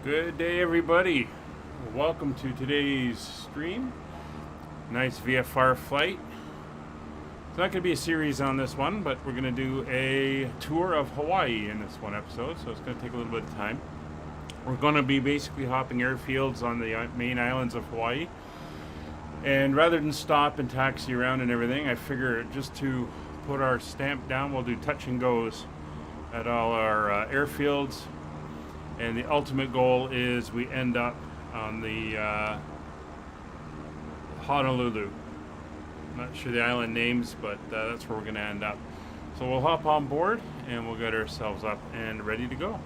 Good day, everybody. Welcome to today's stream. Nice VFR flight. It's not going to be a series on this one, but we're going to do a tour of Hawaii in this one episode, so it's going to take a little bit of time. We're going to be basically hopping airfields on the main islands of Hawaii. And rather than stop and taxi around and everything, I figure just to put our stamp down, we'll do touch and goes at all our airfields. And the ultimate goal is we end up on the Honolulu. I'm not sure the island names, but that's where we're going to end up. So we'll hop on board and we'll get ourselves up and ready to go.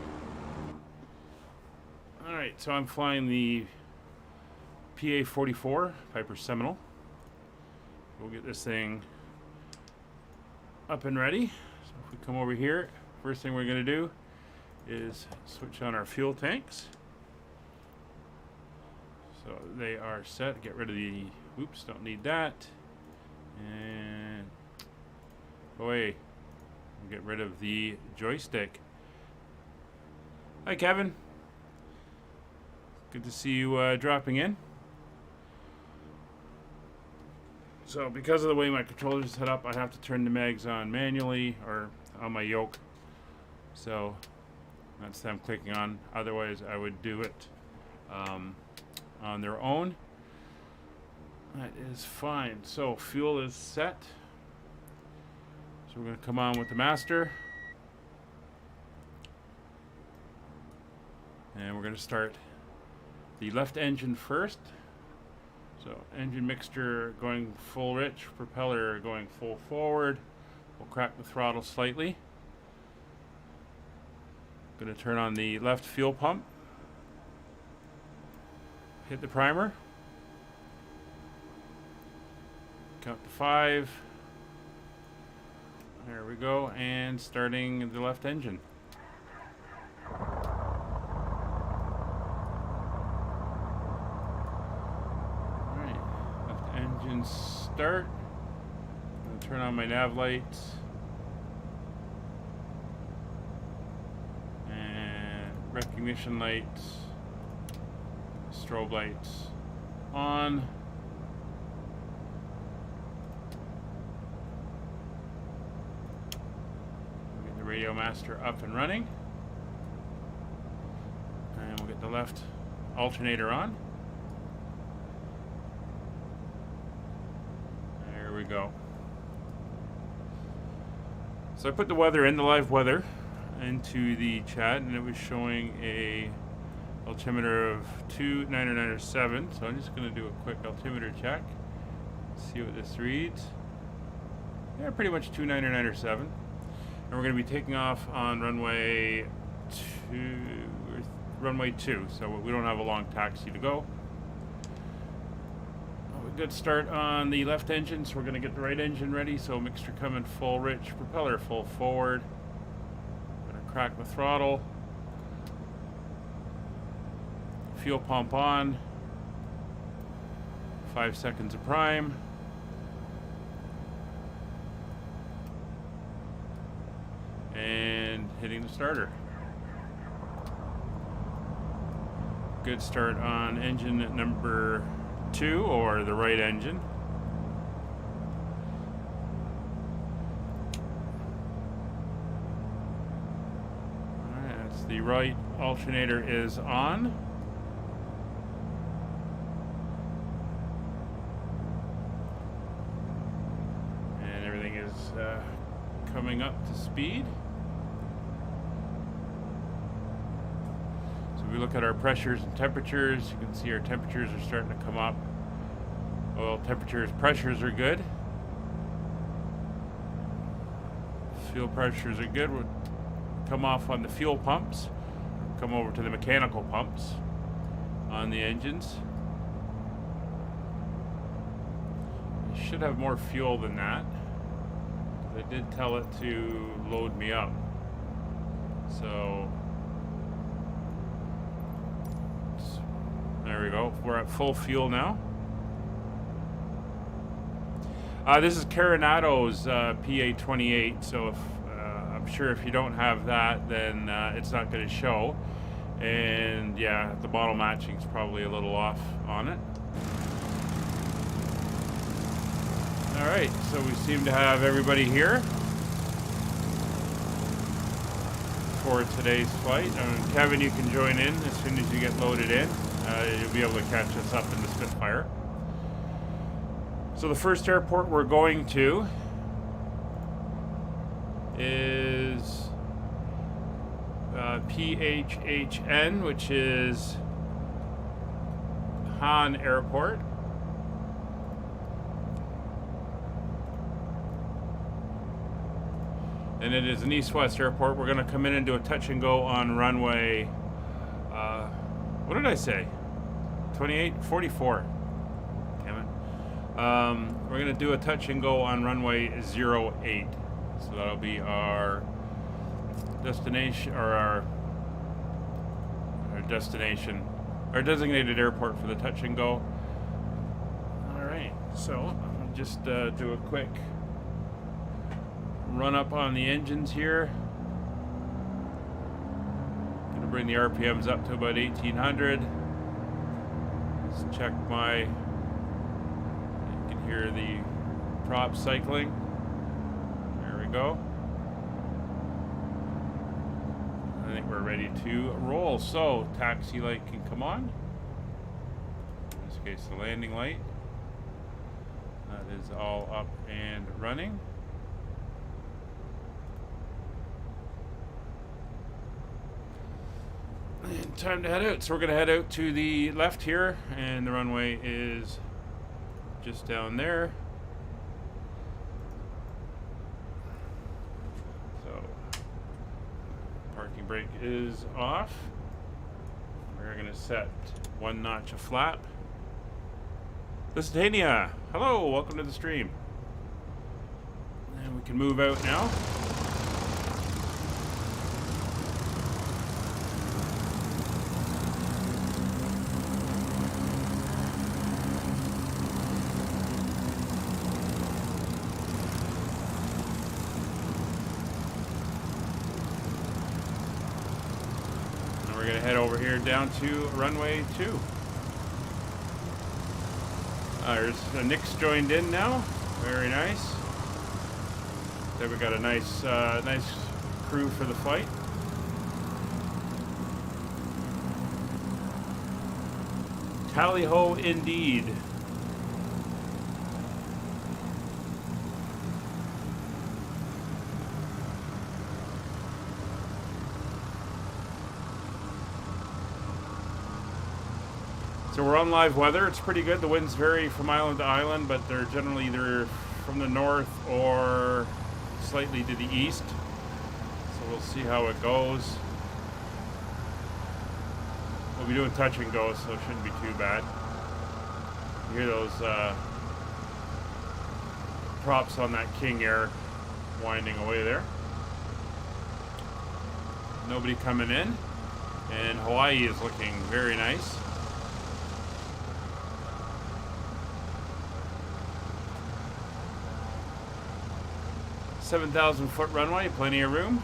Alright, so I'm flying the PA-44 Piper Seminole. We'll get this thing up and ready. So if we come over here, first thing we're going to do is switch on our fuel tanks. So they are set. Get rid of the, oops, don't need that. And away. We'll get rid of the joystick. Hi, Kevin. Good to see you dropping in. So because of the way my controller is set up, I have to turn the mags on manually or on my yoke. So that's them clicking on. Otherwise, I would do it on their own. That is fine. So fuel is set. So we're going to come on with the master. And we're going to start the left engine first. So engine mixture going full rich, propeller going full forward. We'll crack the throttle slightly. Going to turn on the left fuel pump. Hit the primer. Count to 5. There we go, and starting the left engine. Alright, left engine start. I'm going to turn on my nav lights. And recognition lights. Strobe lights on. Get the radio master up and running. And we'll get the left alternator on. There we go. So I put the weather in, the live weather, into the chat, and it was showing a altimeter of 29907. So I'm just going to do a quick altimeter check. See what this reads. Yeah, pretty much 29907. And we're going to be taking off on runway 2, so we don't have a long taxi to go. A good start on the left engine, so we're going to get the right engine ready. So mixture coming full rich, propeller full forward. Going to crack the throttle. Fuel pump on. 5 seconds of prime. And hitting the starter. Good start on engine number 2, or the right engine. Alright, that's the right alternator is on. Coming up to speed. So we look at our pressures and temperatures. You can see our temperatures are starting to come up. Oil temperatures, pressures are good. Fuel pressures are good. We'll come off on the fuel pumps. Come over to the mechanical pumps on the engines. You should have more fuel than that. They did tell it to load me up. So there we go. We're at full fuel now. This is Coronado's PA28. So if I'm sure if you don't have that, then it's not going to show. And yeah, the bottle matching is probably a little off on it. Alright, so we seem to have everybody here for today's flight. Kevin, you can join in as soon as you get loaded in. You'll be able to catch us up in the Spitfire. So the first airport we're going to is PHHN, which is Han Airport. And it is an east-west airport. We're going to come in and do a touch and go on runway, what did I say? 28, 44. Damn it. We're going to do a touch and go on runway 08. So that'll be our destination, or our destination, our designated airport for the touch and go. All right, so I'll just do a quick run up on the engines here. Gonna bring the RPMs up to about 1800. Let's check my, you can hear the prop cycling. There we go. I think we're ready to roll. So taxi light can come on. In this case, the landing light. That is all up and running. And time to head out. So we're going to head out to the left here, and the runway is just down there. So parking brake is off. We're going to set 1 notch of flap. This is Hana. Hello, welcome to the stream. And we can move out now. And we're going to head over here down to runway 2. There's Nick's joined in now. Very nice. There we got a nice crew for the flight. Tally-ho indeed. So we're on live weather. It's pretty good. The winds vary from island to island, but they're generally either from the north or slightly to the east. So we'll see how it goes. We'll be doing touch and go, so it shouldn't be too bad. You hear those props on that King Air winding away there. Nobody coming in. And Hawaii is looking very nice. 7,000 foot runway, plenty of room.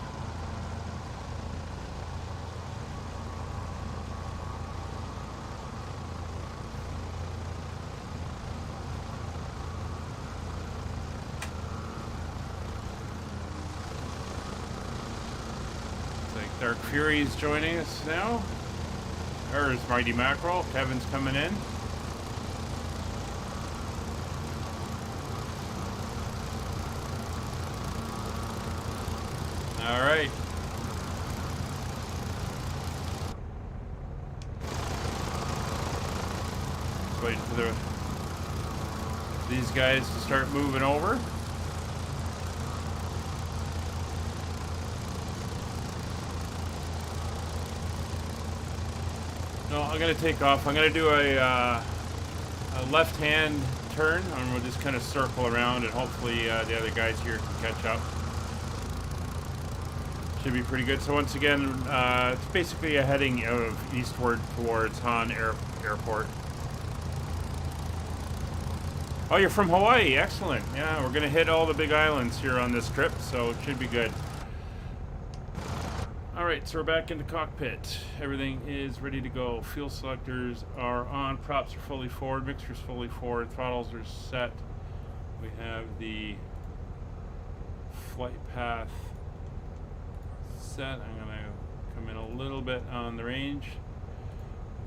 Looks like Dark Fury is joining us now. There's Mighty Mackerel. Kevin's coming in. All right. Just waiting for these guys to start moving over. No, I'm gonna take off. I'm gonna do a left-hand turn, and we'll just kind of circle around, and hopefully the other guys here can catch up. Should be pretty good. So once again, it's basically a heading of eastward towards Hana Airport. Oh, you're from Hawaii. Excellent. Yeah, we're going to hit all the big islands here on this trip, so it should be good. All right, so we're back in the cockpit. Everything is ready to go. Fuel selectors are on. Props are fully forward. Mixer's fully forward. Throttles are set. We have the flight path set. I'm going to come in a little bit on the range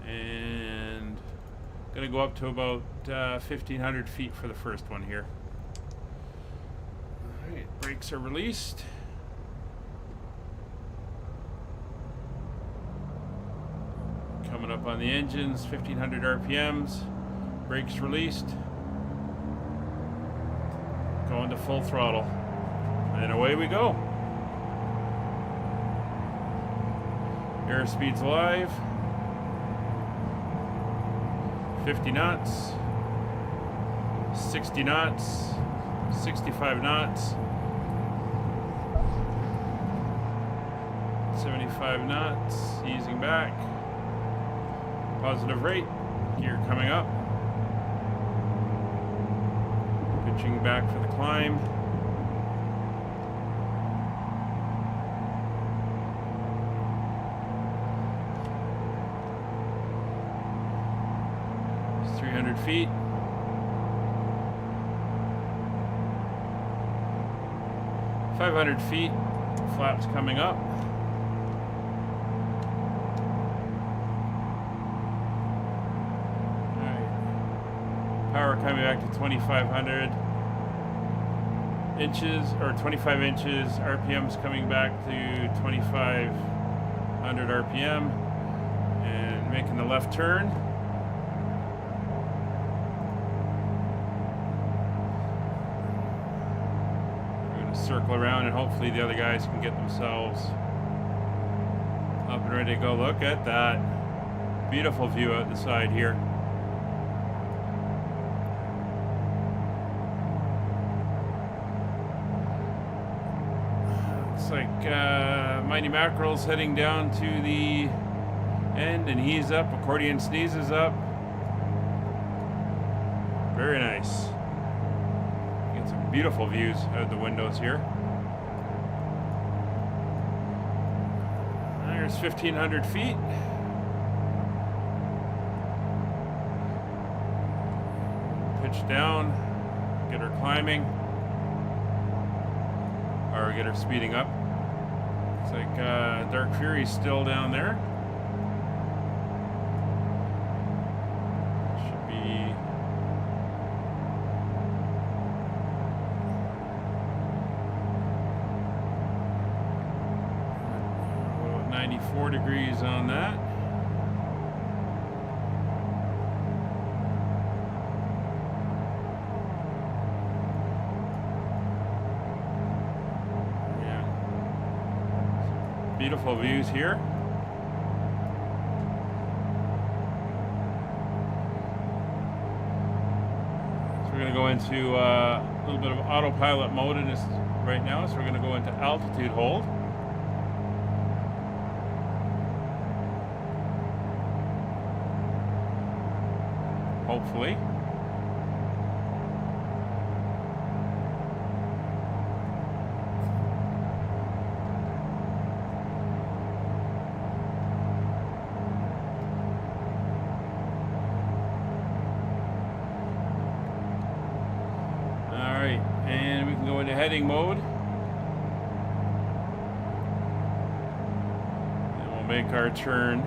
and going to go up to about 1,500 feet for the first one here. All right, brakes are released. Coming up on the engines, 1,500 RPMs, brakes released. Going to full throttle, and away we go. Airspeed's live. 50 knots, 60 knots, 65 knots, 75 knots, easing back, positive rate, gear coming up, pitching back for the climb. It's 300 feet. $500 feet, flaps coming up. Power coming back to 2,500 inches, or 25 inches. RPM's coming back to 2,500 RPM, and making the left turn. We're going to circle around, and hopefully the other guys can get themselves up and ready to go. Look at that beautiful view out the side here. Like Mighty Mackerel's heading down to the end, and he's up. Accordion Sneezes up. Very nice. Get some beautiful views out the windows here. There's 1,500 feet. Pitch down. Get her climbing. Or get her speeding up. Looks like Dark Fury's still down there. Should be about 94 degrees on that. Beautiful views here. So we're going to go into a little bit of autopilot mode in this right now. So we're going to go into altitude hold. Hopefully. Heading mode, and we'll make our turn.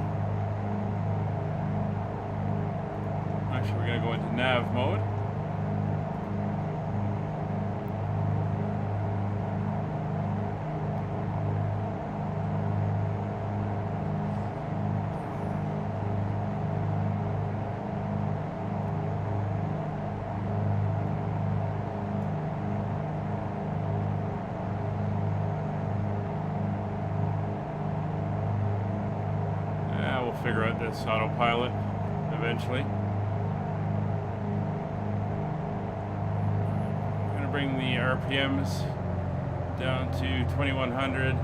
Actually, we're going to go into nav mode. Figure out this autopilot eventually. I'm going to bring the RPMs down to 2,100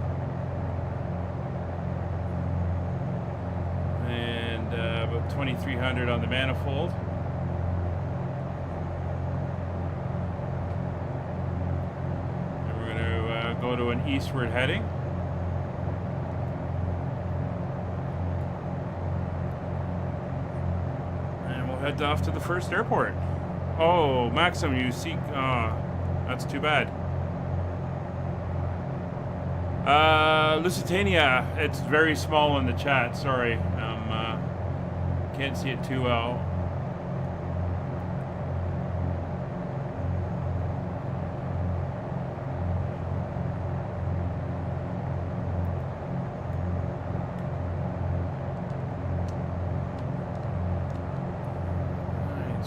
and about 2,300 on the manifold. And we're going to go to an eastward heading. Head off to the first airport. Oh, Maxim, you seek. That's too bad. Lusitania, it's very small in the chat. Sorry, can't see it too well.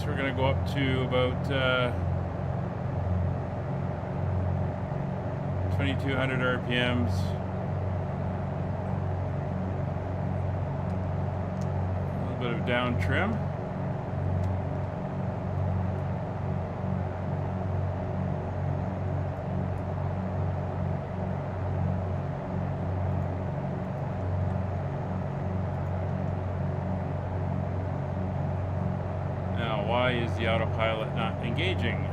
We're going to go up to about 2,200 RPMs. A little bit of down trim. why is the autopilot not engaging?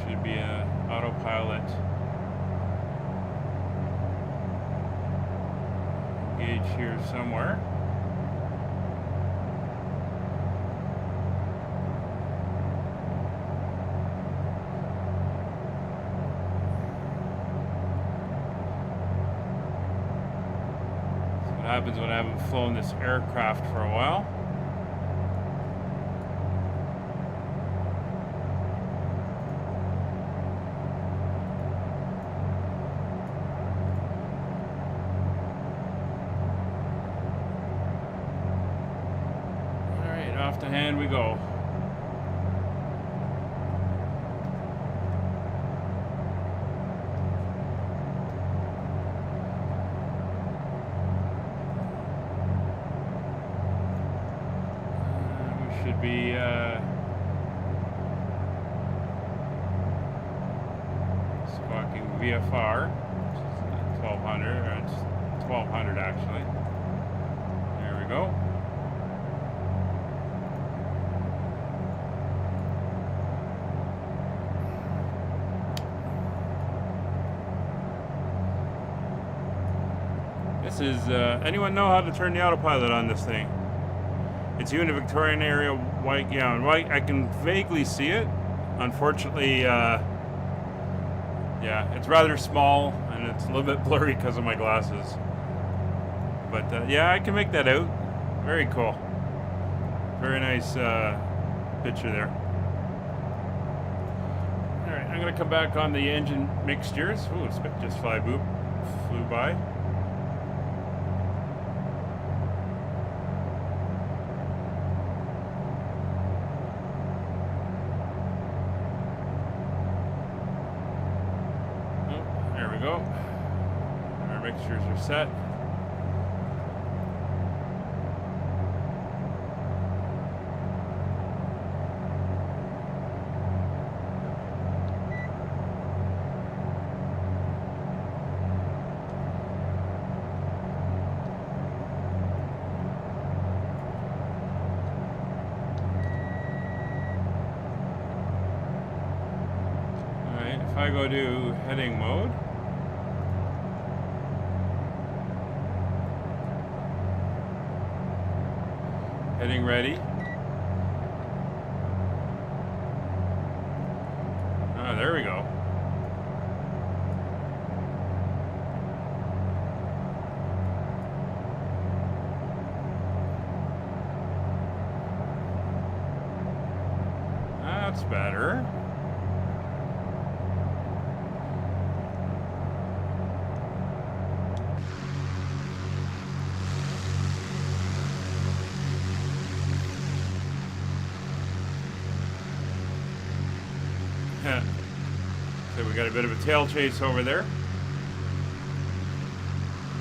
Should be a autopilot gauge here somewhere. What happens when I haven't flown this aircraft for a while. Alright, off the hand we go. Should be squawking VFR, which is 1200, or it's 1200 actually. There we go. This is, anyone know how to turn the autopilot on this thing? It's in the Victorian area, white, yeah, white. I can vaguely see it. Unfortunately, yeah, it's rather small and it's a little bit blurry because of my glasses. But yeah, I can make that out. Very cool. Very nice picture there. All right, I'm gonna come back on the engine mixtures. Ooh, it's just flew by. Go. Our mixtures are set. All right, if I go to heading mode, heading ready. Ah, there we go. That's better. So we got a bit of a tail chase over there.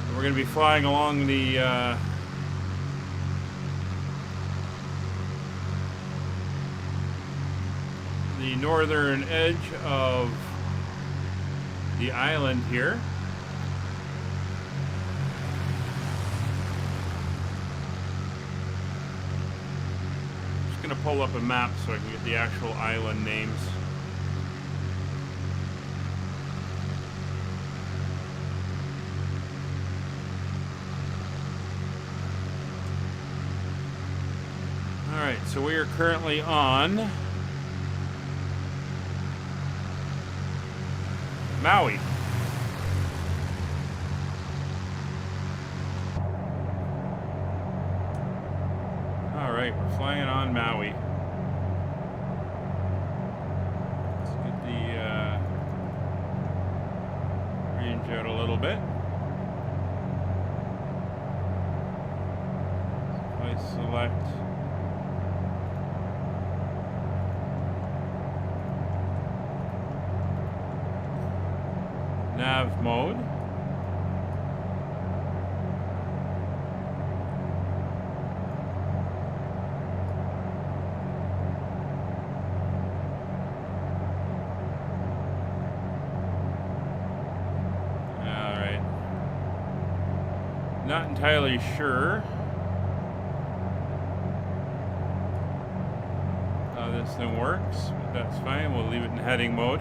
We're going to be flying along the northern edge of the island here. Just going to pull up a map so I can get the actual island names. Alright, so we are currently on Maui. Alright, we're flying on Maui. Let's get the range out a little bit. If I select nav mode. Not entirely sure how this thing works, but that's fine. We'll leave it in heading mode.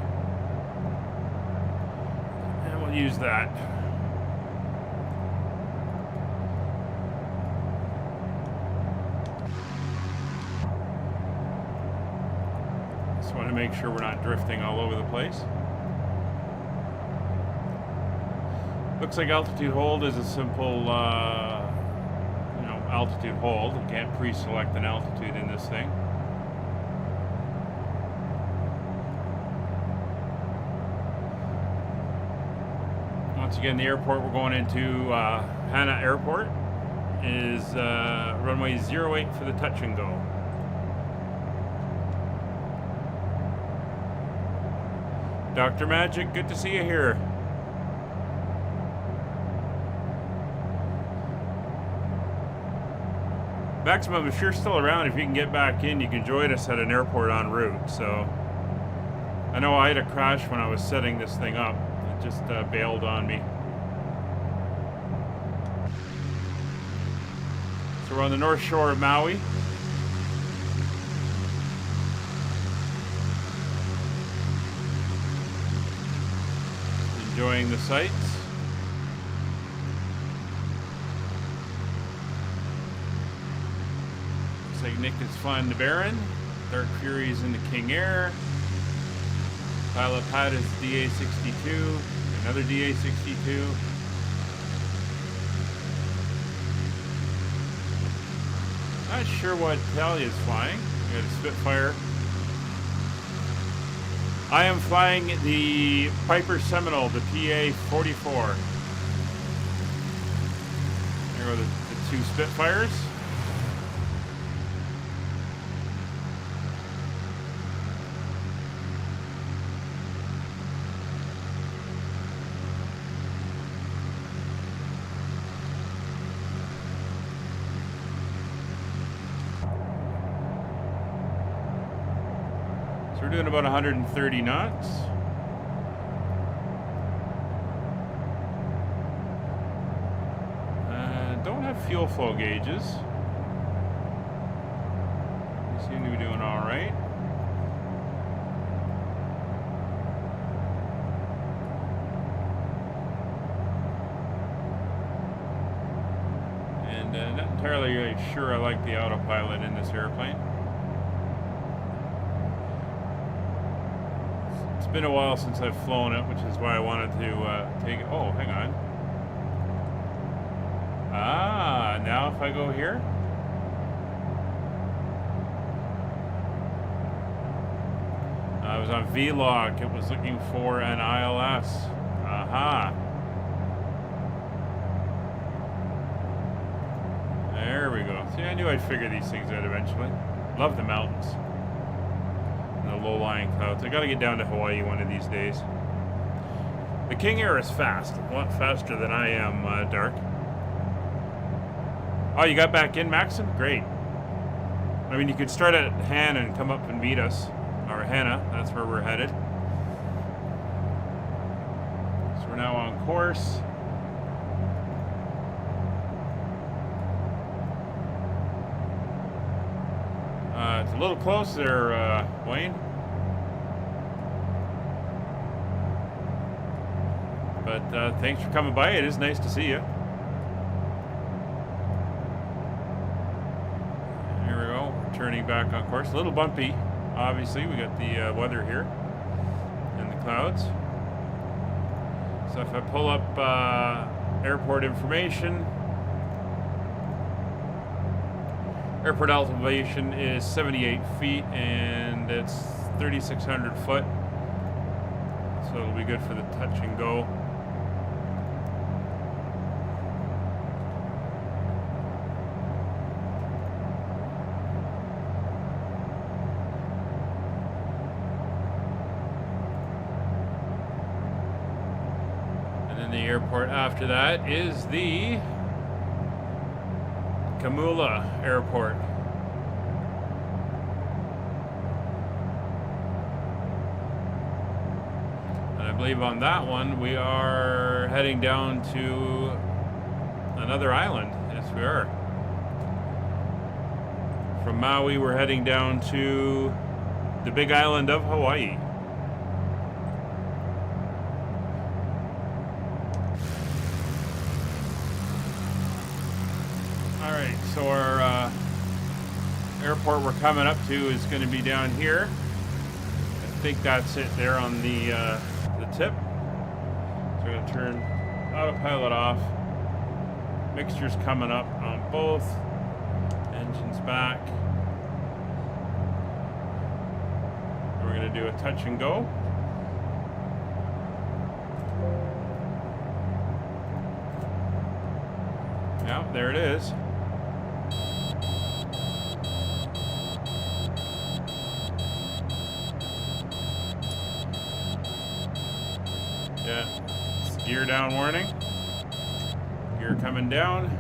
And we'll use that. Just want to make sure we're not drifting all over the place. Looks like altitude hold is a simple, altitude hold. You can't pre-select an altitude in this thing. Once again, the airport we're going into, Hana Airport, is runway 08 for the touch and go. Dr. Magic, good to see you here. Maximum, if you're still around, if you can get back in, you can join us at an airport en route. So I know I had a crash when I was setting this thing up. It just bailed on me. So we're on the north shore of Maui. Enjoying the sights. Looks like Nick is flying the Baron. Dark Fury's in the King Air. Pilot pad is DA-62. Another DA-62. Not sure what Talia's flying. We got a Spitfire. I am flying the Piper Seminole, the PA-44. There go the two Spitfires. We're doing about 130 knots. Don't have fuel flow gauges. We seem to be doing all right. And not entirely sure I like the autopilot in this airplane. It's been a while since I've flown it, which is why I wanted to take it. Oh, hang on. Ah, now if I go here. I was on VLOG. It was looking for an ILS. Aha. There we go. See, I knew I'd figure these things out eventually. Love the mountains. The low-lying clouds. I gotta get down to Hawaii one of these days. The King Air is fast. A lot faster than I am, Dark. Oh, you got back in, Maxim? Great. I mean, you could start at Hana and come up and meet us. Or Hana, that's where we're headed. So we're now on course. It's a little close there, Wayne. But thanks for coming by. It is nice to see you. Here we go. We're turning back on course. A little bumpy, obviously. We got the weather here and the clouds. So if I pull up airport information, airport elevation is 78 feet and it's 3,600 foot. So it'll be good for the touch and go. And then the airport after that is the Kamula Airport. And I believe on that one we are heading down to another island. Yes, we are. From Maui, we're heading down to the big island of Hawaii. All right, so our airport we're coming up to is going to be down here. I think that's it there on the tip. So we're going to turn autopilot off. Mixture's coming up on both. Engines back. We're going to do a touch and go. Yeah, there it is. Yeah, gear down warning. Gear coming down.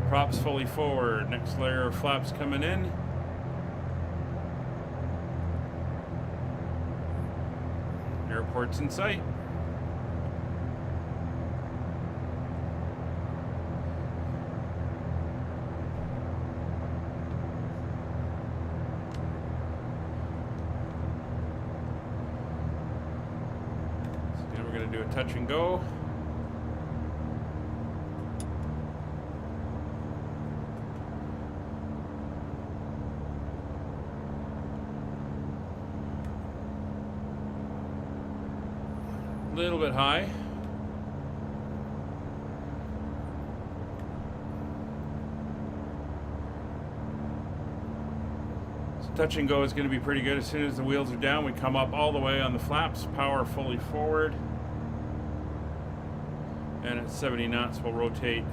Props fully forward. Next layer of flaps coming in. Airport's in sight. So we're going to do a touch and go. A little bit high. So touch and go is going to be pretty good. As soon as the wheels are down, we come up all the way on the flaps, power fully forward. And at 70 knots, we'll rotate.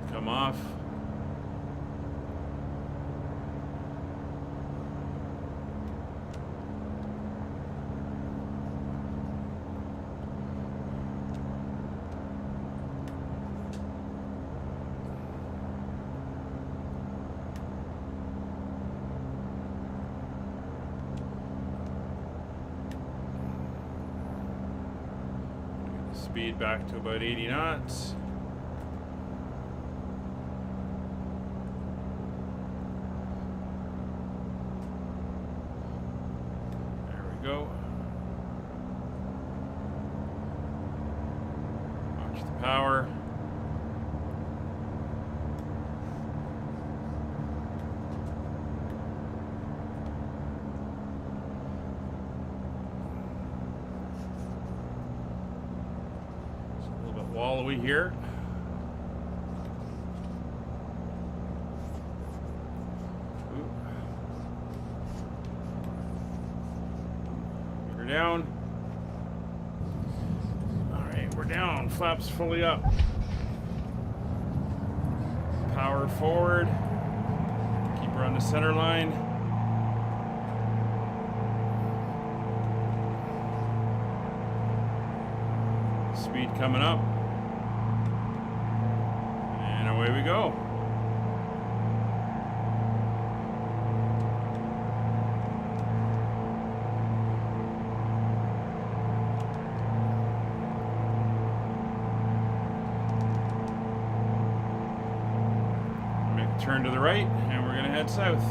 Come off. Speed back to about 80 knots. There we go. Watch the power. Wallowy here. We're down. All right, we're down. Flaps fully up. Power forward. Keep her on the center line. Speed coming up. Away we go. Make a turn to the right, and we're going to head south.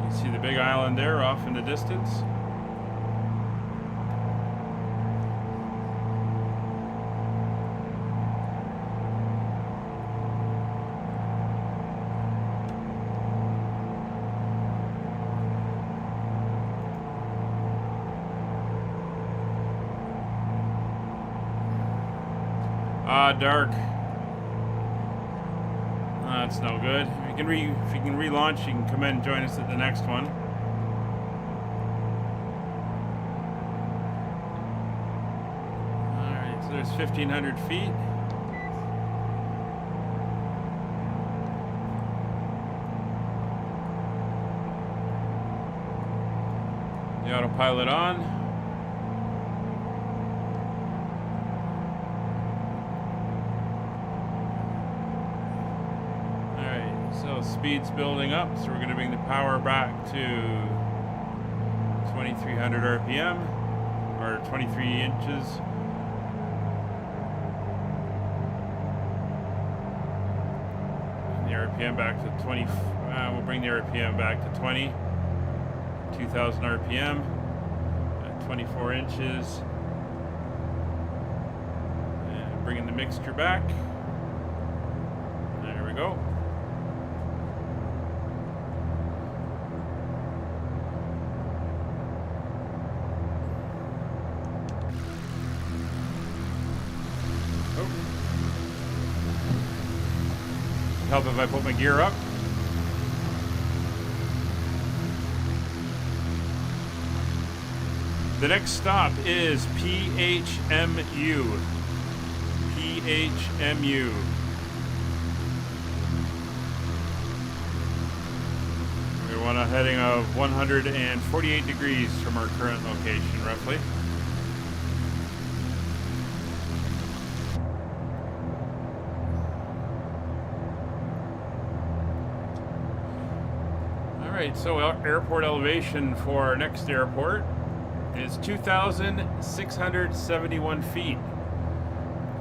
You can see the big island there off in the distance. Dark. That's no good. If you can relaunch, you can come in and join us at the next one. All right, so there's 1,500 feet. The autopilot on. So speed's building up, so we're going to bring the power back to 2300 RPM, or 23 inches. And the RPM back to 20, we'll bring the RPM back to 20, 2000 RPM, at 24 inches. And bringing the mixture back. There we go. Help if I put my gear up. The next stop is PHMU. PHMU. We want a heading of 148 degrees from our current location, roughly. Alright, so airport elevation for our next airport is 2,671 feet.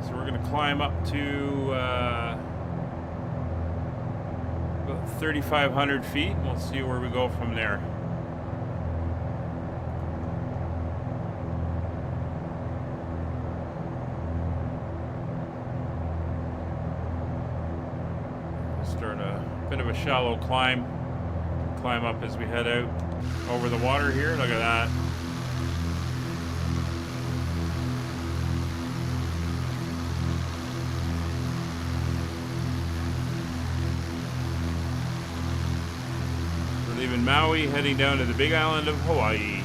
So we're going to climb up to about 3,500 feet, and we'll see where we go from there. Start a bit of a shallow climb up as we head out over the water here. Look at that. We're leaving Maui, heading down to the big island of Hawaii.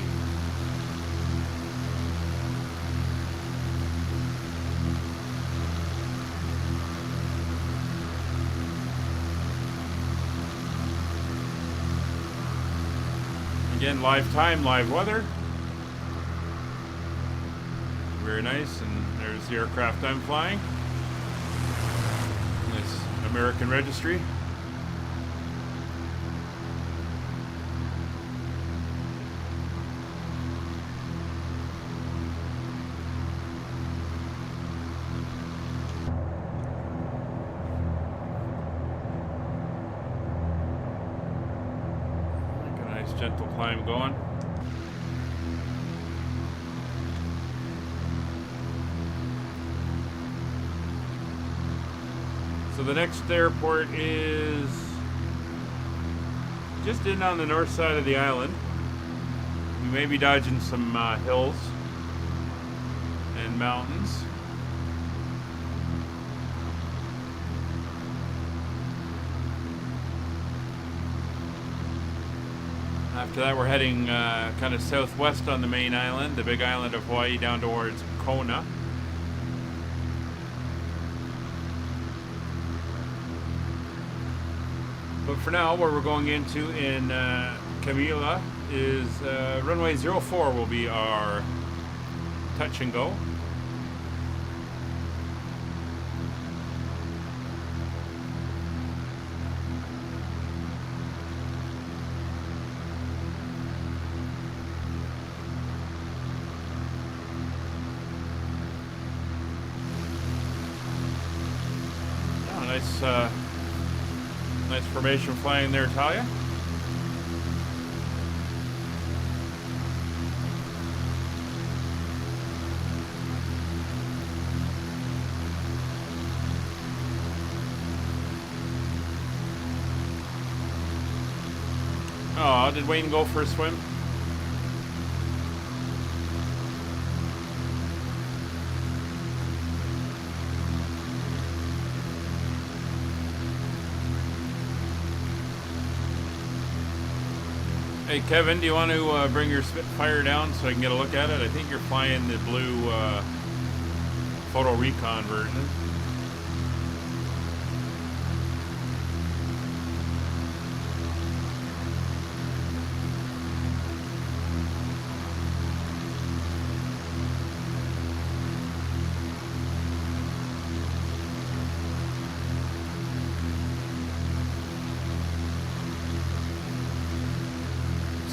Again, live time, live weather. Very nice, and there's the aircraft I'm flying. Nice American registry. Gentle climb going. So the next airport is just in on the north side of the island. We may be dodging some hills and mountains. After that, we're heading kind of southwest on the main island, the big island of Hawaii, down towards Kona. But for now, where we're going into in Kamila is runway 04 will be our touch and go. Nice formation flying there, Talia. Oh, did Wayne go for a swim? Hey Kevin, do you want to bring your Spitfire down so I can get a look at it? I think you're flying the blue photo recon version.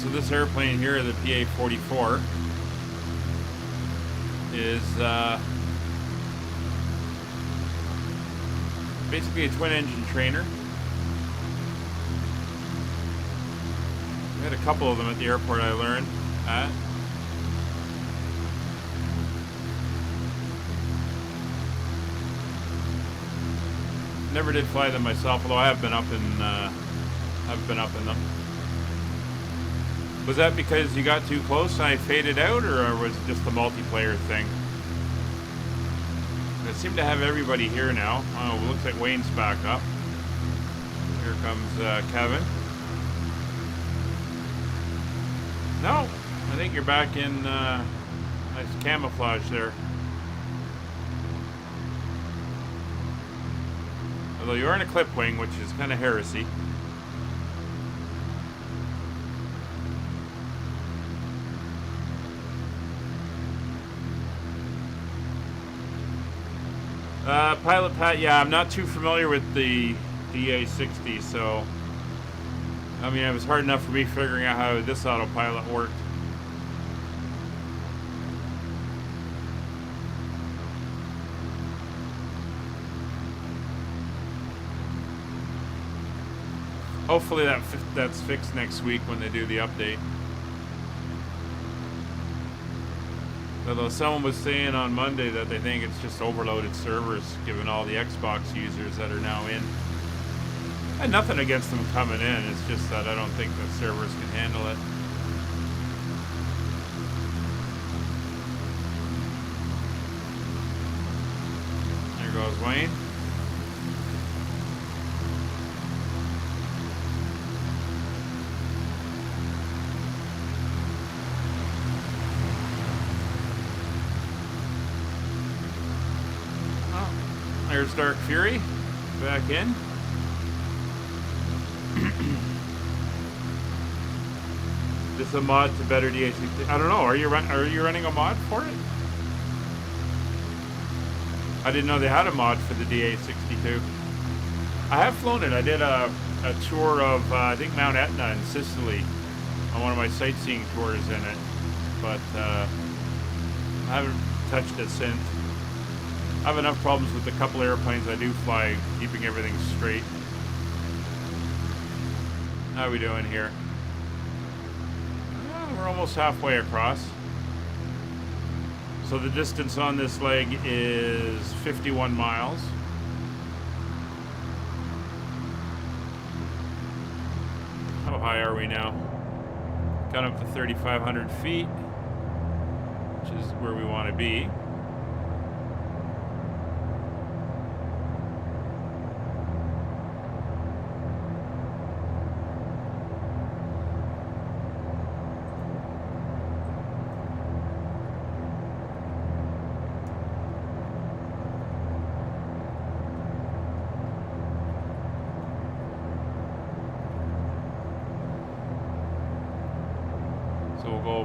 So this airplane here, the PA-44, is basically a twin-engine trainer. We had a couple of them at the airport, I learned at. Never did fly them myself, although I have been up in them. Was that because you got too close and I faded out, or was it just the multiplayer thing? I seem to have everybody here now. Oh, looks like Wayne's back up. Here comes Kevin. No, I think you're back in nice camouflage there. Although you are in a clip wing, which is kind of heresy. Pilot Pat, yeah, I'm not too familiar with the DA60, so I mean, it was hard enough for me figuring out how this autopilot worked. Hopefully that's fixed next week when they do the update. Although someone was saying on Monday that they think it's just overloaded servers given all the Xbox users that are now in. I had nothing against them coming in, it's just that I don't think the servers can handle it. There goes Wayne. There's Dark Fury back in. This is a mod to better DA60. I don't know. Are you running a mod for it? I didn't know they had a mod for the DA62. I have flown it. I did a tour of I think Mount Etna in Sicily on one of my sightseeing tours in it, but I haven't touched it since. I have enough problems with the couple airplanes I do fly, keeping everything straight. How are we doing here? Well, we're almost halfway across. So the distance on this leg is 51 miles. How high are we now? Got up to 3,500 feet, which is where we want to be.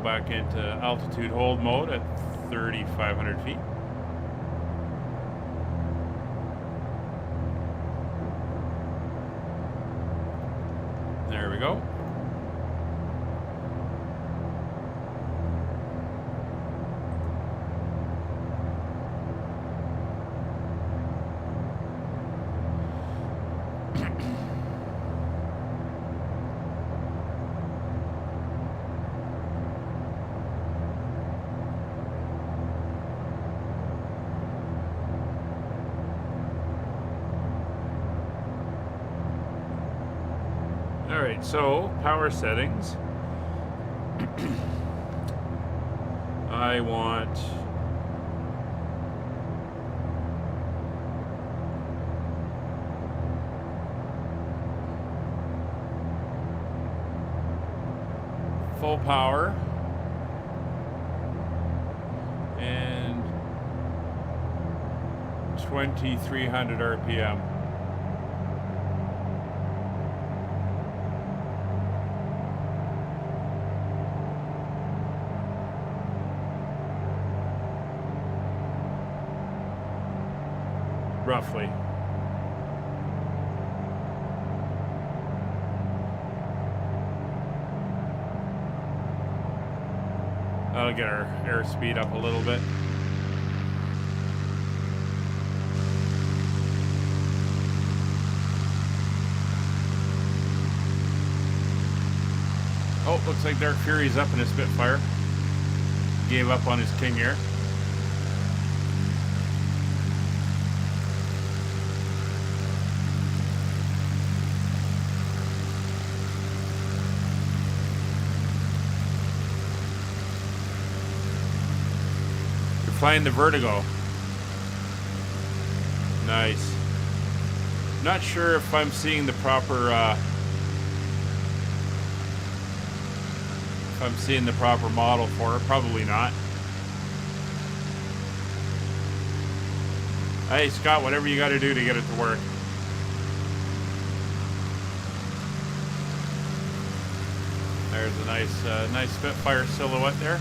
Back into altitude hold mode at 3,500 feet. There we go. So, power settings. I want full power and 2,300 RPM. Roughly. That'll get our airspeed up a little bit. Oh, looks like Dark Fury's up in his Spitfire. Gave up on his King Air. You're flying the Vertigo. Nice. Not sure if I'm seeing the proper model for it. Probably not. Hey Scott, whatever you got to do to get it to work. There's a nice Spitfire silhouette there.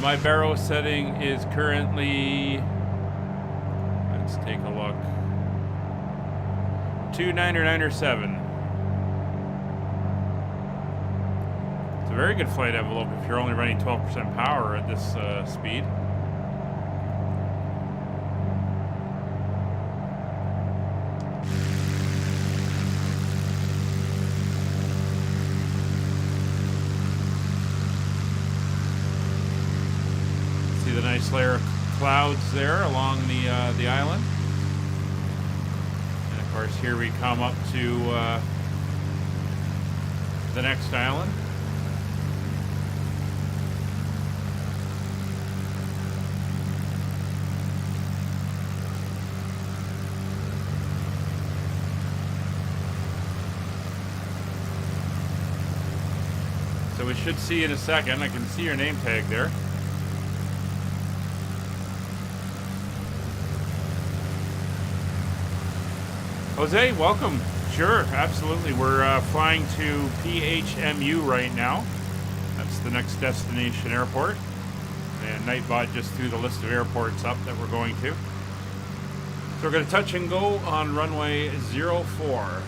My barrow setting is currently, let's take a look, 2.997. It's a very good flight envelope if you're only running 12% power at this speed. The nice layer of clouds there along the island, and of course here we come up to the next island. So we should see in a second. I can see your name tag there. Jose, welcome. Sure, absolutely. We're flying to PHMU right now. That's the next destination airport. And Nightbot just threw the list of airports up that we're going to. So we're going to touch and go on runway 04.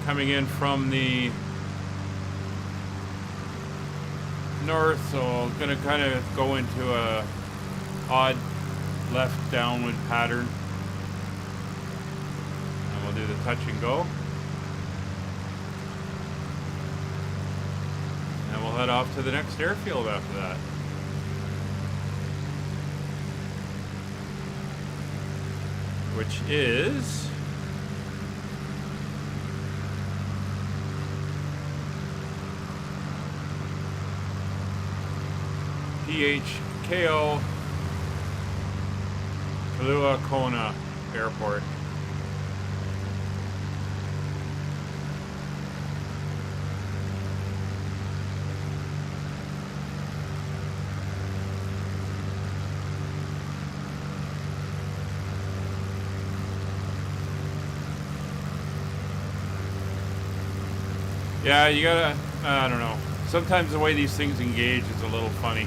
Coming in from the north, so gonna kind of go into a odd left downwind pattern, and we'll do the touch and go, and we'll head off to the next airfield after that. Which is PHKO Kona Airport. Yeah, you gotta, I don't know. Sometimes the way these things engage is a little funny.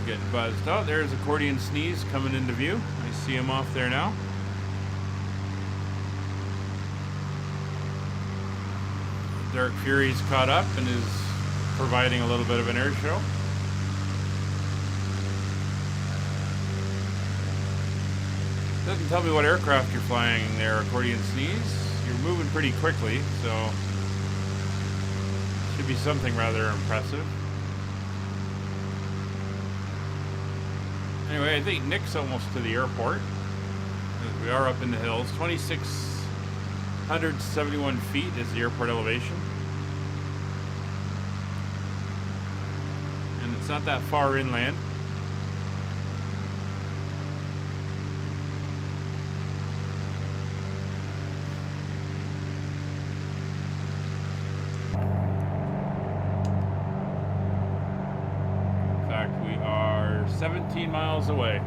Getting buzzed out. There's Accordion Sneeze coming into view. I see him off there now. Dark Fury's caught up and is providing a little bit of an air show. Doesn't tell me what aircraft you're flying there, Accordion Sneeze. You're moving pretty quickly, so should be something rather impressive. Anyway, I think Nick's almost to the airport. We are up in the hills. 2,671 feet is the airport elevation. And it's not that far inland. We're 17 miles away.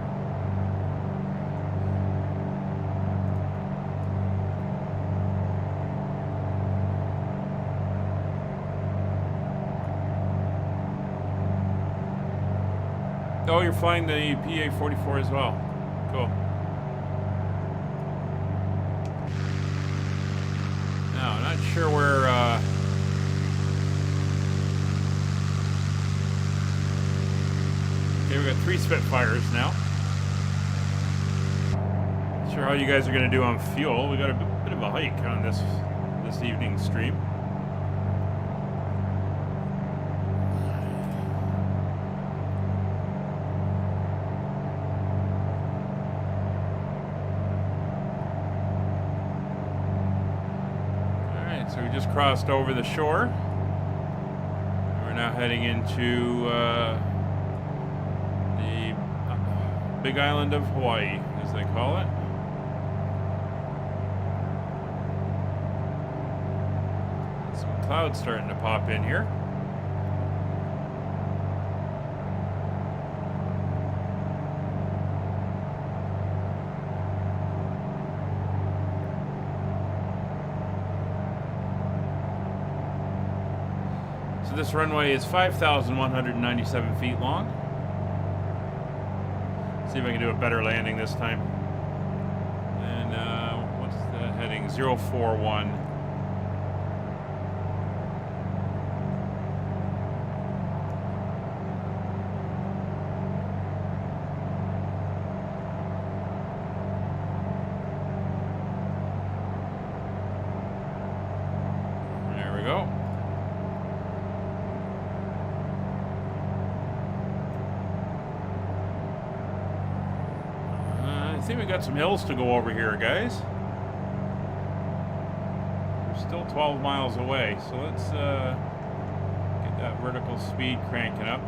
Oh, you're flying the PA-44 as well. Cool. Now, I'm not sure where... Okay, we got 3 Spitfires now. Not sure how you guys are going to do on fuel. We got a bit of a hike on this evening's stream. So we just crossed over the shore. We're now heading into the Big Island of Hawaii, as they call it. Some clouds starting to pop in here. So this runway is 5,197 feet long. See if I can do a better landing this time. And what's the heading? 041. There we go. I think we got some hills to go over here, guys. We're still 12 miles away, so let's get that vertical speed cranking up.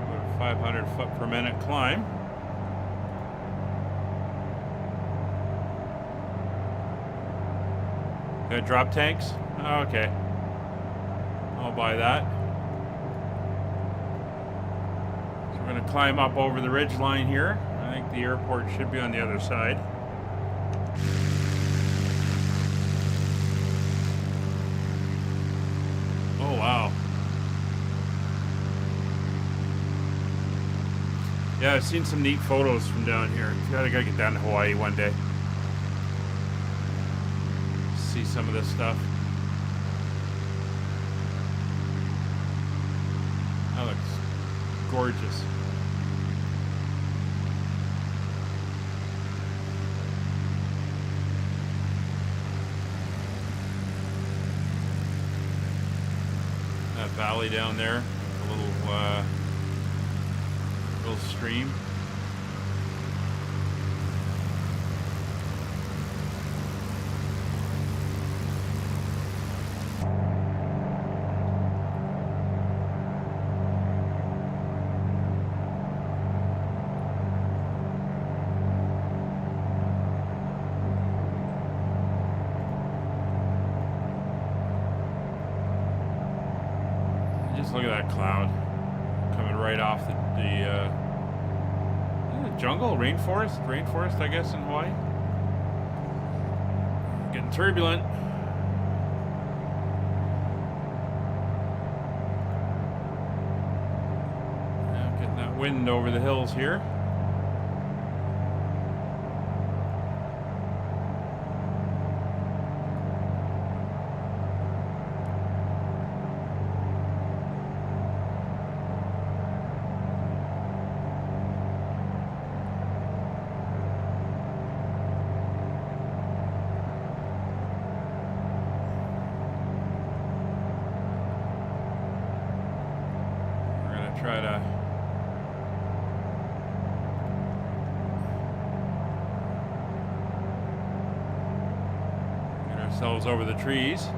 About a 500 foot per minute climb. Got drop tanks? Okay. I'll buy that. We're going to climb up over the ridge line here. I think the airport should be on the other side. Oh, wow. Yeah, I've seen some neat photos from down here. I gotta get down to Hawaii one day. See some of this stuff. That looks gorgeous. That valley down there, a little stream. Look at that cloud coming right off the jungle, rainforest, I guess, in Hawaii. Getting turbulent. Yeah, getting that wind over the hills here. Try to get ourselves over the trees.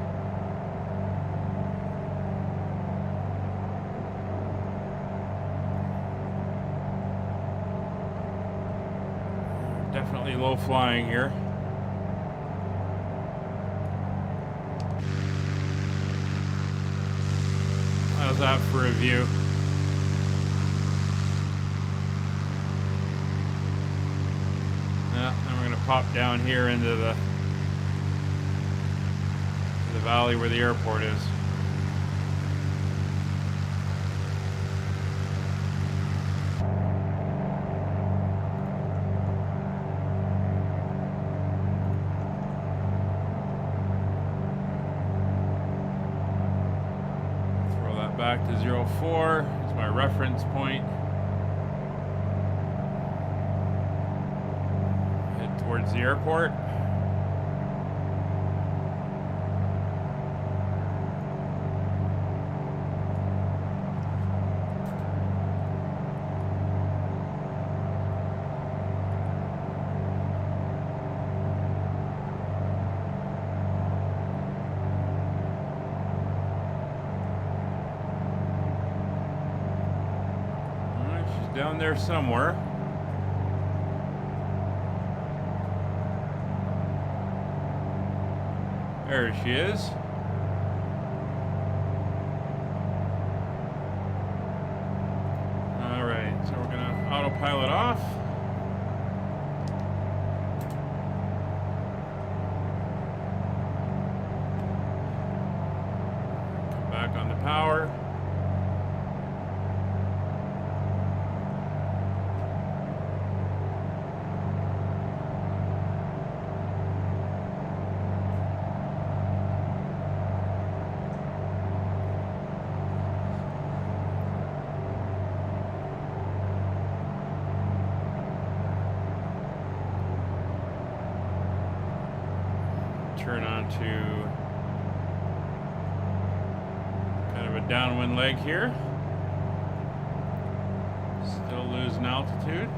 Definitely low flying here. How's that for a view? Yeah, and we're going to pop down here into the valley where the airport is. Throw that back to 04. It's my reference point. Head towards the airport. Down there somewhere. There she is. All right, so we're gonna autopilot off. Come back on the power. Turn onto kind of a downwind leg here. Still losing altitude.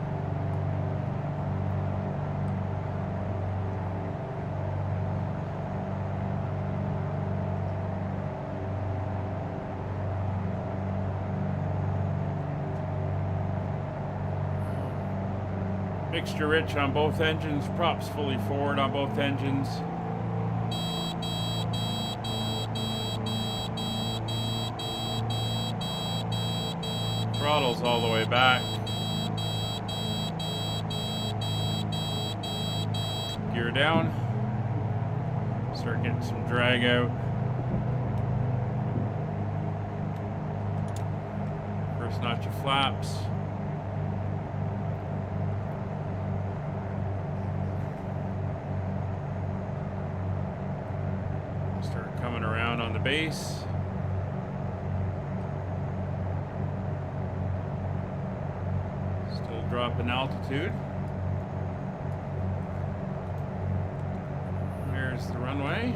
Mixture rich on both engines, props fully forward on both engines. Throttle's all the way back. Gear down. Start getting some drag out. First notch of flaps. Start coming around on the base. Drop in altitude. There's the runway.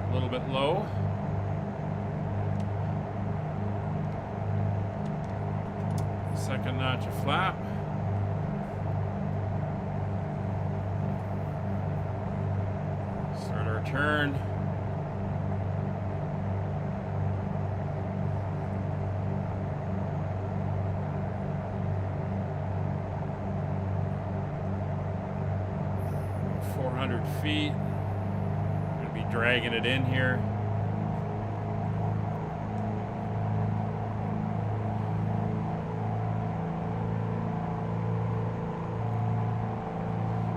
A little bit low. Second notch of flap. Start our turn. About 400 feet. I'm going to be dragging it in here.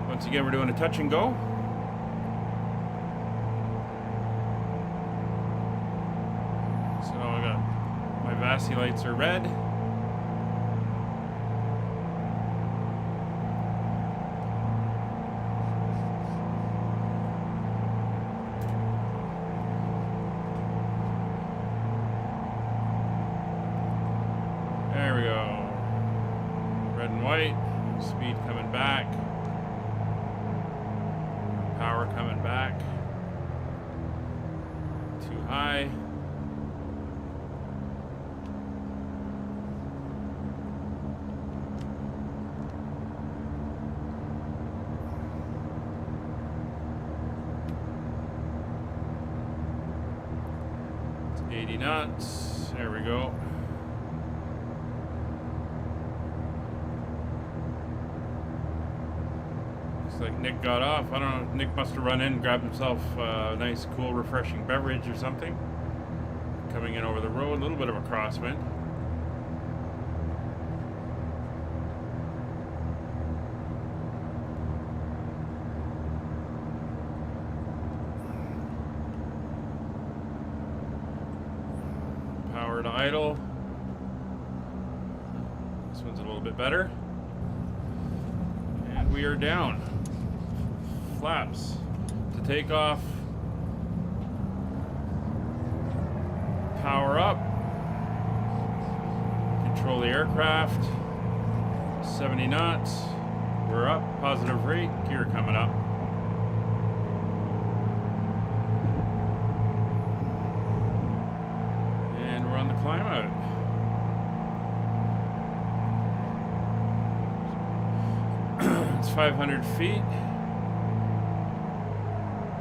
Once again, we're doing a touch and go. So I got my VASI lights are red. There we go. Red and white. Speed coming back. Power coming back. Too high. 80 knots. There we go. Looks like Nick got off. I don't know. Nick must have run in, grabbed himself a nice, cool, refreshing beverage or something. Coming in over the road, a little bit of a crosswind. Power to idle. This one's a little bit better. And we are down. Flaps to take off. Power up. Control the aircraft. 70 knots. We're up. Positive rate. Gear coming up. And we're on the climb out. It's 500 feet.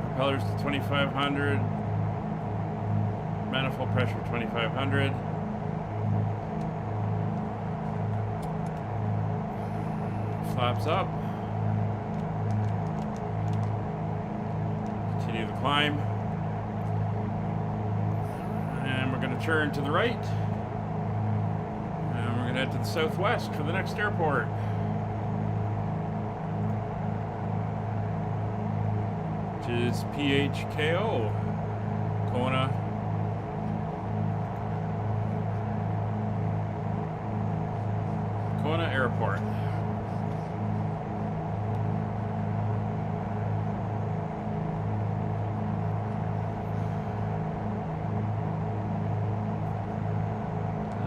Propellers to 2,500. Manifold pressure 2,500. Flaps up. Continue the climb. And we're going to turn to the right. And we're going to head to the southwest for the next airport. Which is PHKO. Kona. Kona Airport.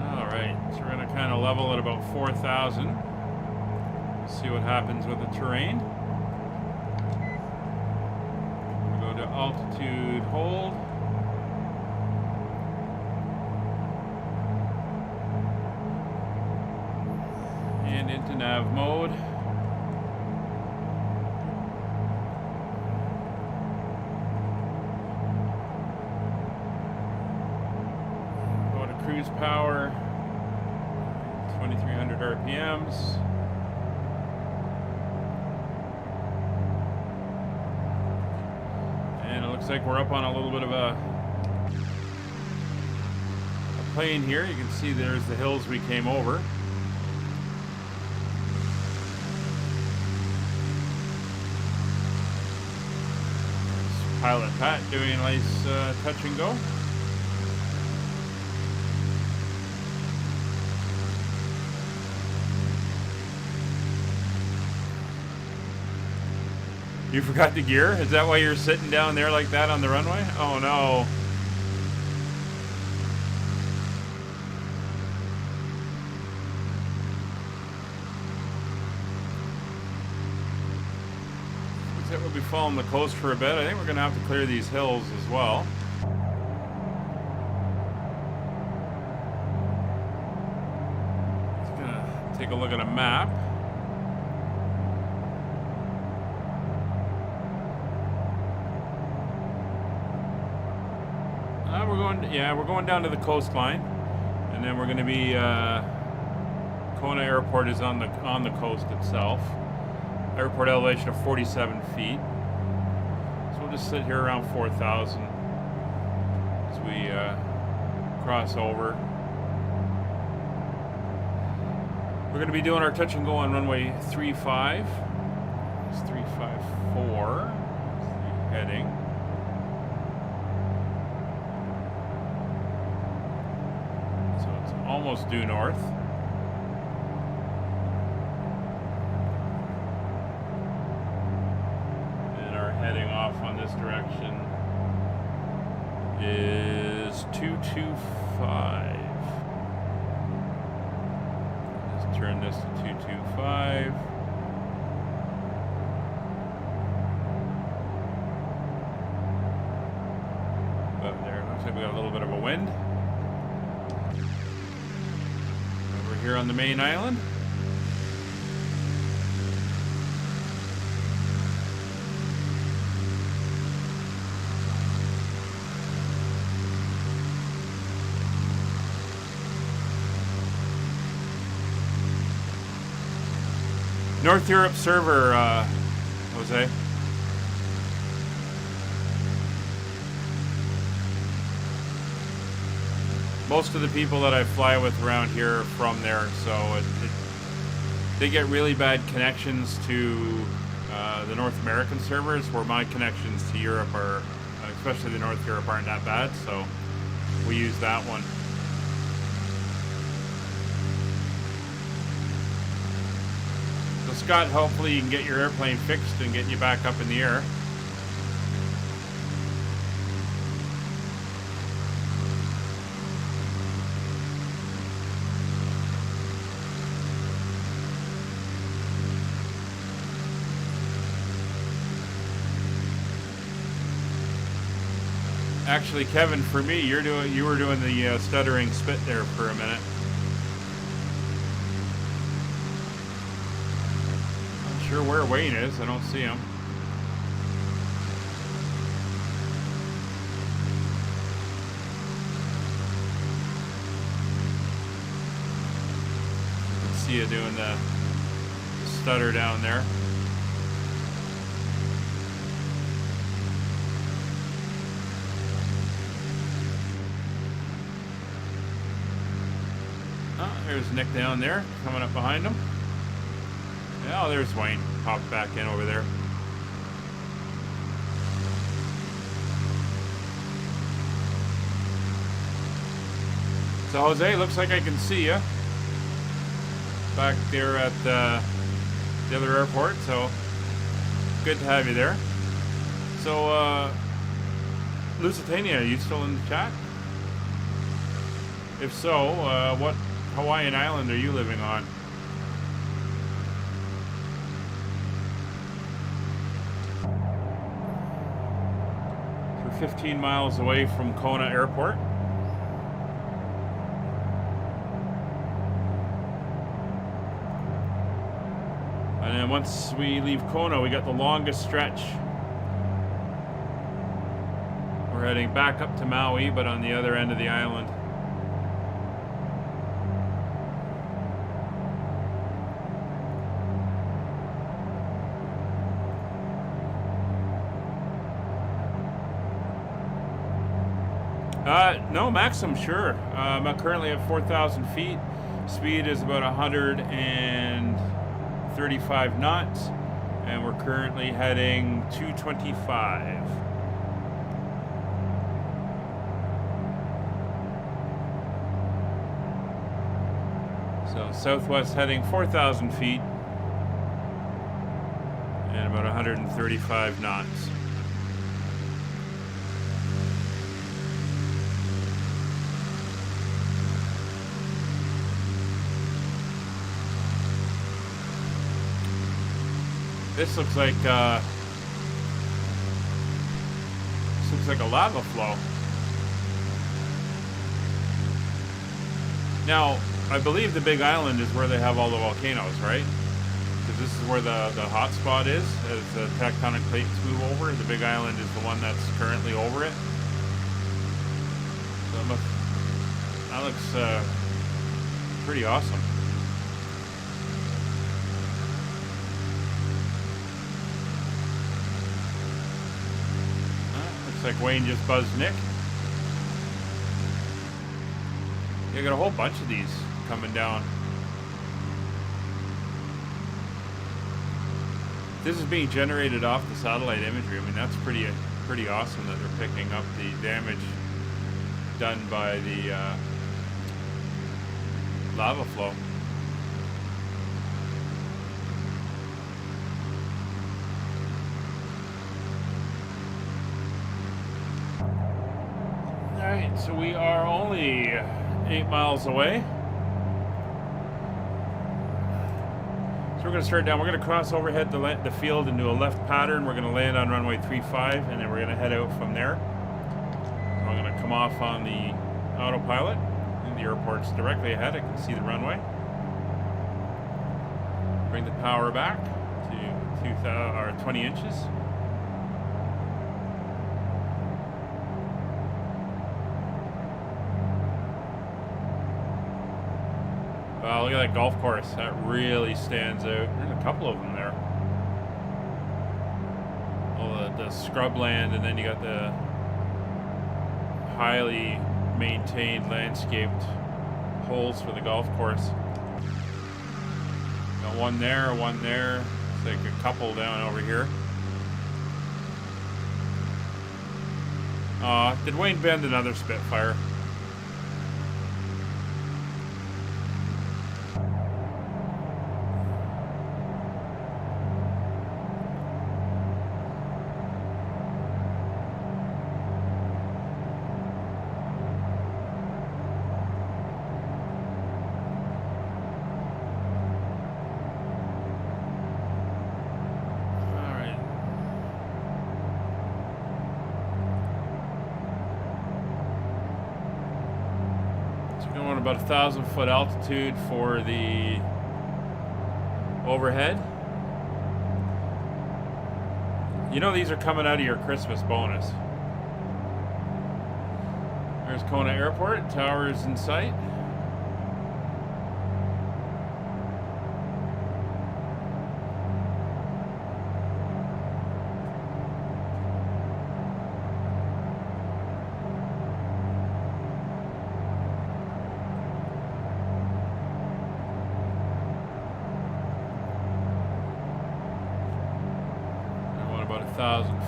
Alright, so we're going to kind of level at about 4,000. See what happens with the terrain. We'll go to altitude hold. And into nav mode. Go to cruise power. 2,300 RPMs. And it looks like we're up on a little bit of a plane here. You can see there's the hills we came over. Pilot Pat doing a nice touch and go. You forgot the gear? Is that why you're sitting down there like that on the runway? Oh no. We'll be following the coast for a bit. I think we're going to have to clear these hills as well. Just going to take a look at a map. We're going down to the coastline, and then we're going to be Kona Airport is on the coast itself. Airport elevation of 47 feet. So we'll just sit here around 4,000 as we cross over. We're going to be doing our touch and go on runway 35. It's 354. Heading. So it's almost due north. Heading off on this direction is 225. Just turn this to 225. Up there, looks like we got a little bit of a wind. Over here on the main island. North Europe server, Jose. Most of the people that I fly with around here are from there, so they get really bad connections to the North American servers, where my connections to Europe are, especially the North Europe, aren't that bad, so we use that one. So Scott, hopefully you can get your airplane fixed and get you back up in the air. Actually, Kevin, for me, you were doing the stuttering spit there for a minute. Not sure where Wayne is. I don't see him. I can see you doing the stutter down there. There's Nick down there, coming up behind him. Oh, there's Wayne. Popped back in over there. So, Jose, looks like I can see you back there at the other airport. So, good to have you there. So, Lusitania, are you still in the chat? If so, what Hawaiian island are you living on? We're 15 miles away from Kona Airport. And then once we leave Kona, we got the longest stretch. We're heading back up to Maui, but on the other end of the island. No, maximum, sure. I'm currently at 4,000 feet. Speed is about 135 knots, and we're currently heading 225. So southwest heading 4,000 feet and about 135 knots. This looks like a lava flow. Now, I believe the Big Island is where they have all the volcanoes, right? Because this is where the hot spot is as the tectonic plates move over. The Big Island is the one that's currently over it. So that looks pretty awesome. Like Wayne just buzzed Nick. You got a whole bunch of these coming down. This is being generated off the satellite imagery. I mean, that's pretty awesome that they're picking up the damage done by the lava flow. Alright, so we are only 8 miles away. So we're going to start down. We're going to cross overhead the field and do a left pattern. We're going to land on runway 35, and then we're going to head out from there. So I'm going to come off on the autopilot. And the airport's directly ahead. I can see the runway. Bring the power back to 20 inches. Wow, look at that golf course. That really stands out. There's a couple of them there. All the scrubland, and then you got the highly maintained landscaped holes for the golf course. Got one there, one there. It's like a couple down over here. Did Wayne bend another Spitfire? About 1,000-foot altitude for the overhead. You know these are coming out of your Christmas bonus. There's Kona Airport, towers in sight.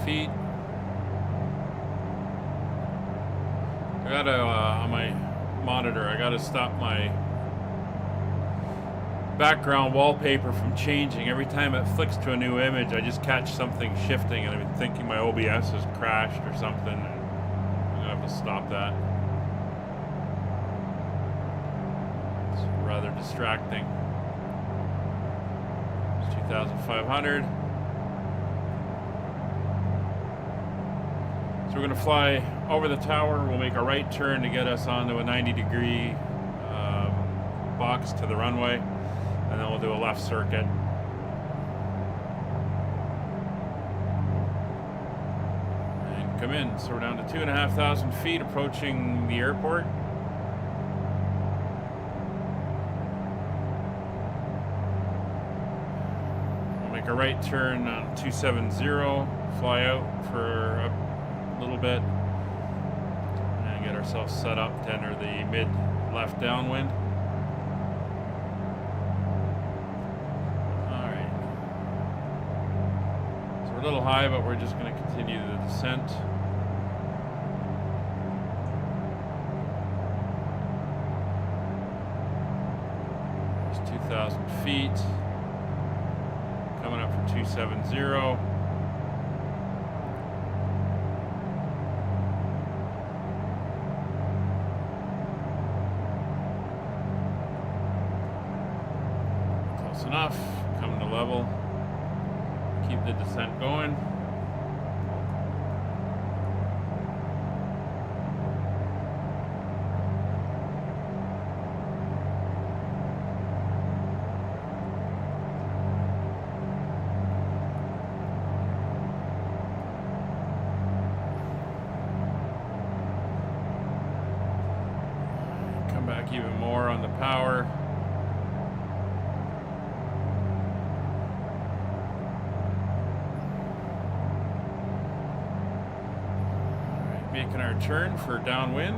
Feet. I gotta on my monitor. I gotta stop my background wallpaper from changing. Every time it flicks to a new image, I just catch something shifting, and I've been thinking my OBS has crashed or something. I'm gonna have to stop that. It's rather distracting. It's 2,500. We're going to fly over the tower. We'll make a right turn to get us onto a 90-degree box to the runway, and then we'll do a left circuit. And come in. So we're down to 2,500 feet, approaching the airport. We'll make a right turn on 270, fly out for a little bit, and get ourselves set up to enter the mid-left downwind. Alright. So we're a little high, but we're just going to continue the descent. There's 2,000 feet. Coming up for 270. Enough, coming to level, keep the descent going. Come back even more on the power. Making our turn for downwind.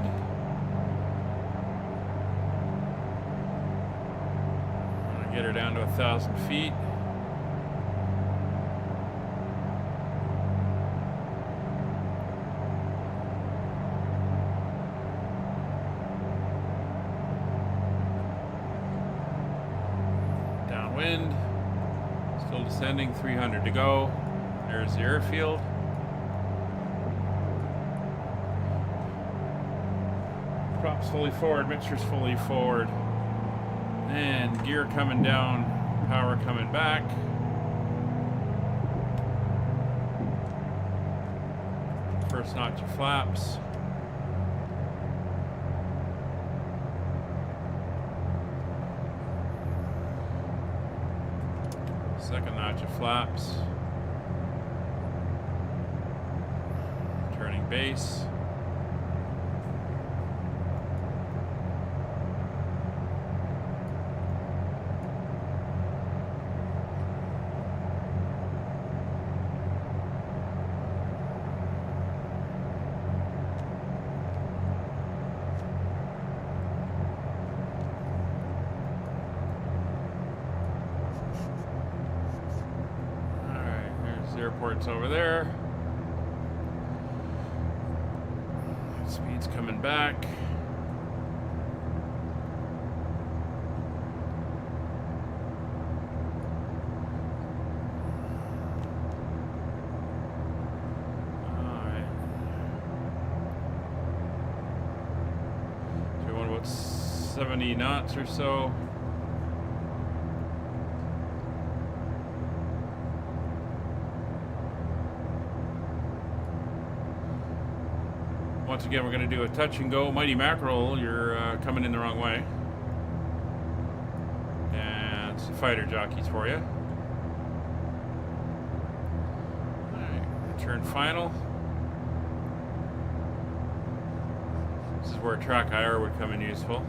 I'm gonna get her down to 1,000 feet. Downwind. Still descending, 300 to go. There's the airfield. Props fully forward, mixture's fully forward. And gear coming down, power coming back. First notch of flaps. Second notch of flaps. Turning base. airport's over there. Speed's coming back. Alright. So we're going about 70 knots or so. Once again, we're going to do a touch and go. Mighty mackerel, you're coming in the wrong way. And it's the fighter jockeys for you. Alright, return final. This is where track IR would come in useful.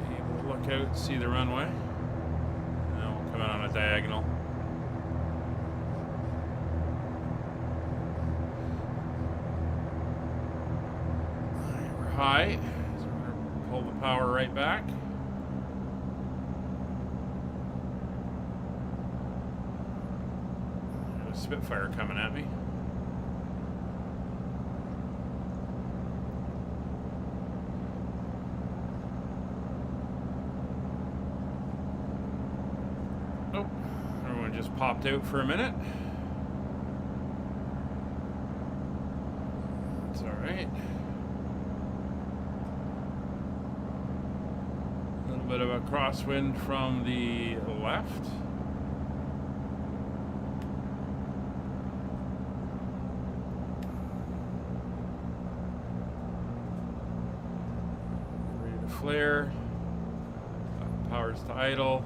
Be able to look out, see the runway. And we'll come in on a diagonal. High, so we're going to pull the power right back. There's a Spitfire coming at me. Oh, everyone just popped out for a minute. It's all right. Bit of a crosswind from the left. Ready to flare. Powers to idle.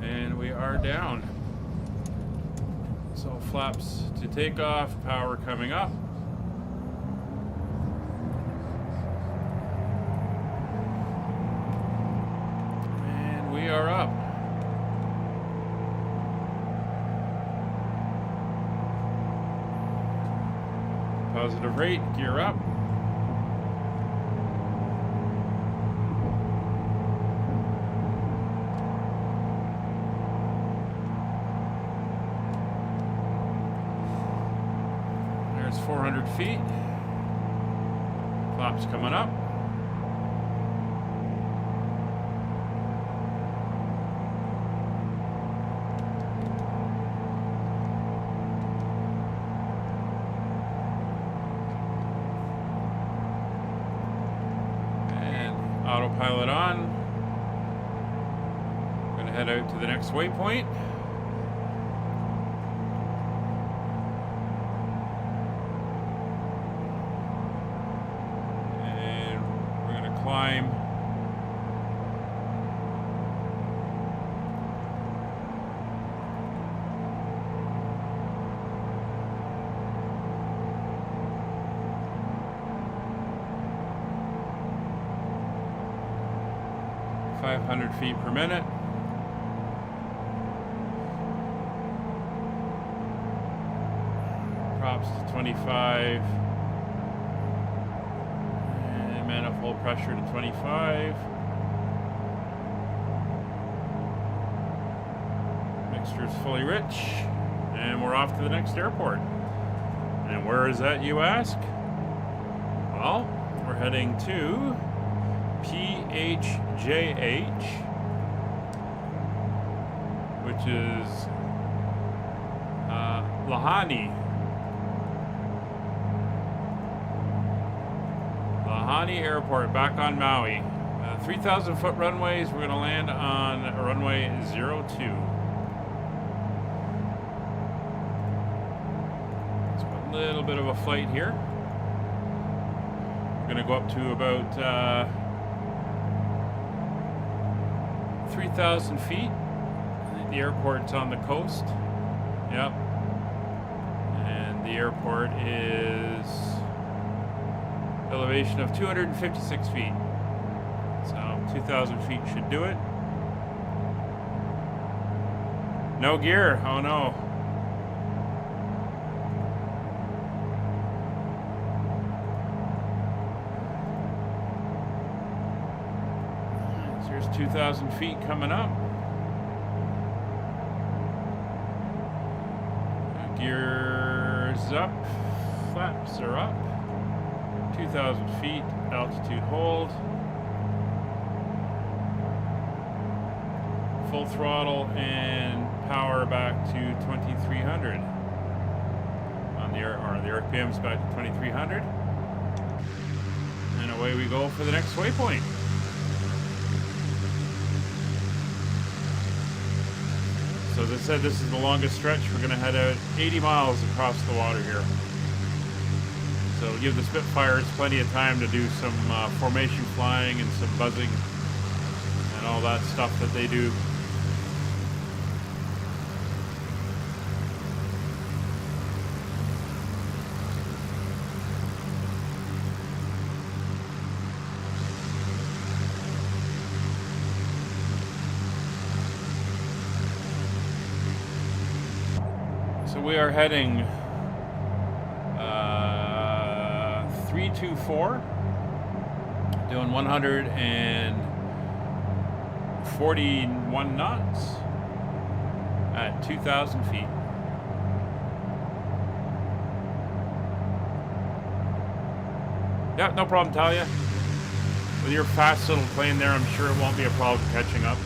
And we are down. So flaps to take off, power coming up. We are up. Positive rate, gear up. There's 400 feet. Flaps coming up. Autopilot on. I'm going to head out to the next waypoint. And we're going to climb. .500 feet per minute. Props to 25. And manifold pressure to 25. Mixture is fully rich. And we're off to the next airport. And where is that, you ask? Well, we're heading to PHJH, which is Lana'i. Lana'i Airport, back on Maui. 3,000 foot runways. We're going to land on runway 02. So a little bit of a flight here. We're going to go up to about 3,000 feet. The airport's on the coast. Yep. And the airport is elevation of 256 feet. So 2,000 feet should do it. No gear. Oh no. There's 2,000 feet coming up. up, flaps are up, 2,000 feet, altitude hold, full throttle, and power back to 2,300. The RPM's back to 2,300. And away we go for the next waypoint. So as I said, this is the longest stretch. We're going to head out 80 miles across the water here. So it'll give the Spitfires plenty of time to do some formation flying and some buzzing and all that stuff that they do. So we are heading 324, doing 141 knots at 2,000 feet. Yeah, no problem, Talia. With your fast little plane there, I'm sure it won't be a problem catching up.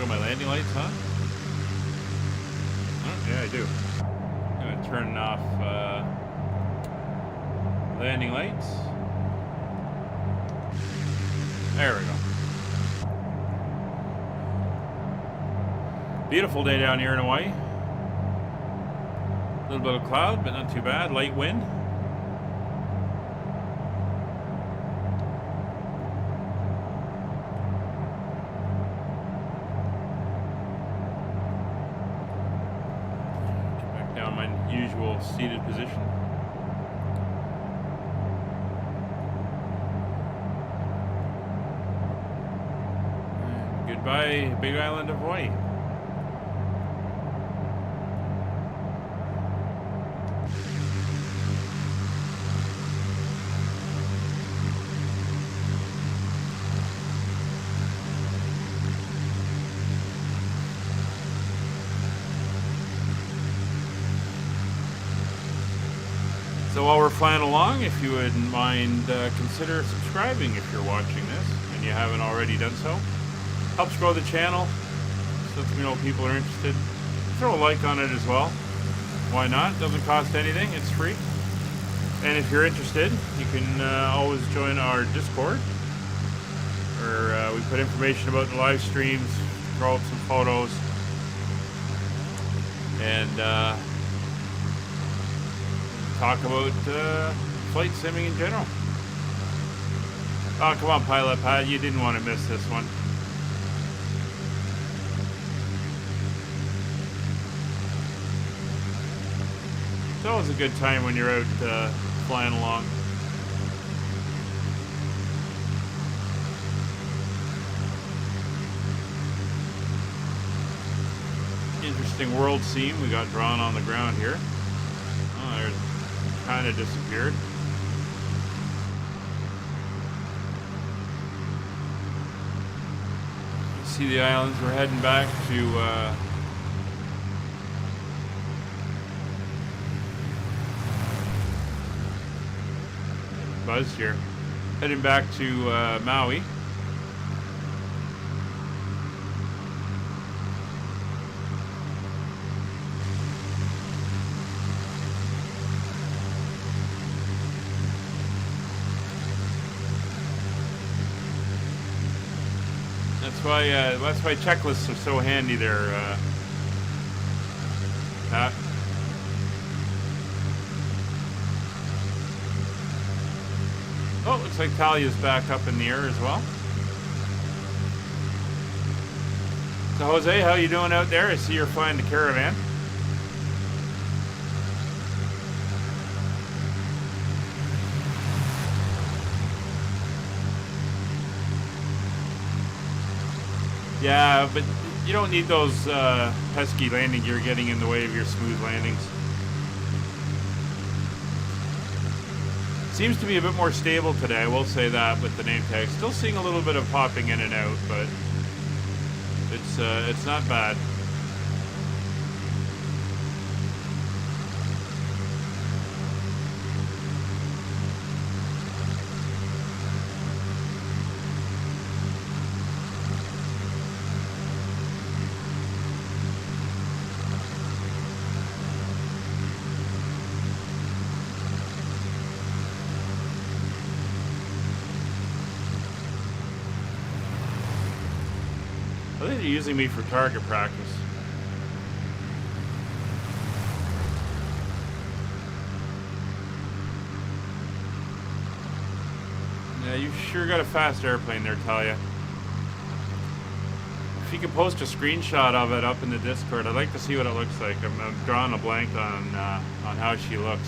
My landing lights on? Oh, yeah, I do. I'm going to turn off landing lights. There we go. Beautiful day down here in Hawaii. A little bit of cloud, but not too bad. Light wind. Usual seated position. And goodbye, Big Island of Hawaii. So while we're flying along, if you wouldn't mind, consider subscribing if you're watching this and you haven't already done so. Helps grow the channel, so that we know people are interested. Throw a like on it as well. Why not? Doesn't cost anything. It's free. And if you're interested, you can always join our Discord, where we put information about the live streams, throw up some photos, and talk about flight simming in general. Oh, come on, Pilot Pat, you didn't want to miss this one. It's always a good time when you're out flying along. Interesting world scene we got drawn on the ground here. Oh, there's kind of disappeared. You see the islands. We're heading back to buzzed here. Heading back to Maui. That's why checklists are so handy there, Pat. Oh, looks like Talia's back up in the air as well. So Jose, how you doing out there? I see you're flying the Caravan. Yeah, but you don't need those pesky landing gear getting in the way of your smooth landings. Seems to be a bit more stable today, I will say that, with the name tag. Still seeing a little bit of popping in and out, but it's not bad. I think they're using me for target practice. Yeah, you sure got a fast airplane there, Talia. If you could post a screenshot of it up in the Discord, I'd like to see what it looks like. I'm drawing a blank on how she looks.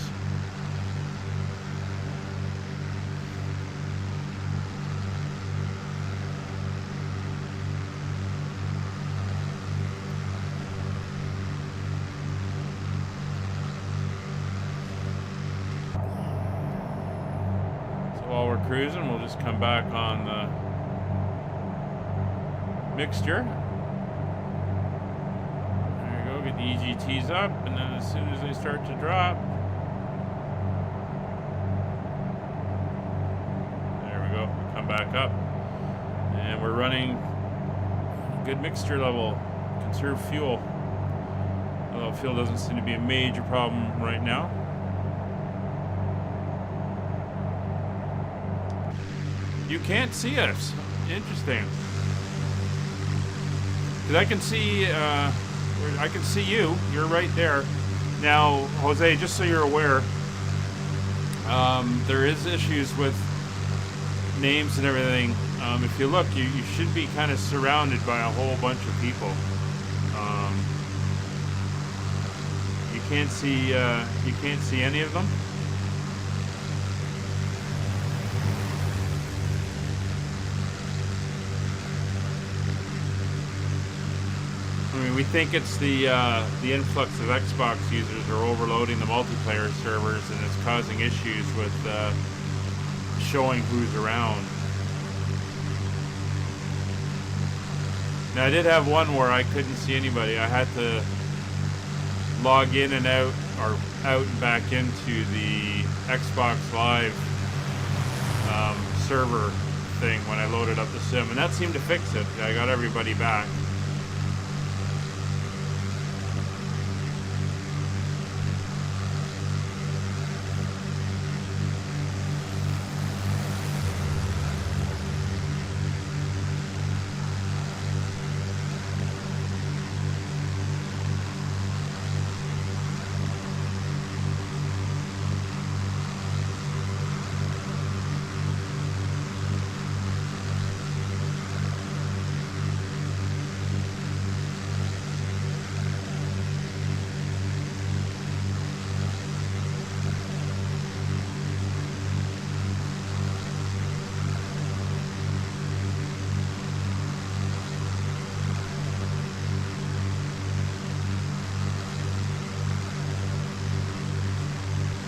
While we're cruising, we'll just come back on the mixture. There we go, get the EGTs up, and then as soon as they start to drop, there we go, come back up. And we're running good mixture level, conserve fuel. Although fuel doesn't seem to be a major problem right now. You can't see us. Interesting. Because I can see you. You're right there. Now, Jose, just so you're aware, there is issues with names and everything. If you look, you should be kind of surrounded by a whole bunch of people. You can't see any of them. I mean, we think it's the influx of Xbox users are overloading the multiplayer servers, and it's causing issues with showing who's around. Now, I did have one where I couldn't see anybody. I had to log in and out, or out and back into the Xbox Live server thing when I loaded up the sim, and that seemed to fix it. I got everybody back.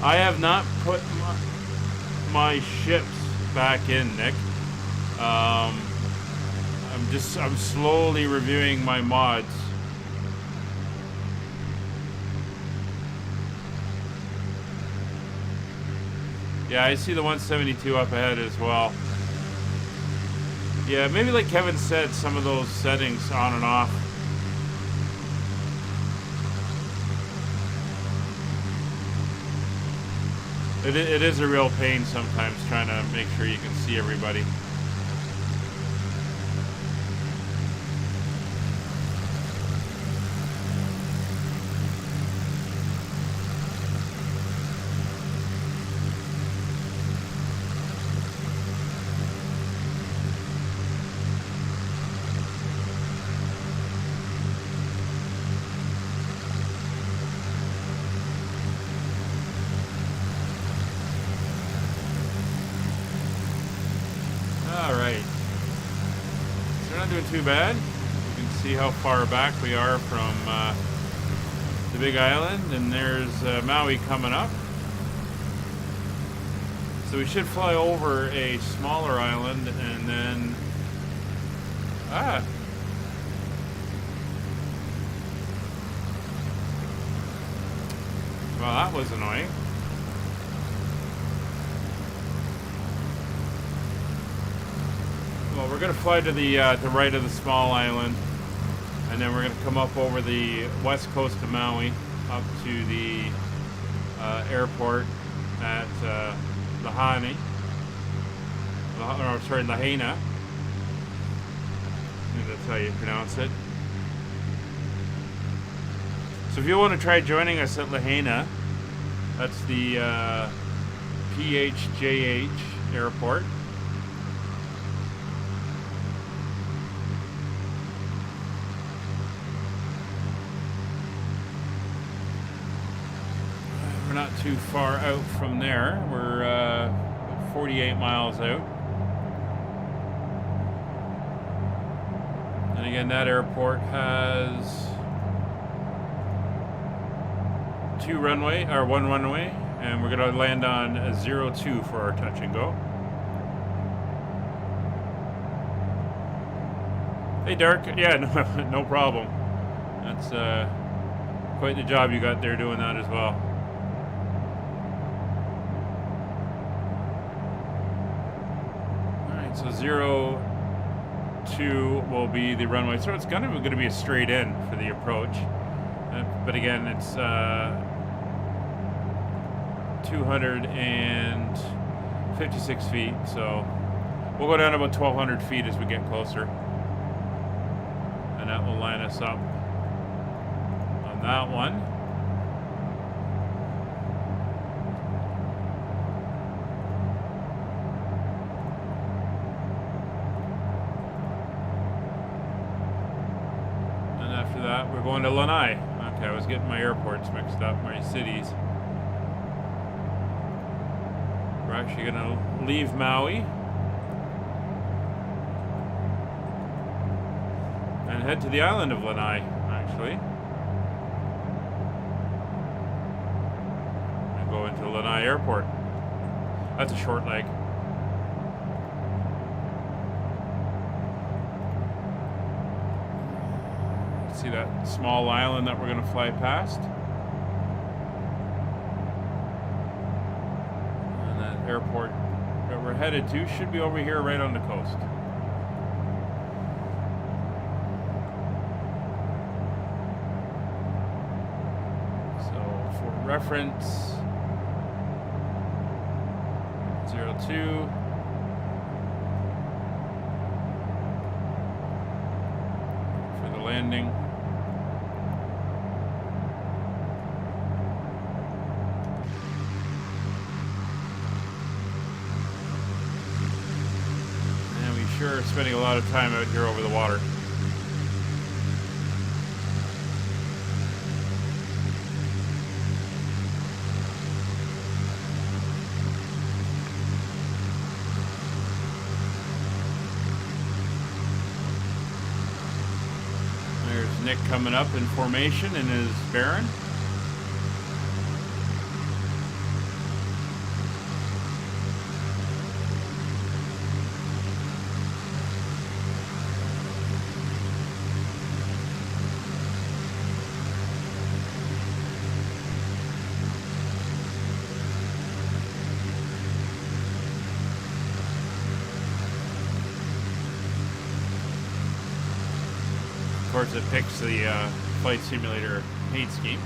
I have not put my ships back in, Nick. I'm slowly reviewing my mods. Yeah, I see the 172 up ahead as well. Yeah, maybe like Kevin said, some of those settings on and off. It is a real pain sometimes trying to make sure you can see everybody. Not doing too bad. You can see how far back we are from the big island, and there's Maui coming up. So we should fly over a smaller island and then... Well, that was annoying. Well, we're going to fly to the right of the small island, and then we're going to come up over the west coast of Maui up to the airport at Lana'i. Lahaina. I think that's how you pronounce it. So if you want to try joining us at Lahaina, that's the PHJH airport. We're not too far out from there. We're 48 miles out. And again, that airport has one runway, and we're going to land on 02 for our touch and go. Hey, Dark. Yeah, no problem. That's quite the job you got there doing that as well. Alright, so 02 will be the runway. So it's going to be a straight in for the approach. But again, it's 256 feet, so we'll go down about 1,200 feet as we get closer, and that will line us up on that one. And after that, we're going to Lana'i. Okay, I was getting my airports mixed up, my cities. We're actually going to leave Maui and head to the island of Lana'i, actually. And go into Lana'i Airport. That's a short leg. See that small island that we're going to fly past? And that airport that we're headed to should be over here right on the coast. So for reference, 02. For the landing. Sure, spending a lot of time out here over the water. There's Nick coming up in formation in his Baron. Of course, it picks the flight simulator paint scheme.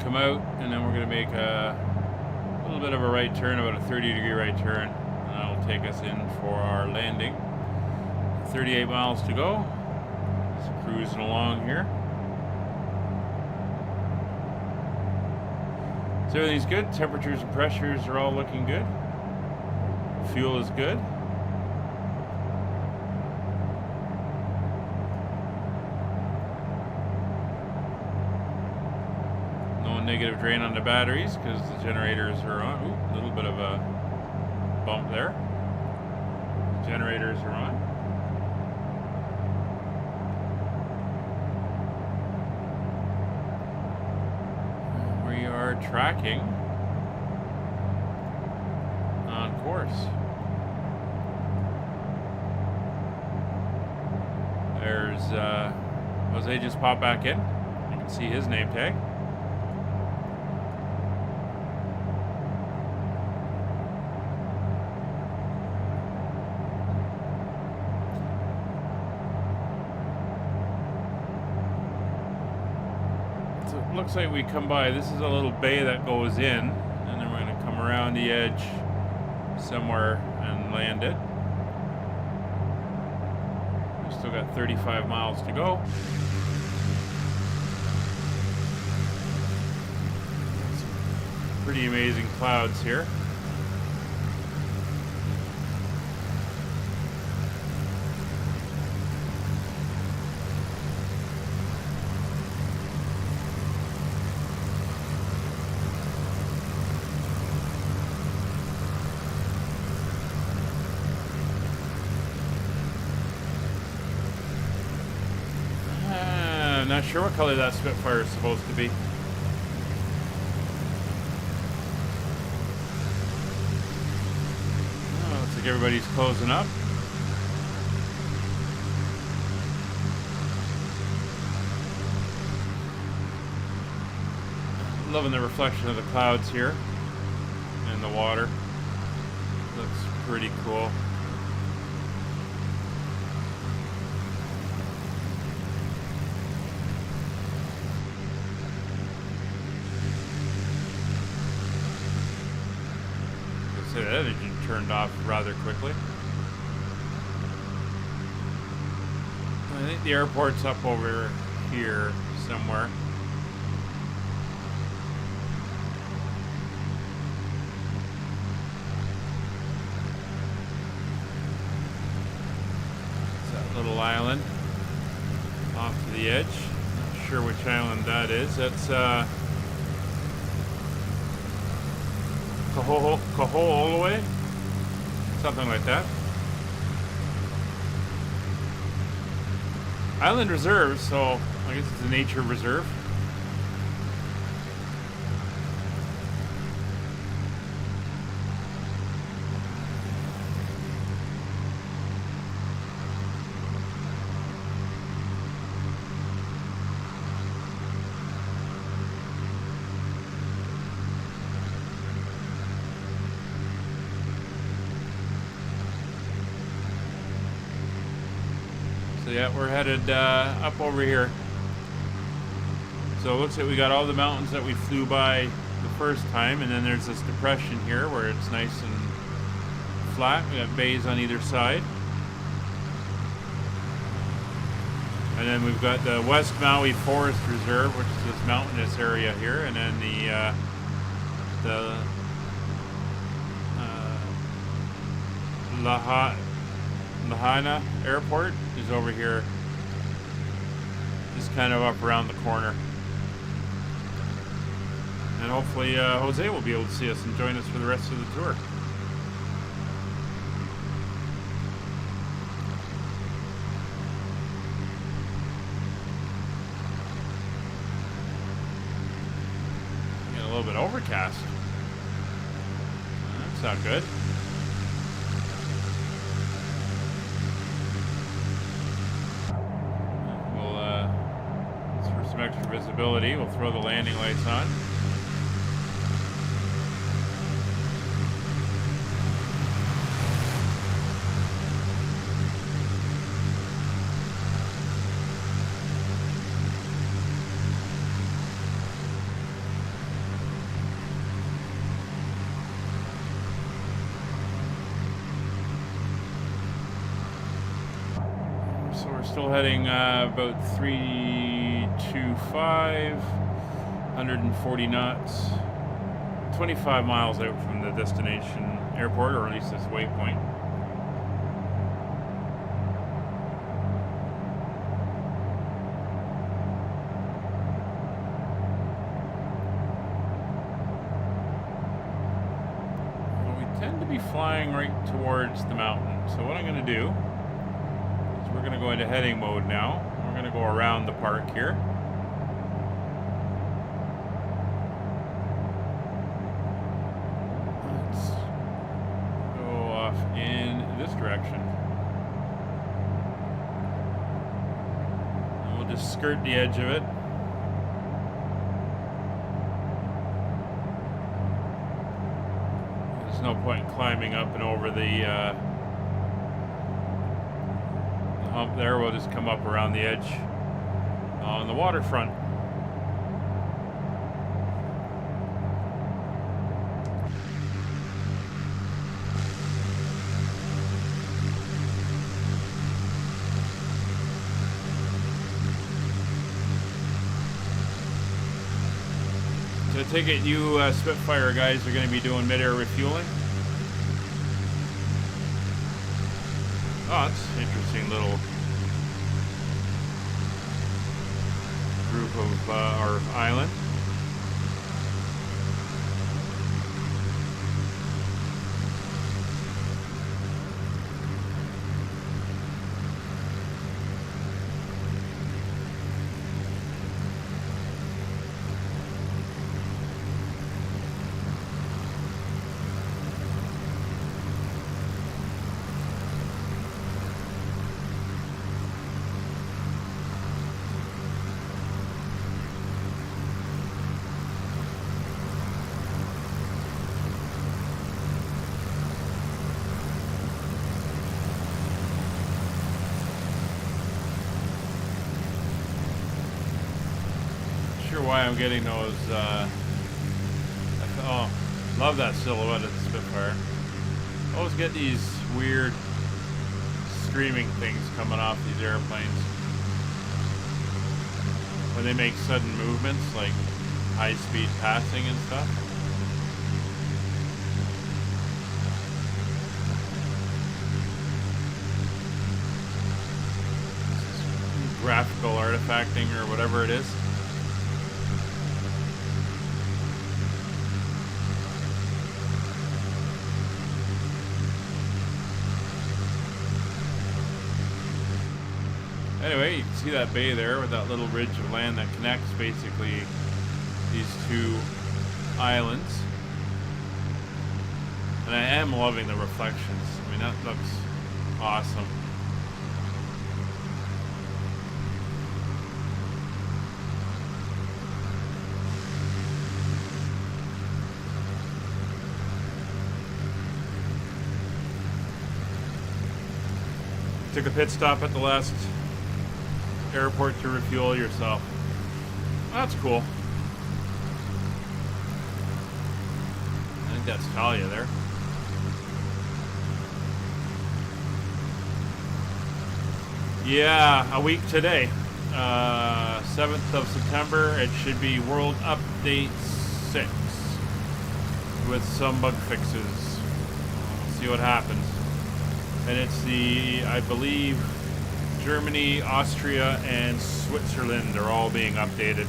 Come out And then we're going to make a little bit of a right turn, about a 30-degree right turn. And that'll take us in for our landing. 38 miles to go. Just cruising along here. So everything's good. Temperatures and pressures are all looking good. Fuel is good. No negative drain on the batteries because the generators are on. Ooh, a little bit of a bump there. The generators are on. We are tracking on course. There's Jose just popped back in. You can see his name tag. So it looks like we come by. This is a little bay that goes in, and then we're going to come around the edge somewhere and land it. Still got 35 miles to go. Some pretty amazing clouds here. Not sure what color that Spitfire is supposed to be. Oh, looks like everybody's closing up. Loving the reflection of the clouds here in the water. Looks pretty cool. That engine turned off rather quickly. I think the airport's up over here somewhere. It's that little island off to the edge. Not sure which island that is. That's Kahulaui, something like that. Island reserve, so I guess it's a nature reserve. So yeah, we're headed up over here. So it looks like we got all the mountains that we flew by the first time, and then there's this depression here where it's nice and flat. We got bays on either side. And then we've got the West Maui Forest Reserve, which is this mountainous area here, and then the Hana Airport is over here, just kind of up around the corner. And hopefully Jose will be able to see us and join us for the rest of the tour. Getting a little bit overcast. That's not good. Some extra visibility. We'll throw the landing lights on. Still heading about 325, 140 knots, 25 miles out from the destination airport, or at least this waypoint. Flying right towards the mountain. So what I'm going to do is we're going to go into heading mode now. We're going to go around the park here. Let's go off in this direction. And we'll just skirt the edge of it. No point in climbing up and over the hump there. We'll just come up around the edge on the waterfront. So I take it you Spitfire guys are going to be doing mid-air refueling? Oh, that's an interesting little group of our island. Why I'm getting those oh, love that silhouette of the Spitfire. I always get these weird streaming things coming off these airplanes when they make sudden movements, like high speed passing and stuff. Graphical artifacting or whatever it is. Anyway, you can see that bay there with that little ridge of land that connects basically these two islands. And I am loving the reflections. I mean, that looks awesome. Took a pit stop at the last airport to refuel yourself. That's cool. I think that's Talia there. Yeah, a week today. 7th of September. It should be World Update 6 with some bug fixes. We'll see what happens. And it's the, I believe, Germany, Austria, and Switzerland are all being updated.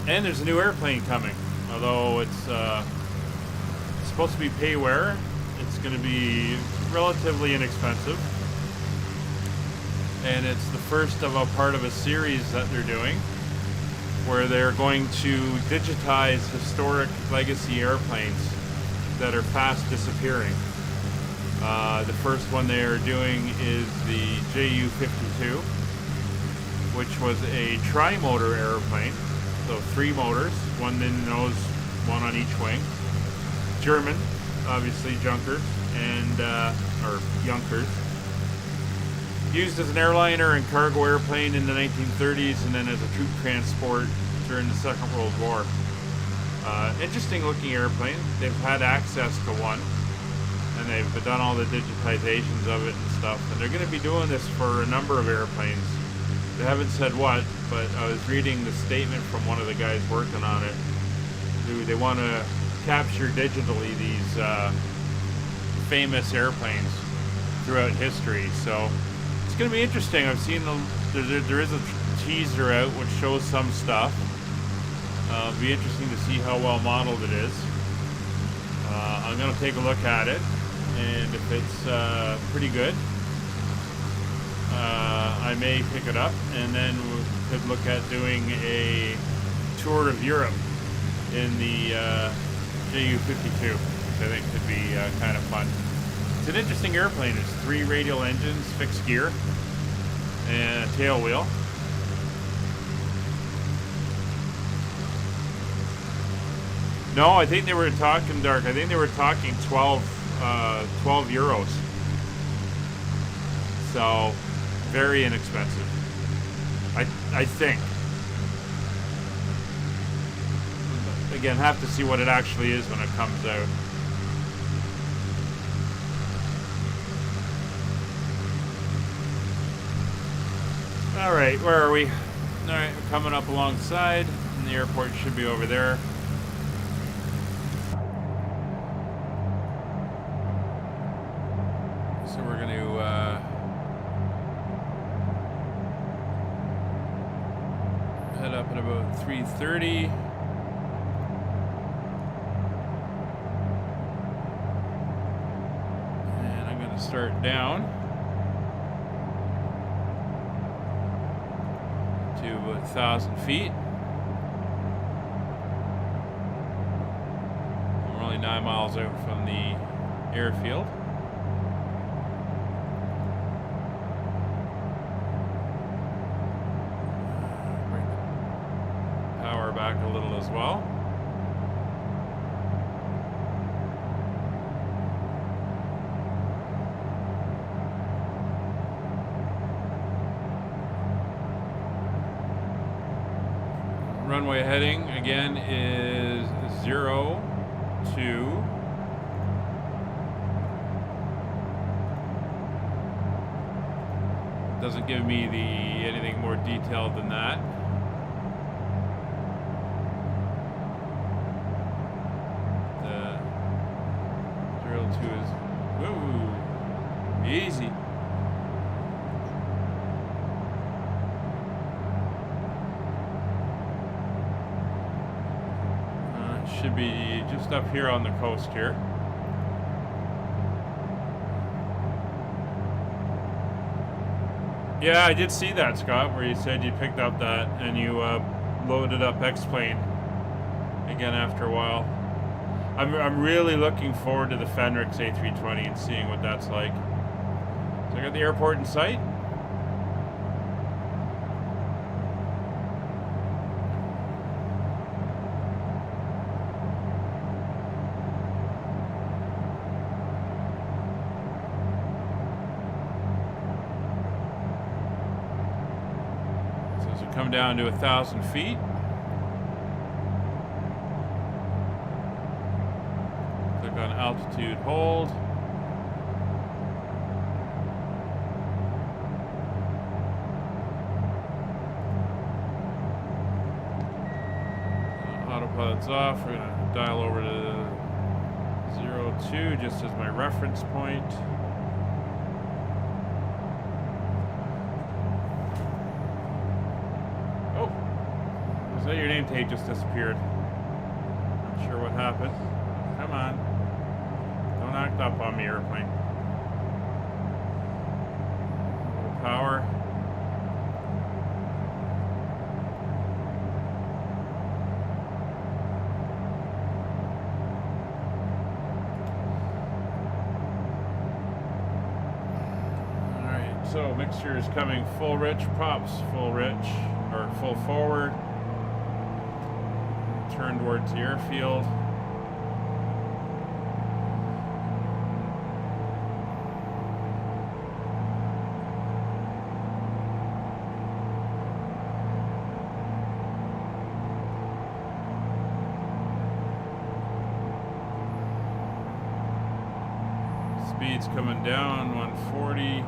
And there's a new airplane coming. Although it's supposed to be payware, it's going to be relatively inexpensive. And it's the first of a part of a series that they're doing where they're going to digitize historic legacy airplanes that are fast disappearing. The first one they are doing is the JU-52, which was a tri-motor airplane, so 3 motors, one in nose, one on each wing. German, obviously, Junkers, and or Junkers. Used as an airliner and cargo airplane in the 1930s, and then as a troop transport during the Second World War. Interesting looking airplane. They've had access to one. and they've done all the digitizations of it and stuff. And they're going to be doing this for a number of airplanes. They haven't said what, but I was reading the statement from one of the guys working on it. They want to capture digitally these famous airplanes throughout history. So it's going to be interesting. I've seen there is a teaser out which shows some stuff. It'll be interesting to see how well modeled it is. I'm going to take a look at it, and if it's pretty good, I may pick it up, and then we could look at doing a tour of Europe in the JU-52, which I think could be kind of fun. It's an interesting airplane. It's 3 radial engines, fixed gear, and a tail wheel. No, I think they were talking, Dark. I think they were talking 12 euros. So, very inexpensive. I think. Again, have to see what it actually is when it comes out. All right, where are we? All right, we're coming up alongside, and the airport should be over there. So we're going to head up at about 3:30. And I'm going to start down to about 1,000 feet. We're only 9 miles out from the airfield. Back a little as well. Runway heading again is 02. Doesn't give me anything more detailed than that. Easy. Should be just up here on the coast here. Yeah, I did see that, Scott, where you said you picked up that and you loaded up X-Plane again after a while. I'm really looking forward to the Fenrix A320 and seeing what that's like. So I got the airport in sight. So as we come down to 1,000 feet. Click on altitude hold. Autopilot's off. We're going to dial over to 02 just as my reference point. Oh, is that your name tag just disappeared? Not sure what happened. Come on. Don't act up on me, airplane. Power. So mixture is coming full rich, props full rich, or full forward. Turn towards the airfield. Speed's coming down, 140.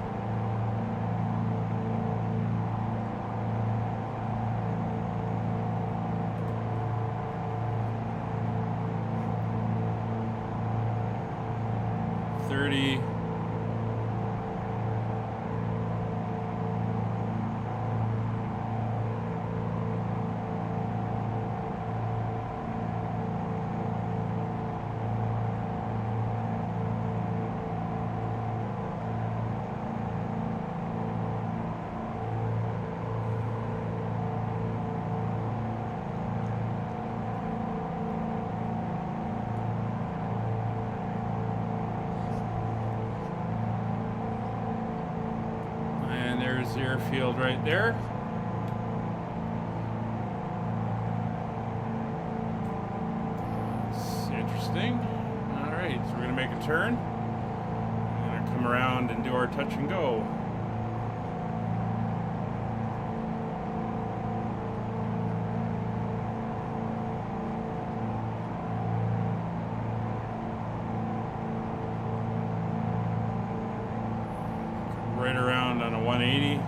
There's the airfield right there. It's interesting. All right, so we're gonna make a turn. We're gonna come around and do our touch and go. Right around on a 180.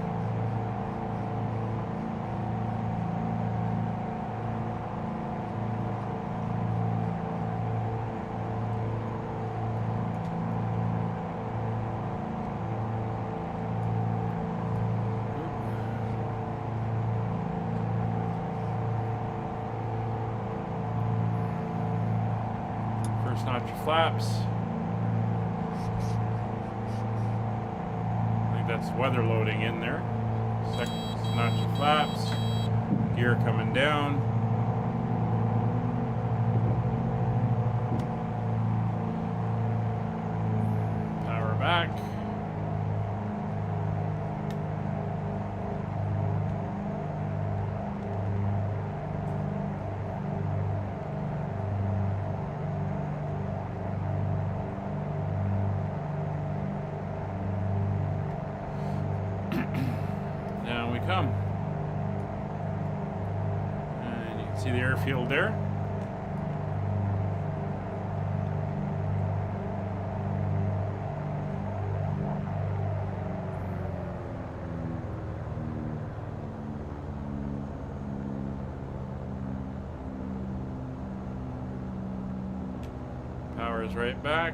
First notch of flaps. That's weather loading in there. Second notch of flaps. Gear coming down. Power back. Down we come. And you can see the airfield there. Power is right back.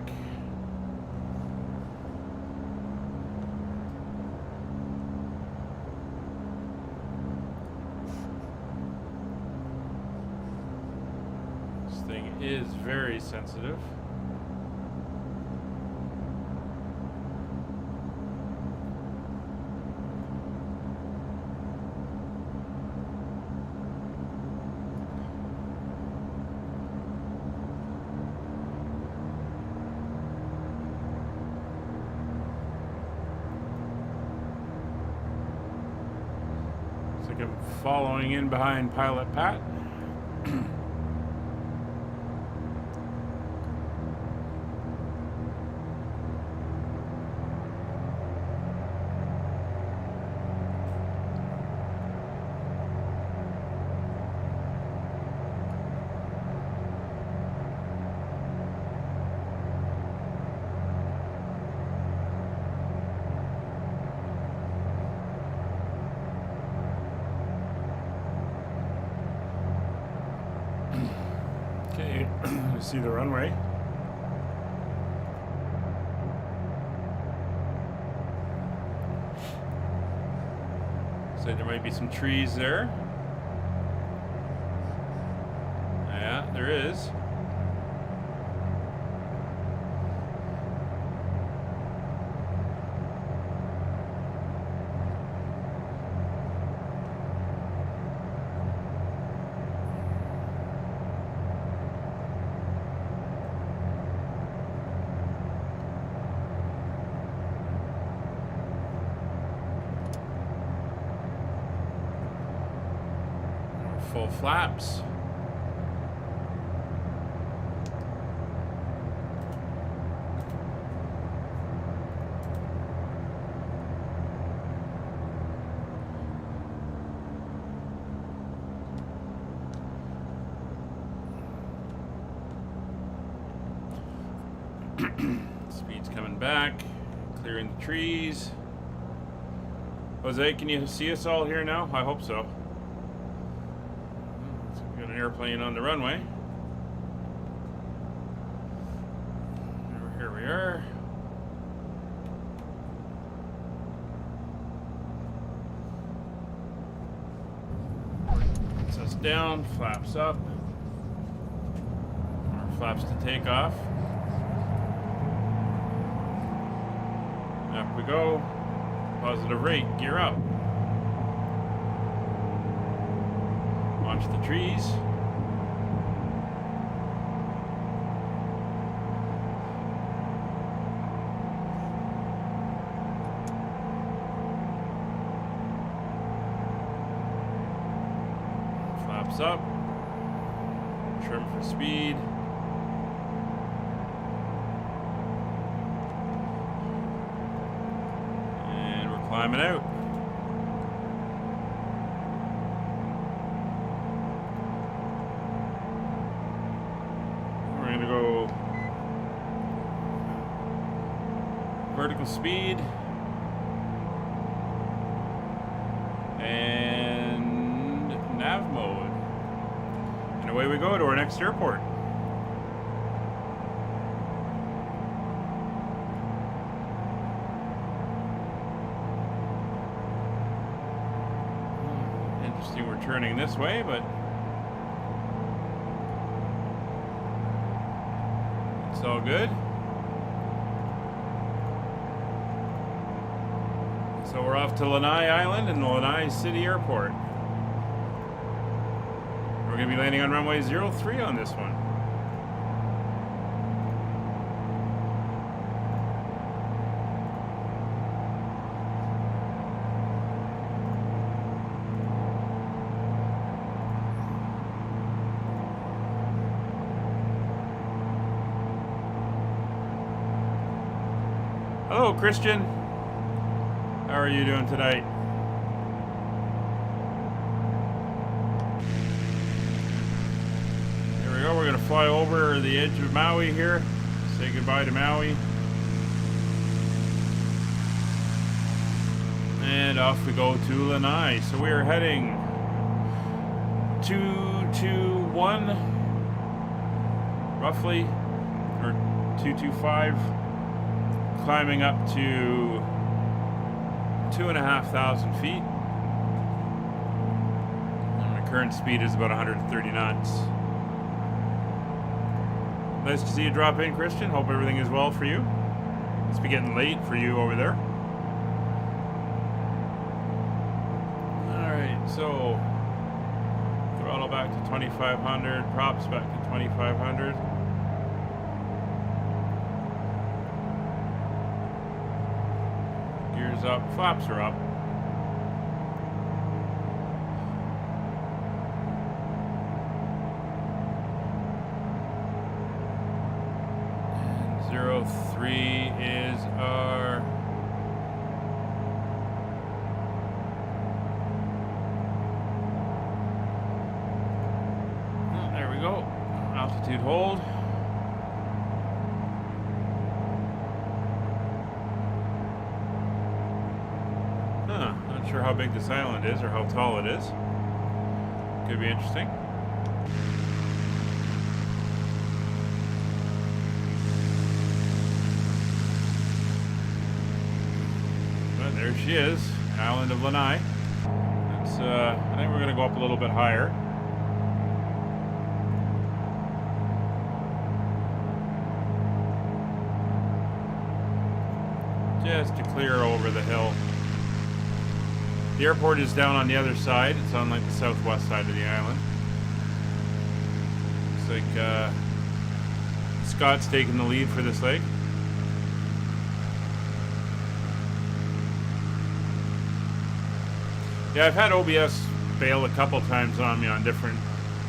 Thing is very sensitive. Looks like I'm following in behind Pilot Pat. Okay, see the runway. So there might be some trees there. Yeah, there is. Full flaps. Speed's coming back, clearing the trees. Jose, can you see us all here now? I hope so. We got an airplane on the runway. Here we are. Puts us down, flaps up. Our flaps to take off. Up we go. Positive rate, gear up. Launch the trees. Flaps up. Trim for speed. Climbing out. We're going to go vertical speed and nav mode. And away we go to our next airport. We're turning this way, but it's all good. So we're off to Lana'i Island and the Lana'i City Airport. We're going to be landing on runway 03 on this one. Hello, Christian. How are you doing tonight? Here we go. We're going to fly over the edge of Maui here. Say goodbye to Maui. And off we go to Lana'i. So we are heading 221, roughly, or 225. Climbing up to 2,500 feet. And my current speed is about 130 knots. Nice to see you drop in, Christian. Hope everything is well for you. It's be getting late for you over there. Alright, so throttle back to 2,500, props back to 2,500. Up, flaps are up. And 03 is our there we go. Altitude hold. Not sure how big this island is or how tall it is. Could be interesting. But there she is, island of Lana'i. It's, I think we're going to go up a little bit higher. Just to clear over the hill. The airport is down on the other side. It's on like the southwest side of the island. Looks like Scott's taking the lead for this lake. Yeah, I've had OBS fail a couple times on me on different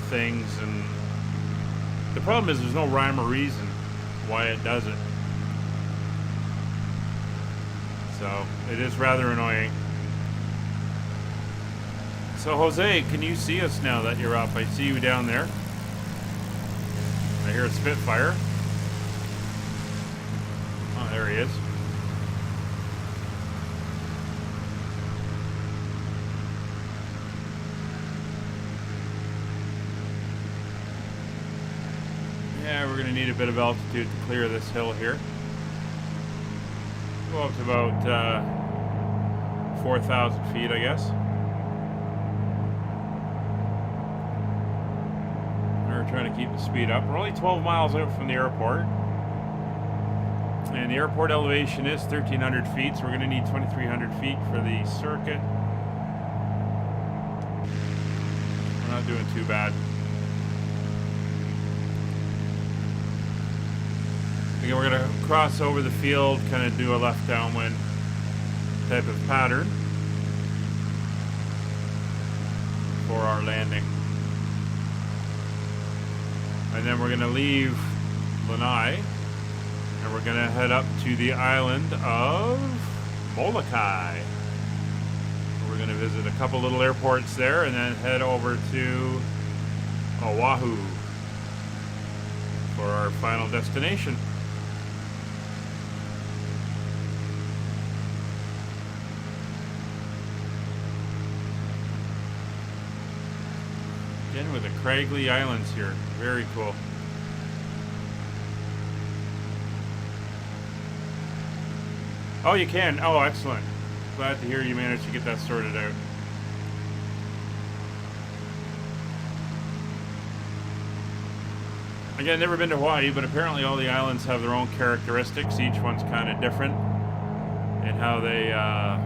things, and the problem is there's no rhyme or reason why it does it. So it is rather annoying. So Jose, can you see us now that you're up? I see you down there. I hear a Spitfire. Oh, there he is. Yeah, we're going to need a bit of altitude to clear this hill here. Go up to about 4,000 feet, I guess. We're trying to keep the speed up. We're only 12 miles out from the airport. And the airport elevation is 1,300 feet, so we're going to need 2,300 feet for the circuit. We're not doing too bad. Again, we're going to cross over the field, kind of do a left downwind type of pattern for our landing. And then we're going to leave Lana'i, and we're going to head up to the island of Molokai. We're going to visit a couple little airports there, and then head over to Oahu for our final destination. Again with the craggly islands here. Very cool. Oh, you can. Oh, excellent. Glad to hear you managed to get that sorted out. Again, never been to Hawaii, but apparently all the islands have their own characteristics. Each one's kind of different in how they are,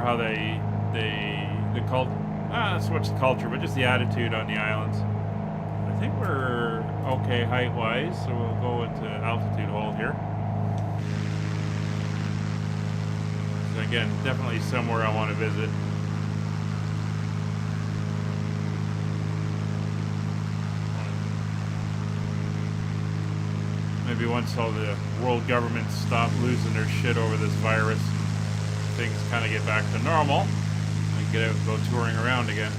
how they cult. Not so much the culture, but just the attitude on the islands. I think we're okay height-wise, so we'll go into altitude hold here. So again, definitely somewhere I want to visit. Maybe once all the world governments stop losing their shit over this virus, things kind of get back to normal. Get out and go touring around again.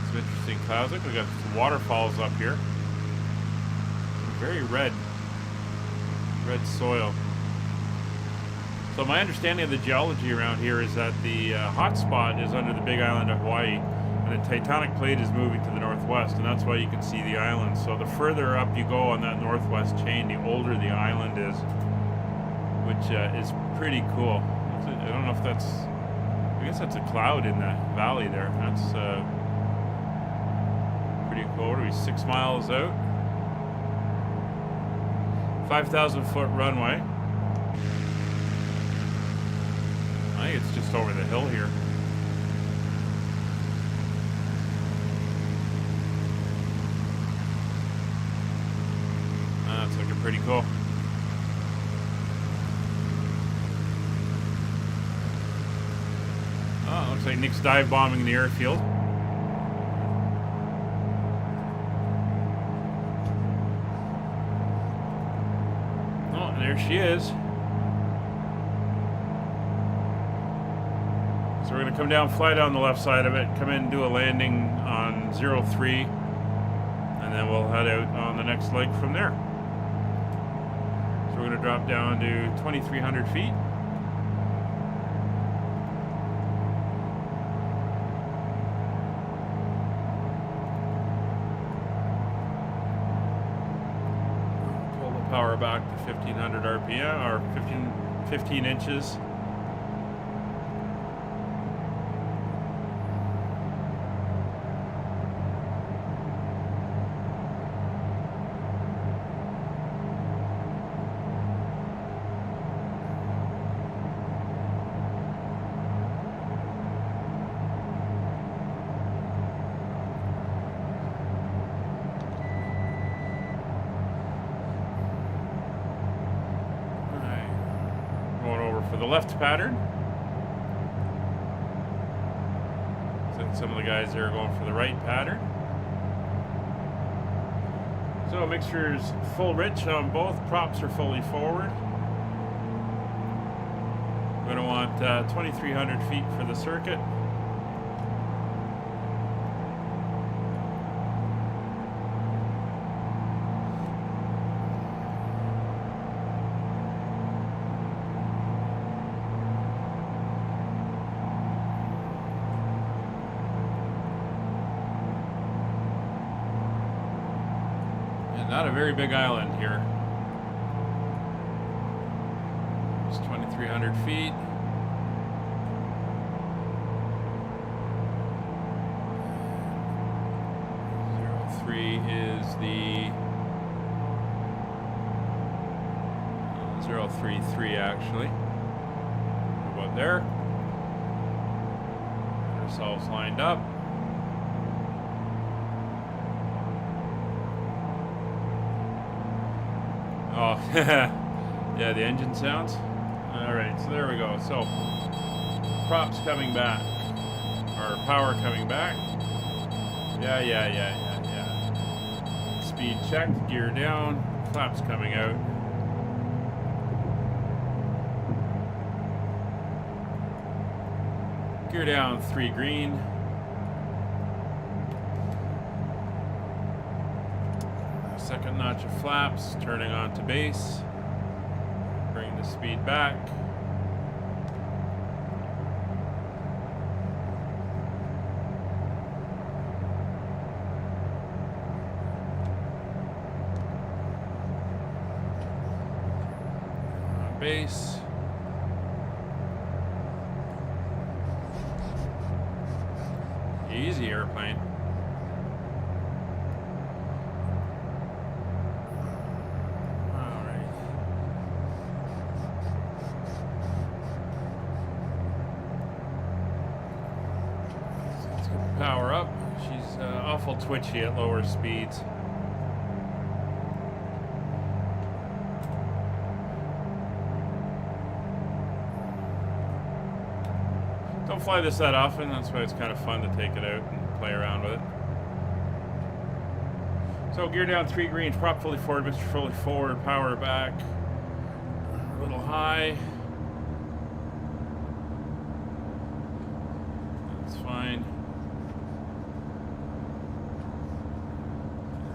Some interesting clouds. Look, we got some waterfalls up here. Very red soil. So my understanding of the geology around here is that the hot spot is under the big island of Hawaii, and the tectonic plate is moving to the northwest, and that's why you can see the island. So the further up you go on that northwest chain, the older the island is, which is pretty cool. I don't know if that's, I guess that's a cloud in that valley there. That's pretty cool. What are we, 6 miles out? 5,000 foot runway. I think it's just over the hill here. That's looking pretty cool. Oh, looks like Nick's dive bombing the airfield. Oh, and there she is. So we're going to come down, fly down the left side of it, come in and do a landing on 03, and then we'll head out on the next leg from there. So we're going to drop down to 2,300 feet. Pull the power back to 1,500 RPM, or 15 inches. For the left pattern. So some of the guys there are going for the right pattern. So mixture's full rich on both. Props are fully forward. We're going to want 2,300 feet for the circuit. Not a very big island here. It's 2,300 feet. 03 is the 033 actually. About there. Get ourselves lined up. Oh, yeah, the engine sounds. All right, so there we go. So, props coming back, or power coming back. Yeah. Speed checked, gear down, flaps coming out. Gear down, 3 green. Second notch of flaps, turning on to base. Bring the speed back. On base. Easy airplane. Power up. She's awful twitchy at lower speeds. Don't fly this that often, that's why it's kind of fun to take it out and play around with it. So gear down, 3 greens, prop fully forward, Mr. Fully forward, power back. A little high. That's fine.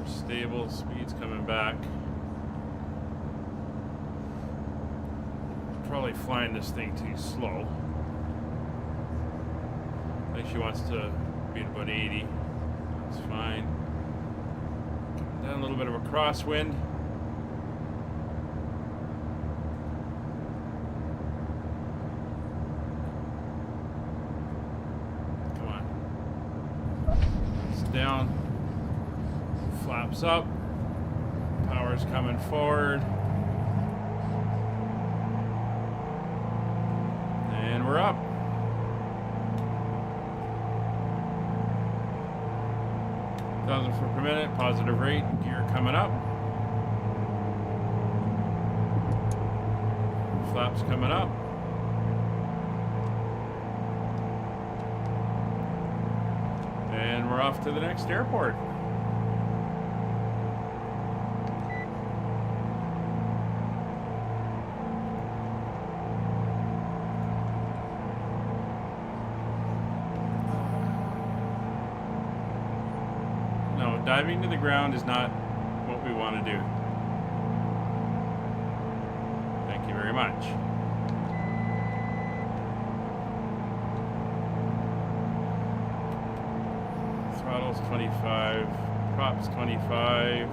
Stable, speed's coming back. Probably flying this thing too slow. I think she wants to be at about 80. That's fine. Then a little bit of a crosswind. Come on. It's down. Flaps up, power's coming forward, and we're up. Thousand foot per minute, positive rate, gear coming up. Flaps coming up. And we're off to the next airport. Diving to the ground is not what we want to do. Thank you very much. Throttle's 25, props 25.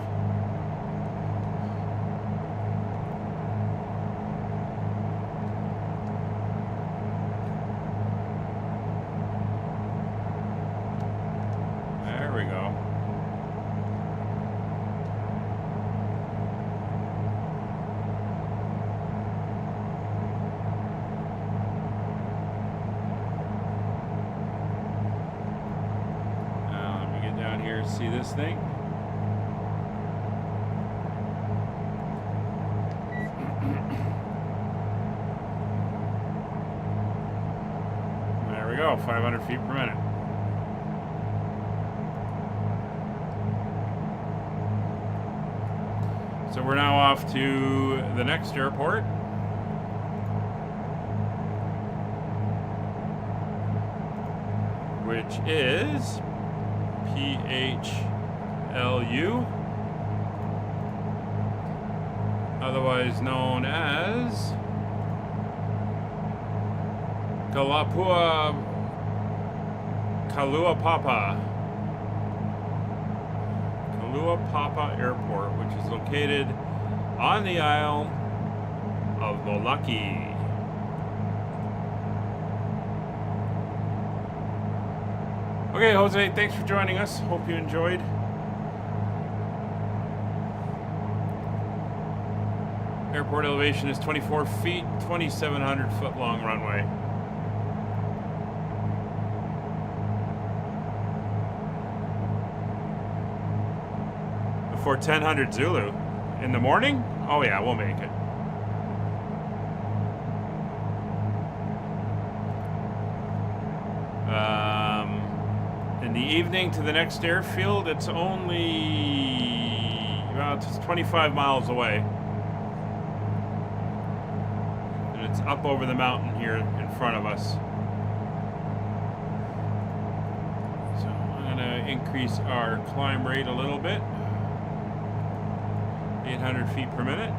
There we go. See this thing? There we go, 500 feet per minute. So we're now off to the next airport. Which is PHLU, otherwise known as Kalaupapa. Kalaupapa Airport, which is located on the Isle of Molokai. Okay, Jose, thanks for joining us. Hope you enjoyed. Airport elevation is 24 feet, 2,700 foot long runway. Before 1000 Zulu. In the morning? Oh yeah, we'll make it. In the evening to the next airfield, it's only, well, it's 25 miles away. And it's up over the mountain here in front of us. So I'm gonna increase our climb rate a little bit. 800 feet per minute.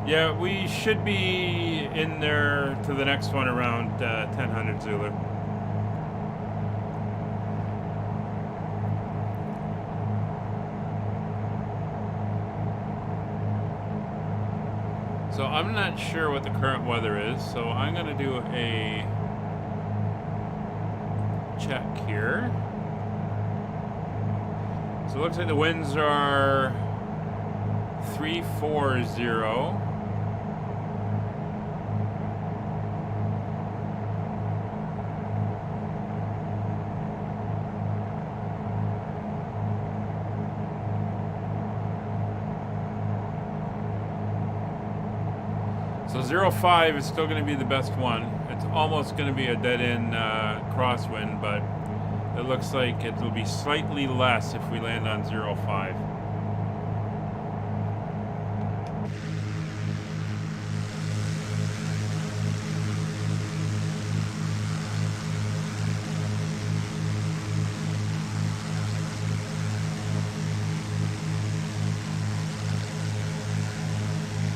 Yeah, we should be in there to the next one around 1000 Zulu. So I'm not sure what the current weather is, so I'm going to do a check here. So it looks like the winds are 340. So 05 is still going to be the best one. It's almost going to be a dead-end crosswind, but it looks like it will be slightly less if we land on 05.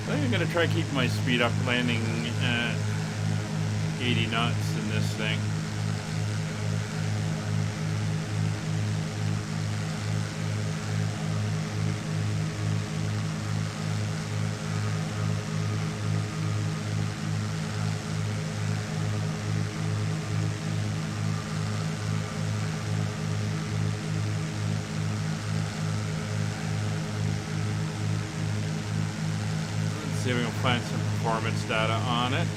I'm going to try to keep my speed up, landing at 80 knots in this thing. See if we can find some performance data on it.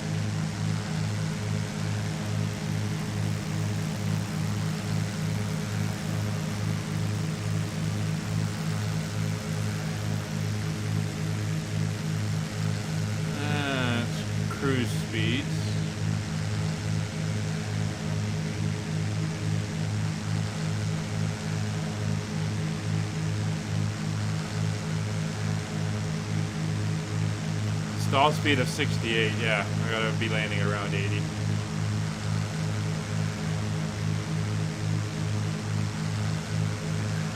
It's cruise speeds. Stall speed of 68, yeah. I gotta be landing around 80.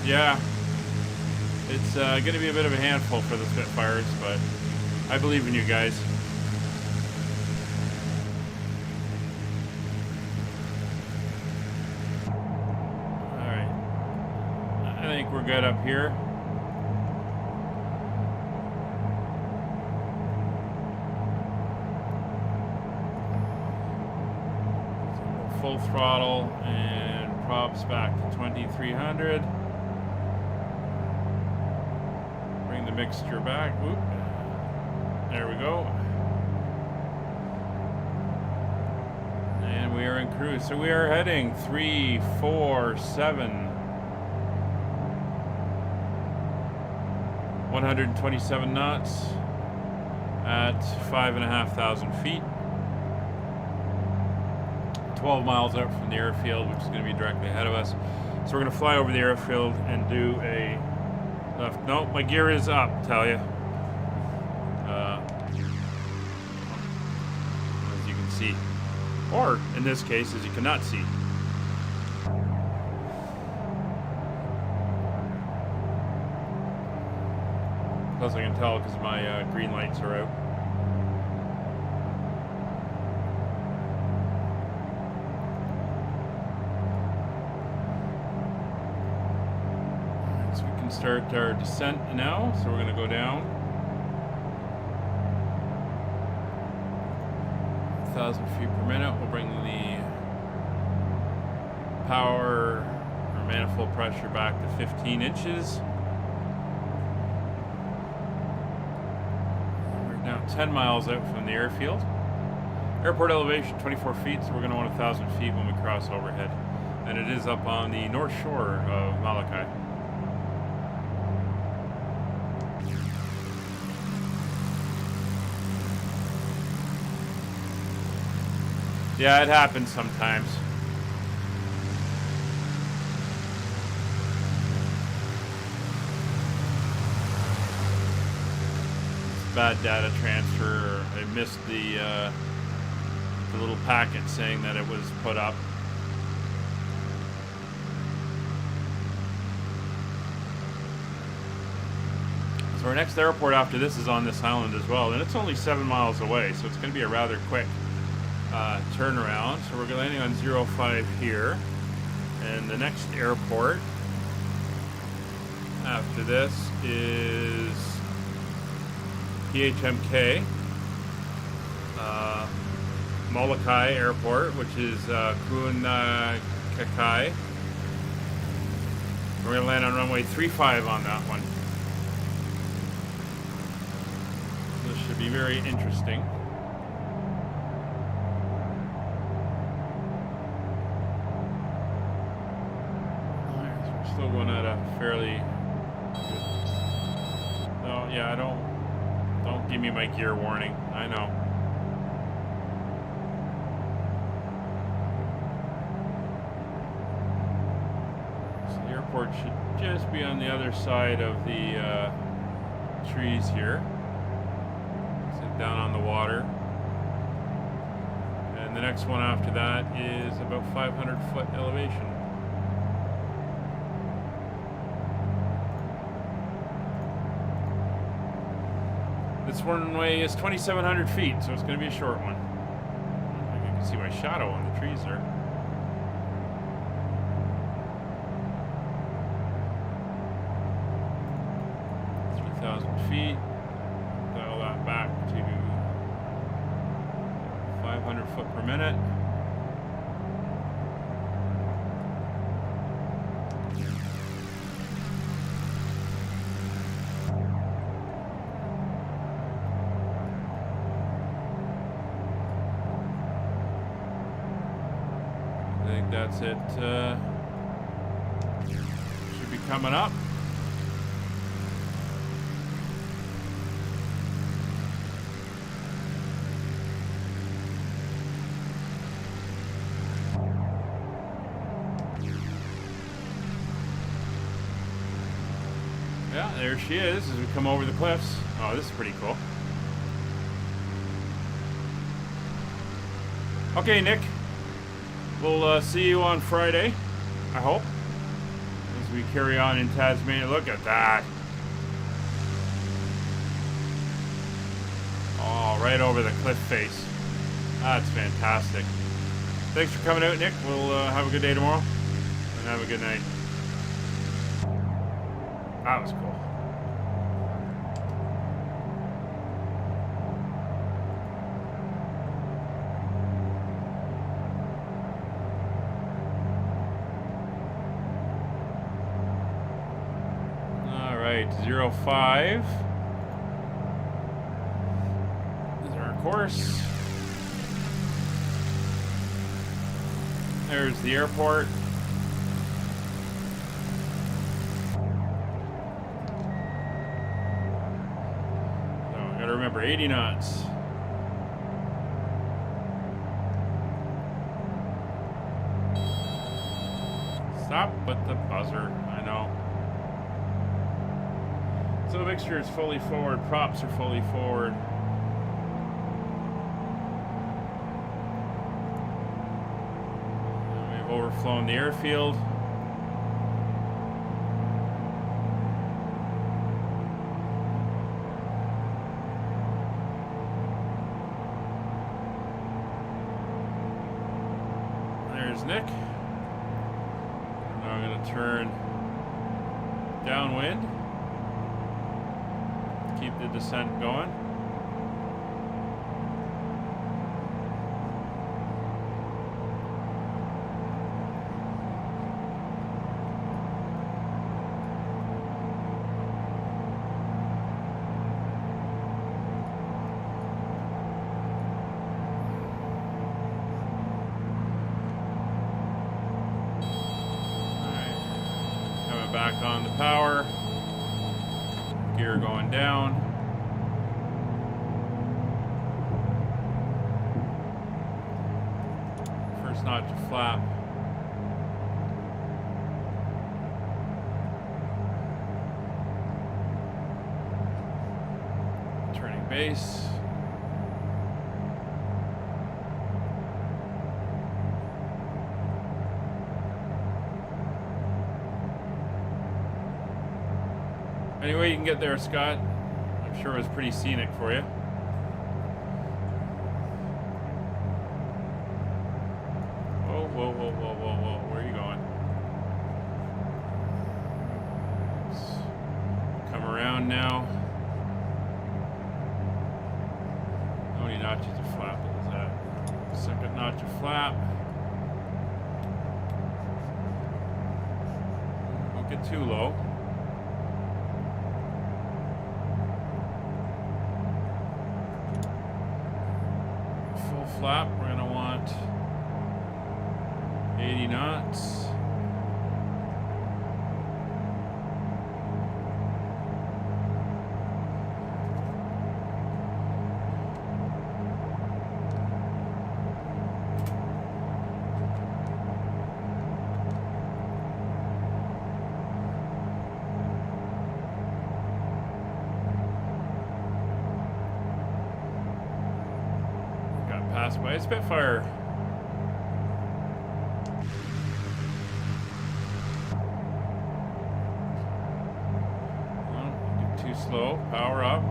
Yeah. It's gonna be a bit of a handful for the Spitfires, but I believe in you guys. Alright. I think we're good up here. Full throttle and props back to 2300. Bring the mixture back. Whoop. There we go. And we are in cruise. So we are heading 347. 127 knots at 5,500 feet. 12 miles out from the airfield, which is going to be directly ahead of us. So we're going to fly over the airfield and do a left. No, my gear is up, tell you. As you can see. Or, in this case, as you cannot see. Plus I can tell because my green lights are out. start our descent now, so we're going to go down. 1,000 feet per minute. We'll bring the power or manifold pressure back to 15 inches. We're now 10 miles out from the airfield. Airport elevation 24 feet, so we're going to want 1,000 feet when we cross overhead. And it is up on the north shore of Molokai. Yeah, it happens sometimes. It's bad data transfer. I missed the little packet saying that it was put up. So our next airport after this is on this island as well, and it's only 7 miles away, so it's going to be a rather quick turnaround. So we're landing on 05 here, and the next airport after this is PHMK, Molokai Airport, which is Kona. We're going to land on runway 35 on that one. This should be very interesting. Alright, so we're still going at a fairly good... No, yeah, don't give me my gear warning. I know. So the airport should just be on the other side of the trees here. Down on the water, and the next one after that is about 500 foot elevation. This runway is 2,700 feet, so it's going to be a short one. You can see my shadow on the trees there. Feet. Dial that back to 500 foot per minute. I think that's it. Should be coming up. Yeah, there she is as we come over the cliffs. Oh, this is pretty cool. Okay, Nick. We'll see you on Friday, I hope, as we carry on in Tasmania. Look at that. Oh, right over the cliff face. That's fantastic. Thanks for coming out, Nick. We'll have a good day tomorrow, and have a good night. That was cool. All right, 05 is our course. There's the airport. Remember, 80 knots. Stop with the buzzer. I know. So the mixture is fully forward. Props are fully forward. And we've overflown the airfield. Nick. Now I'm going to turn Downwind. Keep the descent going. Back on the power. Gear going down. First notch of flap. Turning base. Any way you can get there, Scott? I'm sure it was pretty scenic for you. Whoa, whoa, whoa, whoa, whoa, whoa. Where are you going? Let's come around now. How many notches of flap is that? Second notch of flap. Don't get too low. Flap, we're gonna want 80 knots. By a Spitfire. Well, get too slow. Power up.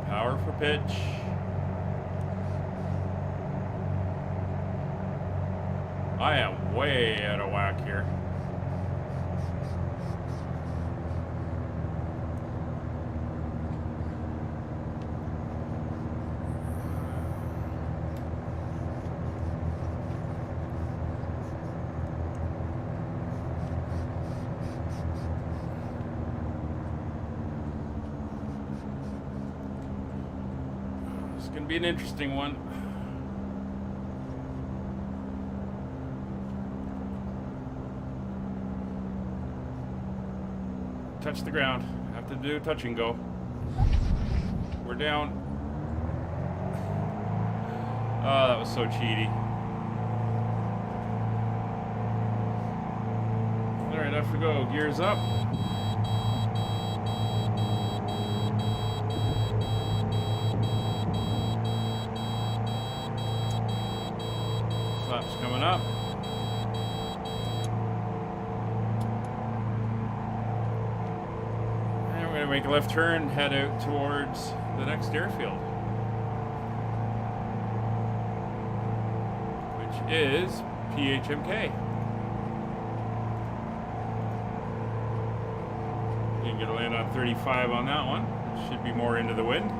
Power for pitch. I am way out of whack here. Gonna be an interesting one. Touch the ground. Have to do touch and go. We're down. Oh, that was so cheaty. Alright, off we go. Gears up. Flaps coming up. And we're going to make a left turn, head out towards the next airfield, which is PHMK. You can get a land on 35 on that one. Should be more into the wind.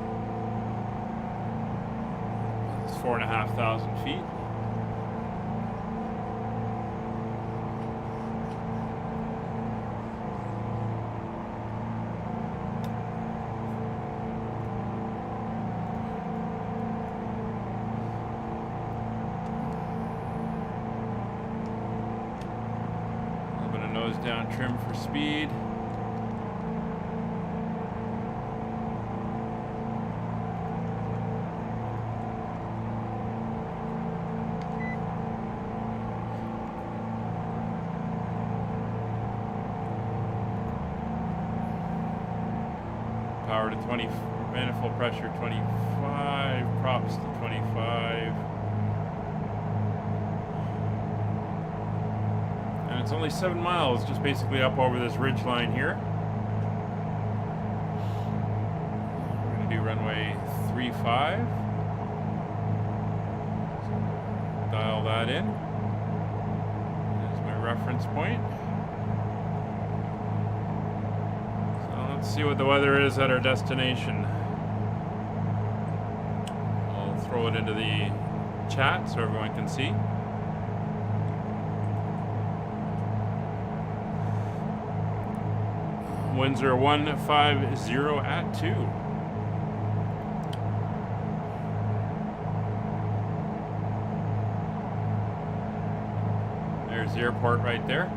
It's 4,500 feet. Down trim for speed. power to 20, manifold pressure 25, props to 25. And it's only 7 miles, just basically up over this ridge line here. We're going to do runway 35. Dial that in. There's my reference point. So let's see what the weather is at our destination. I'll throw it into the chat so everyone can see. Winds are 150 at 2. There's the airport right there.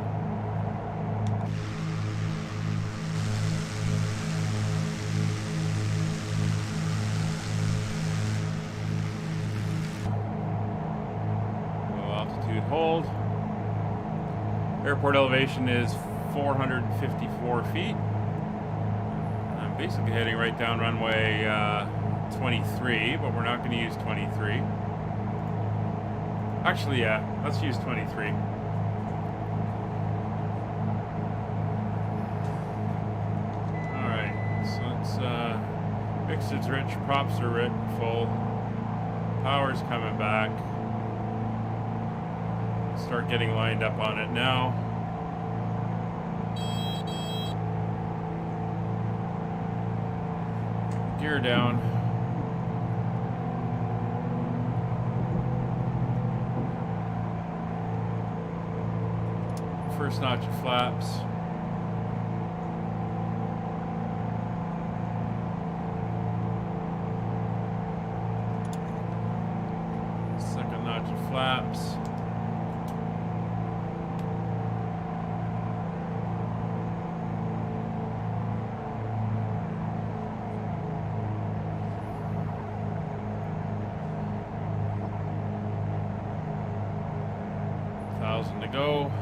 Low altitude hold. Airport elevation is 454 feet. I'm basically heading right down runway 23, but we're not going to use 23. Actually, yeah, let's use 23. Mixed's rich, props are rich, full. Power's coming back. Start getting lined up on it now. Gear down. First notch of flaps. Flaps. $1,000 to go.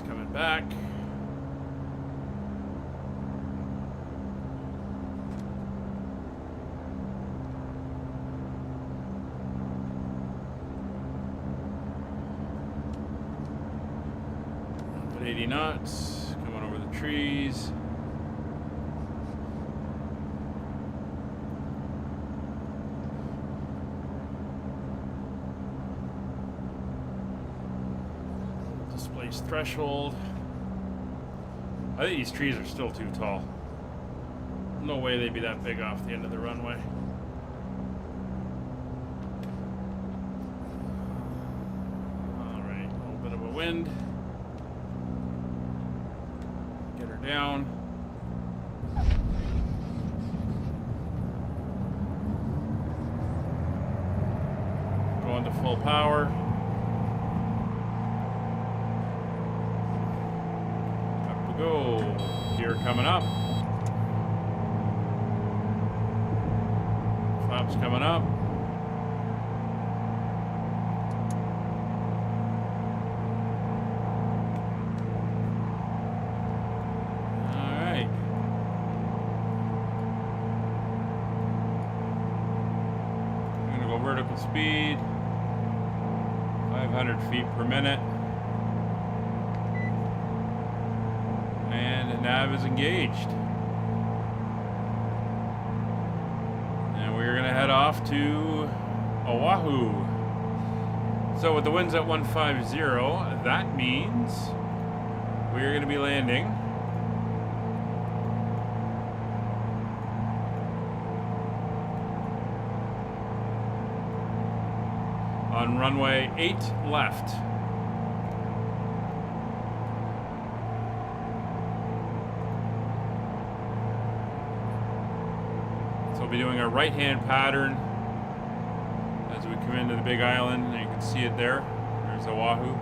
Coming back. At 80 knots, coming over the trees. Threshold. I think these trees are still too tall. No way they'd be that big off the end of the runway. Alright, a little bit of a wind. Get her down. Going to full power. Go. Gear coming up. Flaps coming up. Alright. I'm going to go vertical speed. 500 feet per minute. Nav is engaged. And we're going to head off to Oahu. So with the winds at 150, that means we're going to be landing on runway 8 left. We'll be doing a right-hand pattern as we come into the big island, and you can see it there. There's Oahu.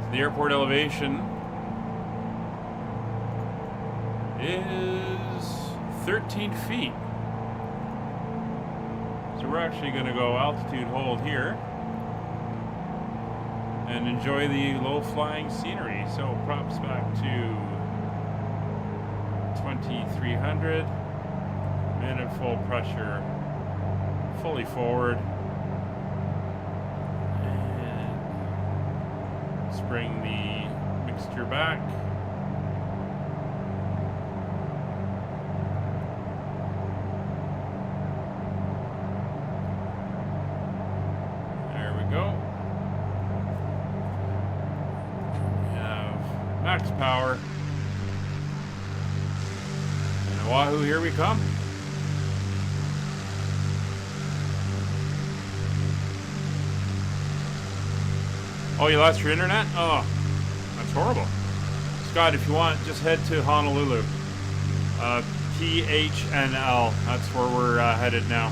So the airport elevation is 13 feet. So we're actually going to go altitude hold here and enjoy the low-flying scenery. So props back to 2300, and at full pressure, fully forward, and spring the mixture back. There we go. We have max power. And Oahu, here we come. Oh, you lost your internet? Oh, that's horrible. Scott, if you want, just head to Honolulu. PHNL. That's where we're headed now.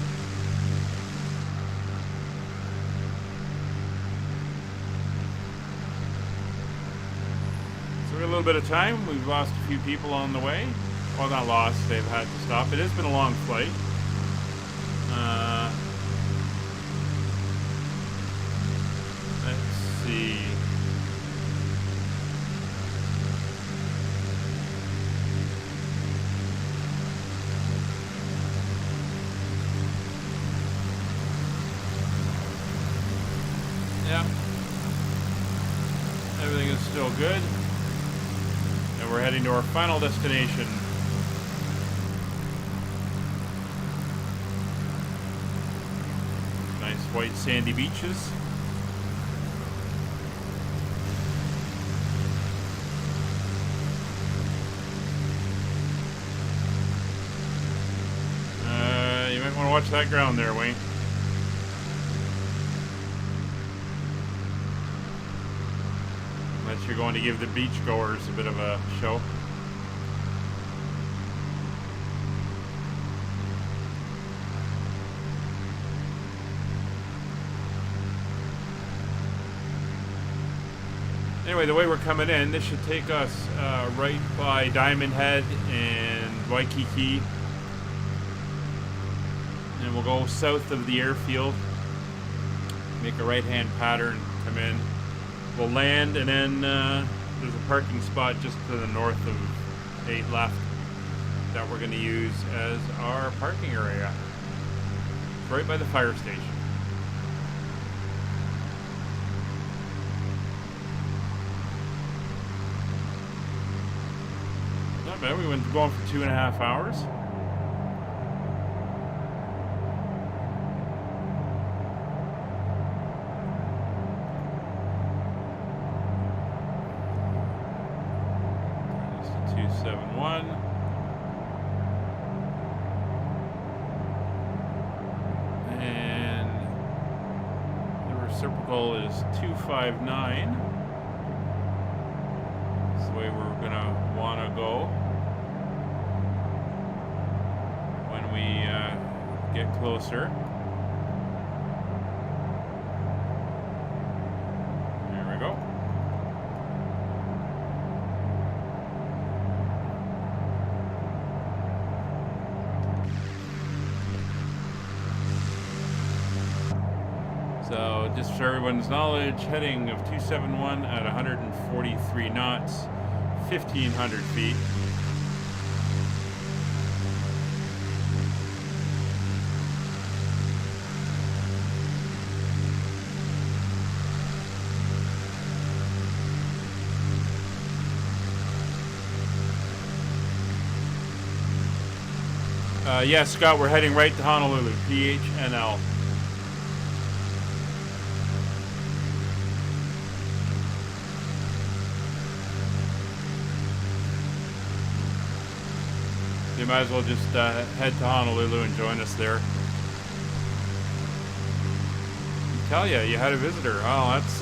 So we got a little bit of time. We've lost a few people on the way. Well, not lost. They've had to stop. It has been a long flight. Let's see. Yeah. Everything is still good. And we're heading to our final destination. Nice white sandy beaches. You might want to watch that ground there, Wayne. Unless you're going to give the beachgoers a bit of a show. Anyway, the way we're coming in, this should take us right by Diamond Head and Waikiki. And we'll go south of the airfield, make a right-hand pattern, come in. We'll land, and then there's a parking spot just to the north of 8 left that we're going to use as our parking area. It's right by the fire station. Not bad. We went going for 2.5 hours. This is 271. And the reciprocal is 259. That's the way we're gonna want to go when we get closer. There we go. So just for everyone's knowledge, heading of 271 at 143 knots, 1,500 feet. Yes, Scott, we're heading right to Honolulu, PHNL. You might as well just head to Honolulu and join us there. I tell you, you had a visitor. Oh, that's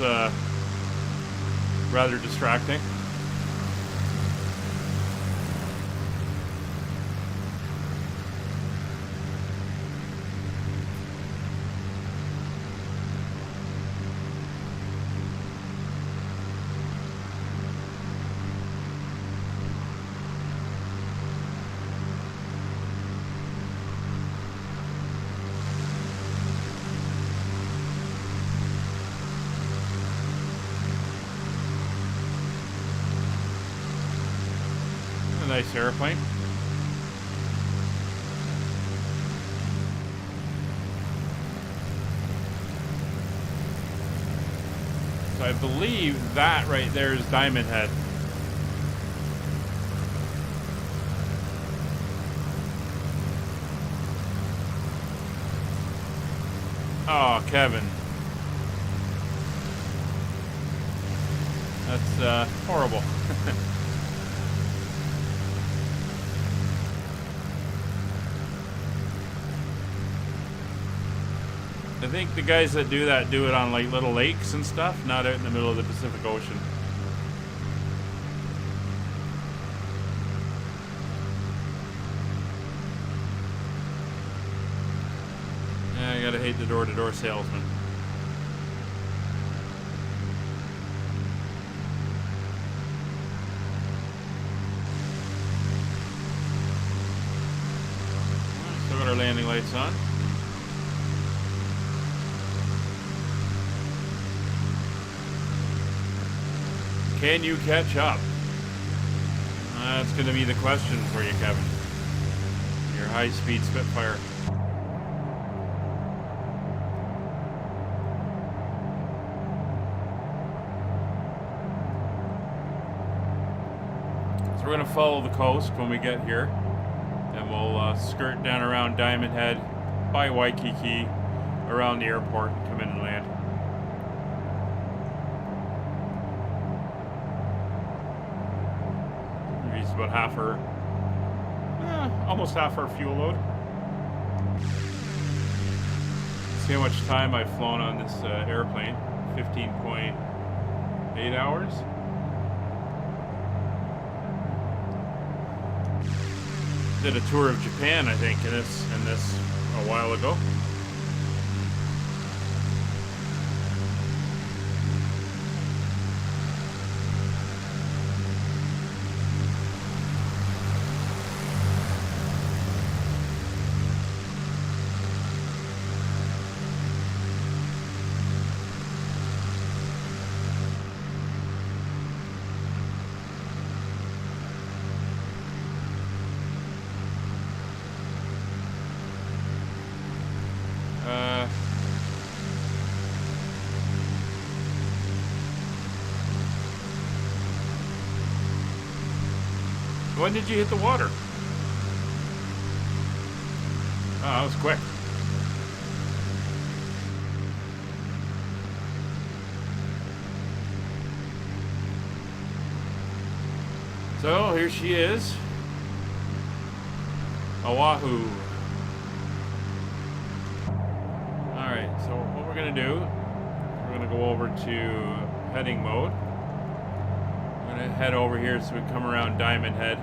rather distracting. nice airplane. So I believe that right there is Diamond Head. Oh, Kevin. That's horrible. I think the guys that do that do it on like little lakes and stuff, not out in the middle of the Pacific Ocean. Yeah, I gotta hate the door-to-door salesman. Still got our landing lights on. Can you catch up? That's going to be the question for you, Kevin. Your high-speed Spitfire. So we're going to follow the coast when we get here. And we'll skirt down around Diamond Head, by Waikiki, around the airport, and come in and land. About half our, almost half our fuel load. See how much time I've flown on this airplane. 15.8 hours. Did a tour of Japan, I think, in this a while ago. When did you hit the water? Oh, that was quick. So here she is. Oahu. Alright, so what we're going to do, we're going to go over to heading mode. I'm going to head over here so we can come around Diamond Head.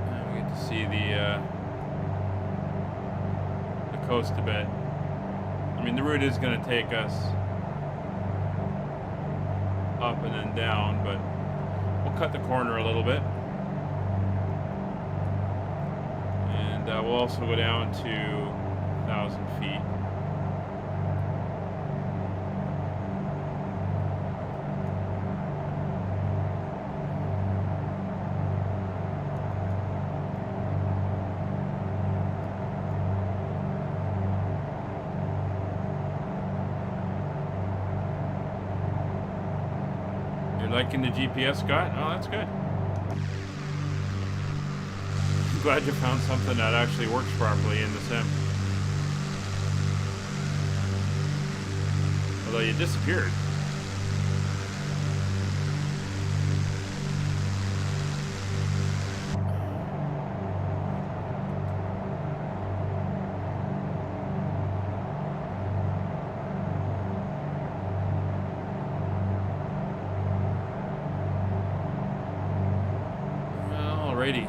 And we get to see the coast a bit. I mean, the route is going to take us up and then down, but we'll cut the corner a little bit. And we'll also go down to 1,000 feet. Liking the GPS, Scott? Oh, that's good. I'm glad you found something that actually works properly in the sim. Although you disappeared. Alrighty.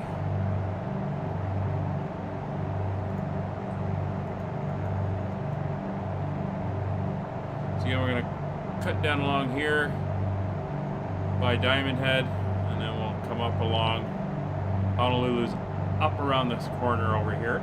So again, we're going to cut down along here by Diamond Head, and then we'll come up along Honolulu's up around this corner over here.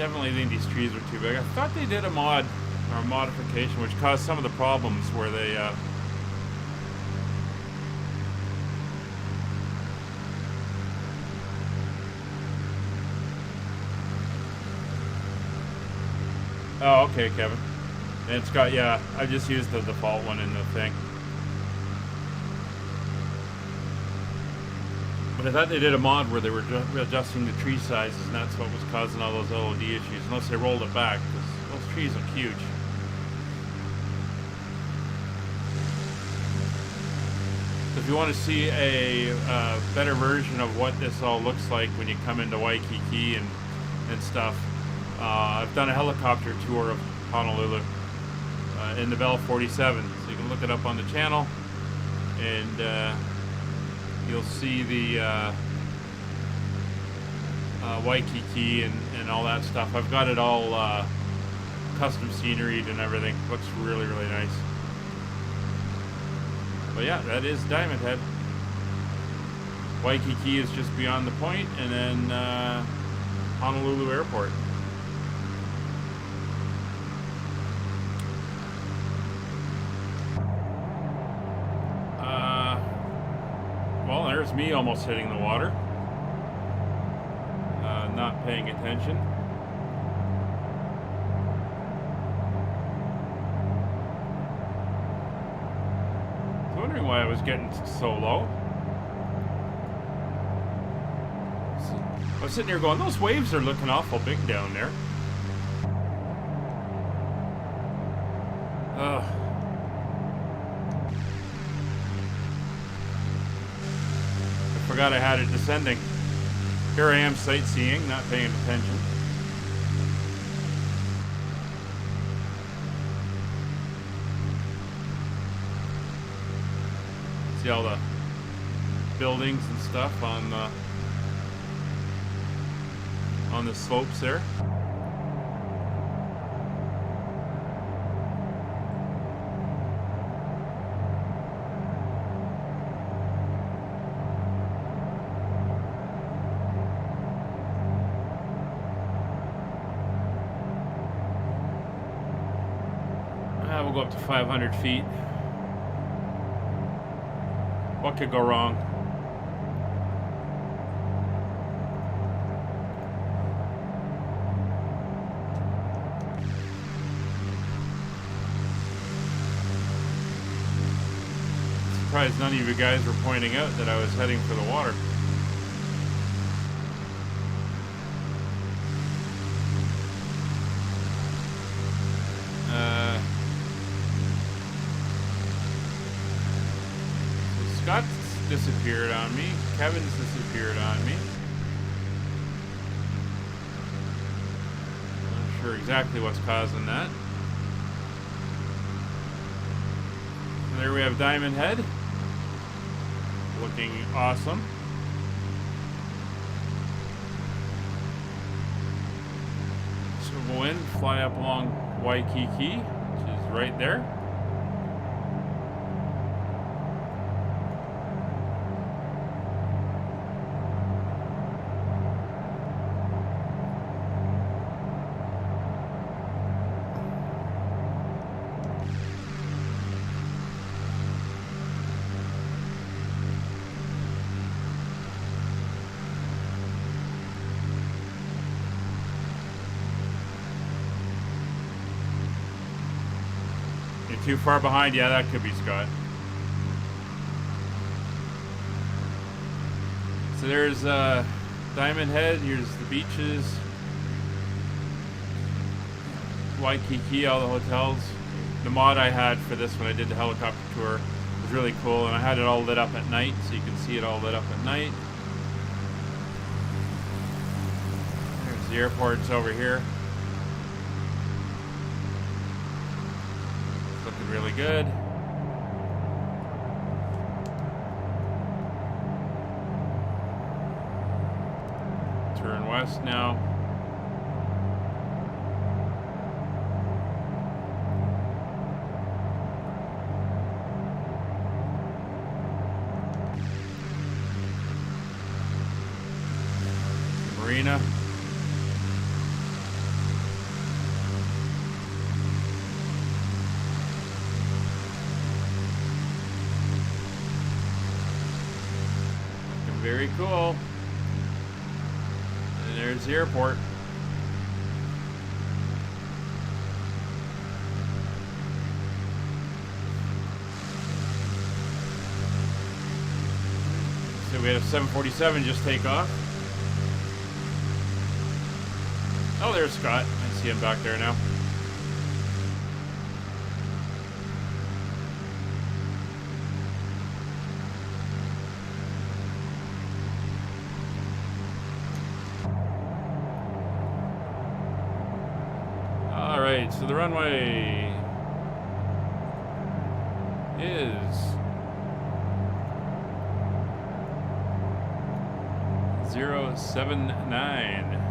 definitely think these trees are too big. I thought they did a mod or a modification which caused some of the problems where they oh, okay, Kevin. And it's got, yeah, I just used the default one in the thing. But I thought they did a mod where they were adjusting the tree sizes, and that's what was causing all those LOD issues, unless they rolled it back, because those trees look huge. So if you want to see a better version of what this all looks like when you come into Waikiki and stuff, I've done a helicopter tour of Honolulu in the Bell 47, so you can look it up on the channel, and you'll see the Waikiki and all that stuff. I've got it all custom sceneried and everything. Looks really, really nice. But yeah, that is Diamond Head. Waikiki is just beyond the point, and then Honolulu Airport. Well, there's me almost hitting the water. Not paying attention. I was wondering why I was getting so low. I was sitting here going, those waves are looking awful big down there. Forgot I had it descending. Here I am sightseeing, not paying attention. See all the buildings and stuff on the slopes there. We'll go up to 500 feet. What could go wrong? Surprised none of you guys were pointing out that I was heading for the water. Scott's disappeared on me. Kevin's disappeared on me. Not sure exactly what's causing that. And there we have Diamond Head. Looking awesome. So we'll go in, fly up along Waikiki, which is right there. Too far behind? Yeah, that could be Scott. So there's Diamond Head. Here's the beaches. Waikiki, all the hotels. The mod I had for this when I did the helicopter tour was really cool, and I had it all lit up at night, so you can see it all lit up at night. There's the airports over here. Really good. Turn west now. Marina. Very cool. And there's the airport. So we had a 747 just take off. Oh, there's Scott. I see him back there now. Alright, so the runway is 079.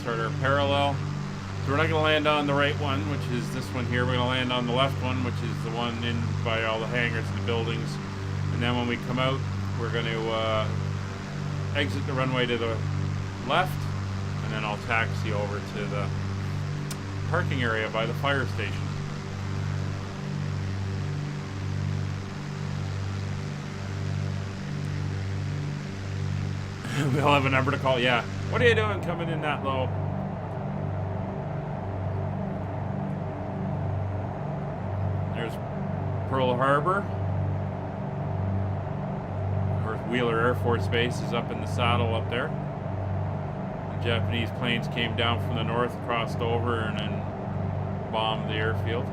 Start our parallel. So we're not going to land on the right one, which is this one here. We're going to land on the left one, which is the one in by all the hangars and the buildings. And then when we come out, we're going to exit the runway to the left, and then I'll taxi over to the parking area by the fire station. We'll have a number to call. Yeah. What are you doing coming in that low? There's Pearl Harbor. Wheeler Air Force Base is up in the saddle up there. The Japanese planes came down from the north, crossed over, and then bombed the airfield.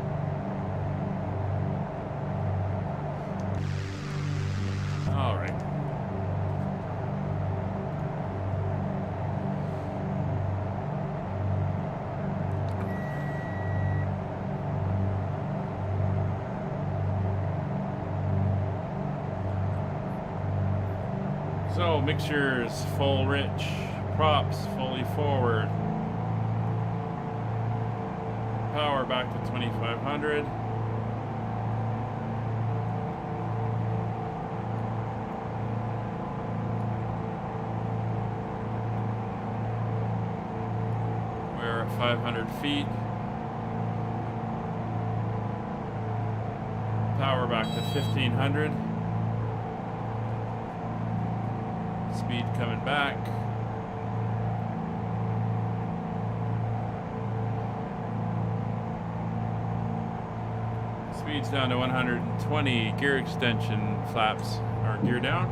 All right. So, mixtures, full rich, props, fully forward. Power back to 2500. We're at 500 feet. Power back to 1500. Speed coming back. Speed's down to 120. Gear extension flaps are gear down.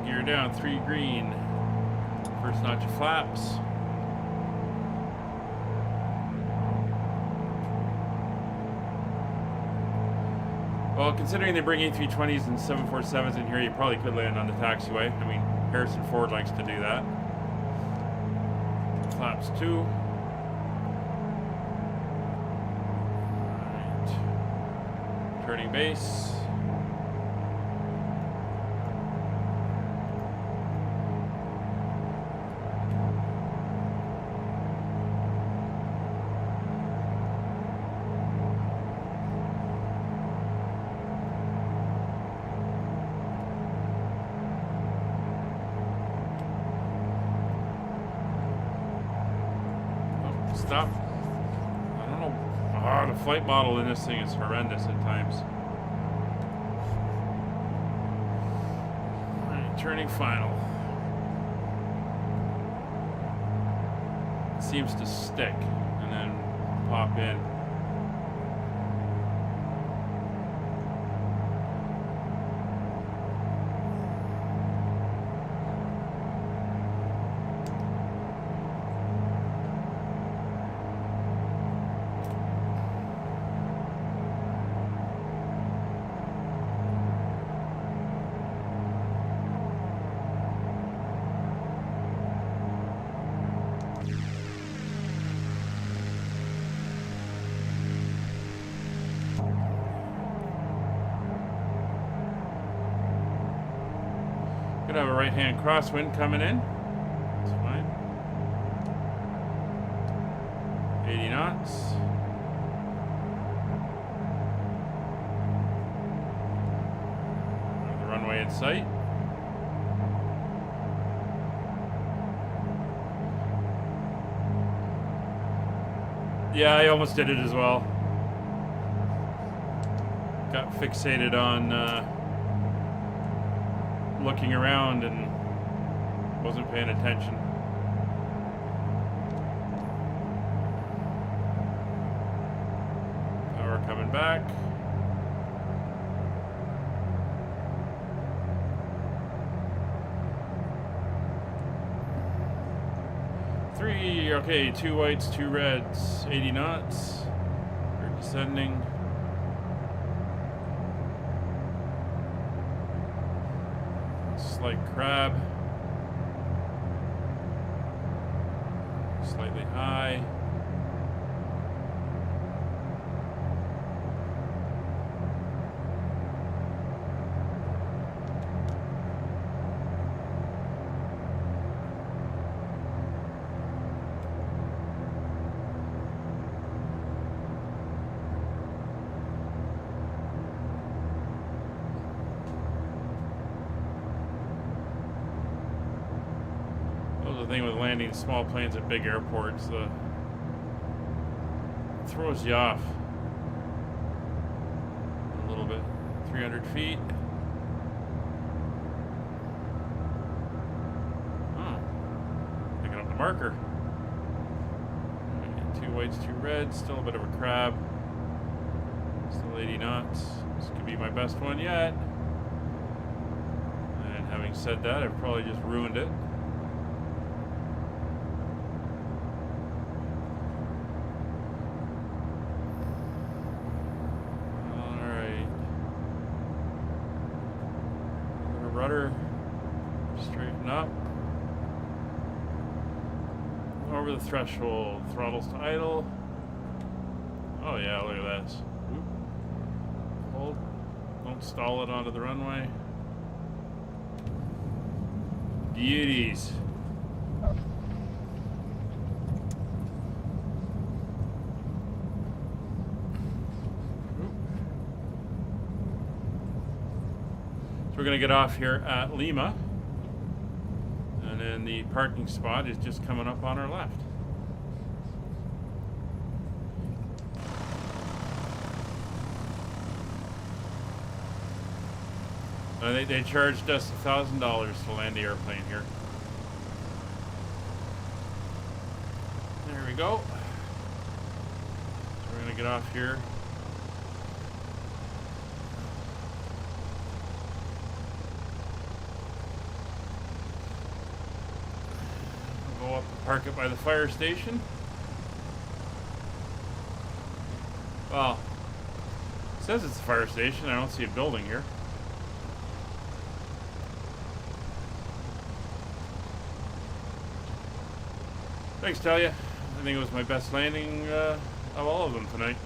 Gear down, 3 green. First notch of flaps. Well, considering they bring A320s and 747s in here, you probably could land on the taxiway. I mean, Harrison Ford likes to do that. Flaps 2. Right. Turning base. Stop. I don't know. Oh, the flight model in this thing is horrendous at times. Alright, turning final. It seems to stick and then pop in. Could have a right-hand crosswind coming in. That's fine. 80 knots. The runway in sight. Yeah, I almost did it as well. Got fixated on looking around and wasn't paying attention. Power coming back. Okay, 2 whites, 2 reds, 80 knots. We're descending. Slight crab. Slightly high. The thing with landing small planes at big airports, it throws you off a little bit. 300 feet. Oh, picking up the marker. 2 whites, 2 reds, still a bit of a crab. Still 80 knots. This could be my best one yet. And having said that, I've probably just ruined it. Rudder, straighten up, over the threshold, throttles to idle. Oh yeah, look at this. Hold, don't stall it onto the runway. Beauties. We're going to get off here at Lima, and then the parking spot is just coming up on our left. They charged us $1,000 to land the airplane here. There we go. So we're going to get off here. Up and park it by the fire station. Well, it says it's a fire station. I don't see a building here. Thanks, Talia. I think it was my best landing of all of them tonight.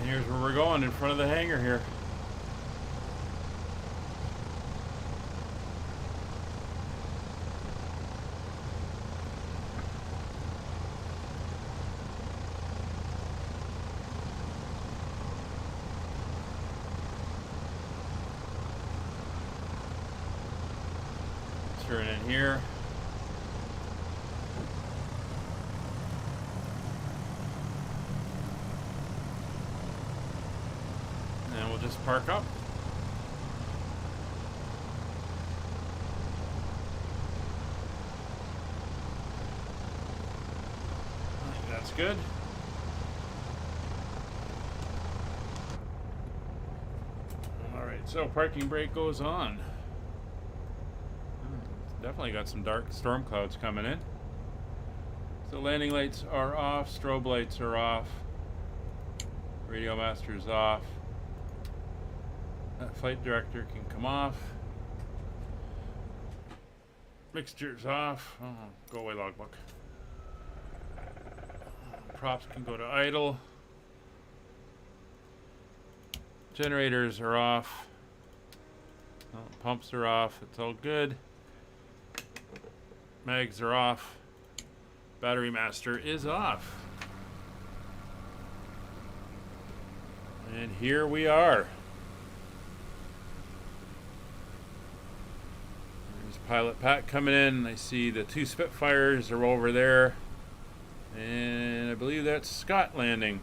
Here's where we're going, in front of the hangar here. Turn in here. Just park up. I think that's good. All right, so parking brake goes on. Definitely got some dark storm clouds coming in. So landing lights are off, strobe lights are off, radio master's off. That flight director can come off. Mixture's off. Oh, go away, logbook. Props can go to idle. Generators are off. Oh, pumps are off. It's all good. Mags are off. Battery master is off. And here we are. There's Pilot Pat coming in. I see the 2 Spitfires are over there. And I believe that's Scott landing.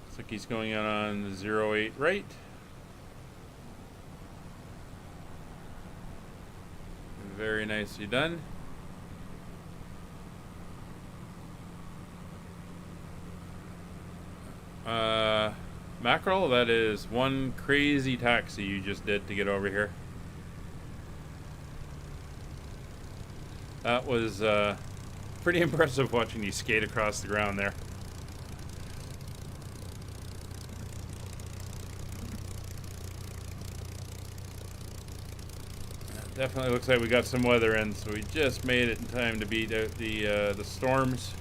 Looks like he's going out on the 08 right. Very nicely done. Mackerel, that is one crazy taxi you just did to get over here. That was pretty impressive watching you skate across the ground there. Definitely looks like we got some weather in, so we just made it in time to beat out the storms.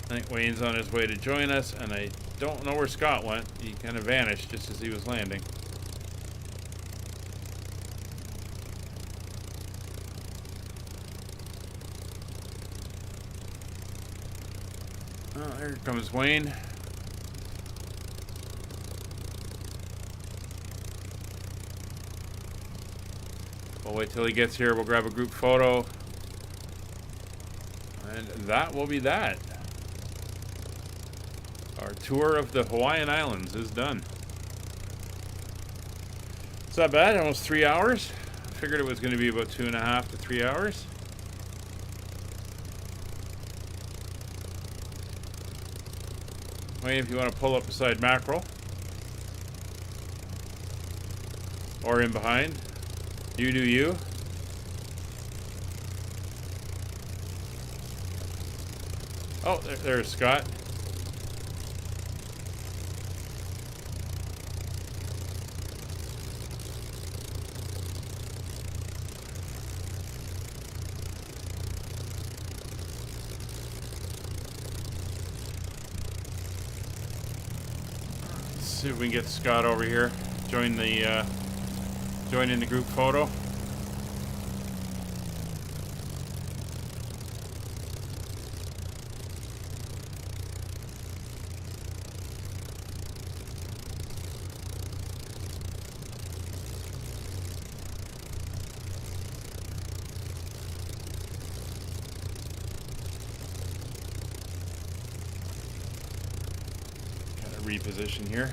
I think Wayne's on his way to join us, and I don't know where Scott went. He kind of vanished just as he was landing. Oh, there comes Wayne. We'll wait till he gets here. We'll grab a group photo. And that will be that. Our tour of the Hawaiian Islands is done. It's not bad, almost 3 hours. I figured it was going to be about 2.5 to 3 hours. Wayne, if you want to pull up beside Mackerel. Or in behind. You do you. Oh, there's Scott. Let's see if we can get Scott over here. Join in the group photo. Kind of reposition here.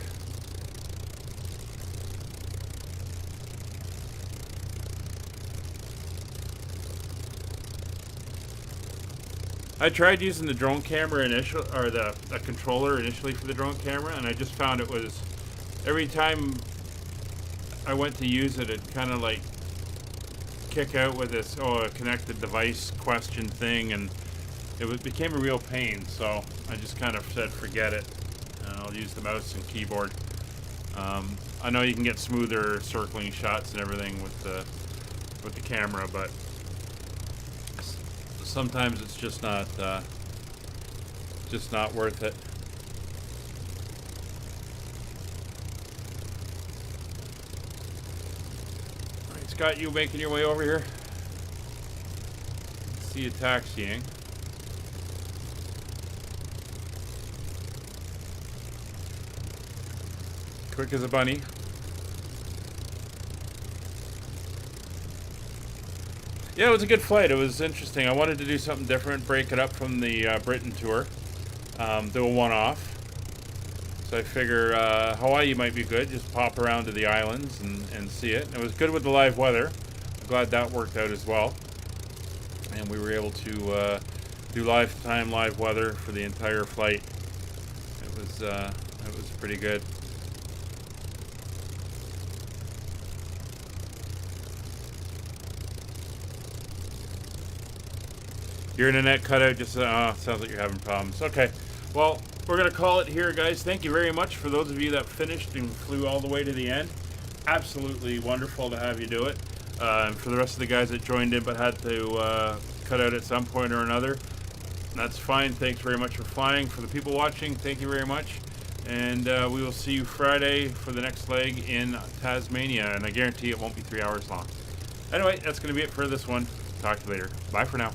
I tried using the drone camera initially, or the controller initially for the drone camera, and I just found it was, every time I went to use it, it kind of like kick out with this, a connected device question thing, and it became a real pain, so I just kind of said forget it, and I'll use the mouse and keyboard. I know you can get smoother circling shots and everything with the camera, but sometimes it's just not worth it. All right, Scott, you making your way over here? See you taxiing. Quick as a bunny. Yeah, it was a good flight. It was interesting. I wanted to do something different, break it up from the Britain tour, do a one-off. So I figure Hawaii might be good. Just pop around to the islands and see it. And it was good with the live weather. I'm glad that worked out as well. And we were able to do live weather for the entire flight. It was pretty good. Your internet cut out, just sounds like you're having problems. Okay, well, we're going to call it here, guys. Thank you very much for those of you that finished and flew all the way to the end. Absolutely wonderful to have you do it. And for the rest of the guys that joined in but had to cut out at some point or another, that's fine. Thanks very much for flying. For the people watching, thank you very much. And we will see you Friday for the next leg in Tasmania. And I guarantee it won't be 3 hours long. Anyway, that's going to be it for this one. Talk to you later. Bye for now.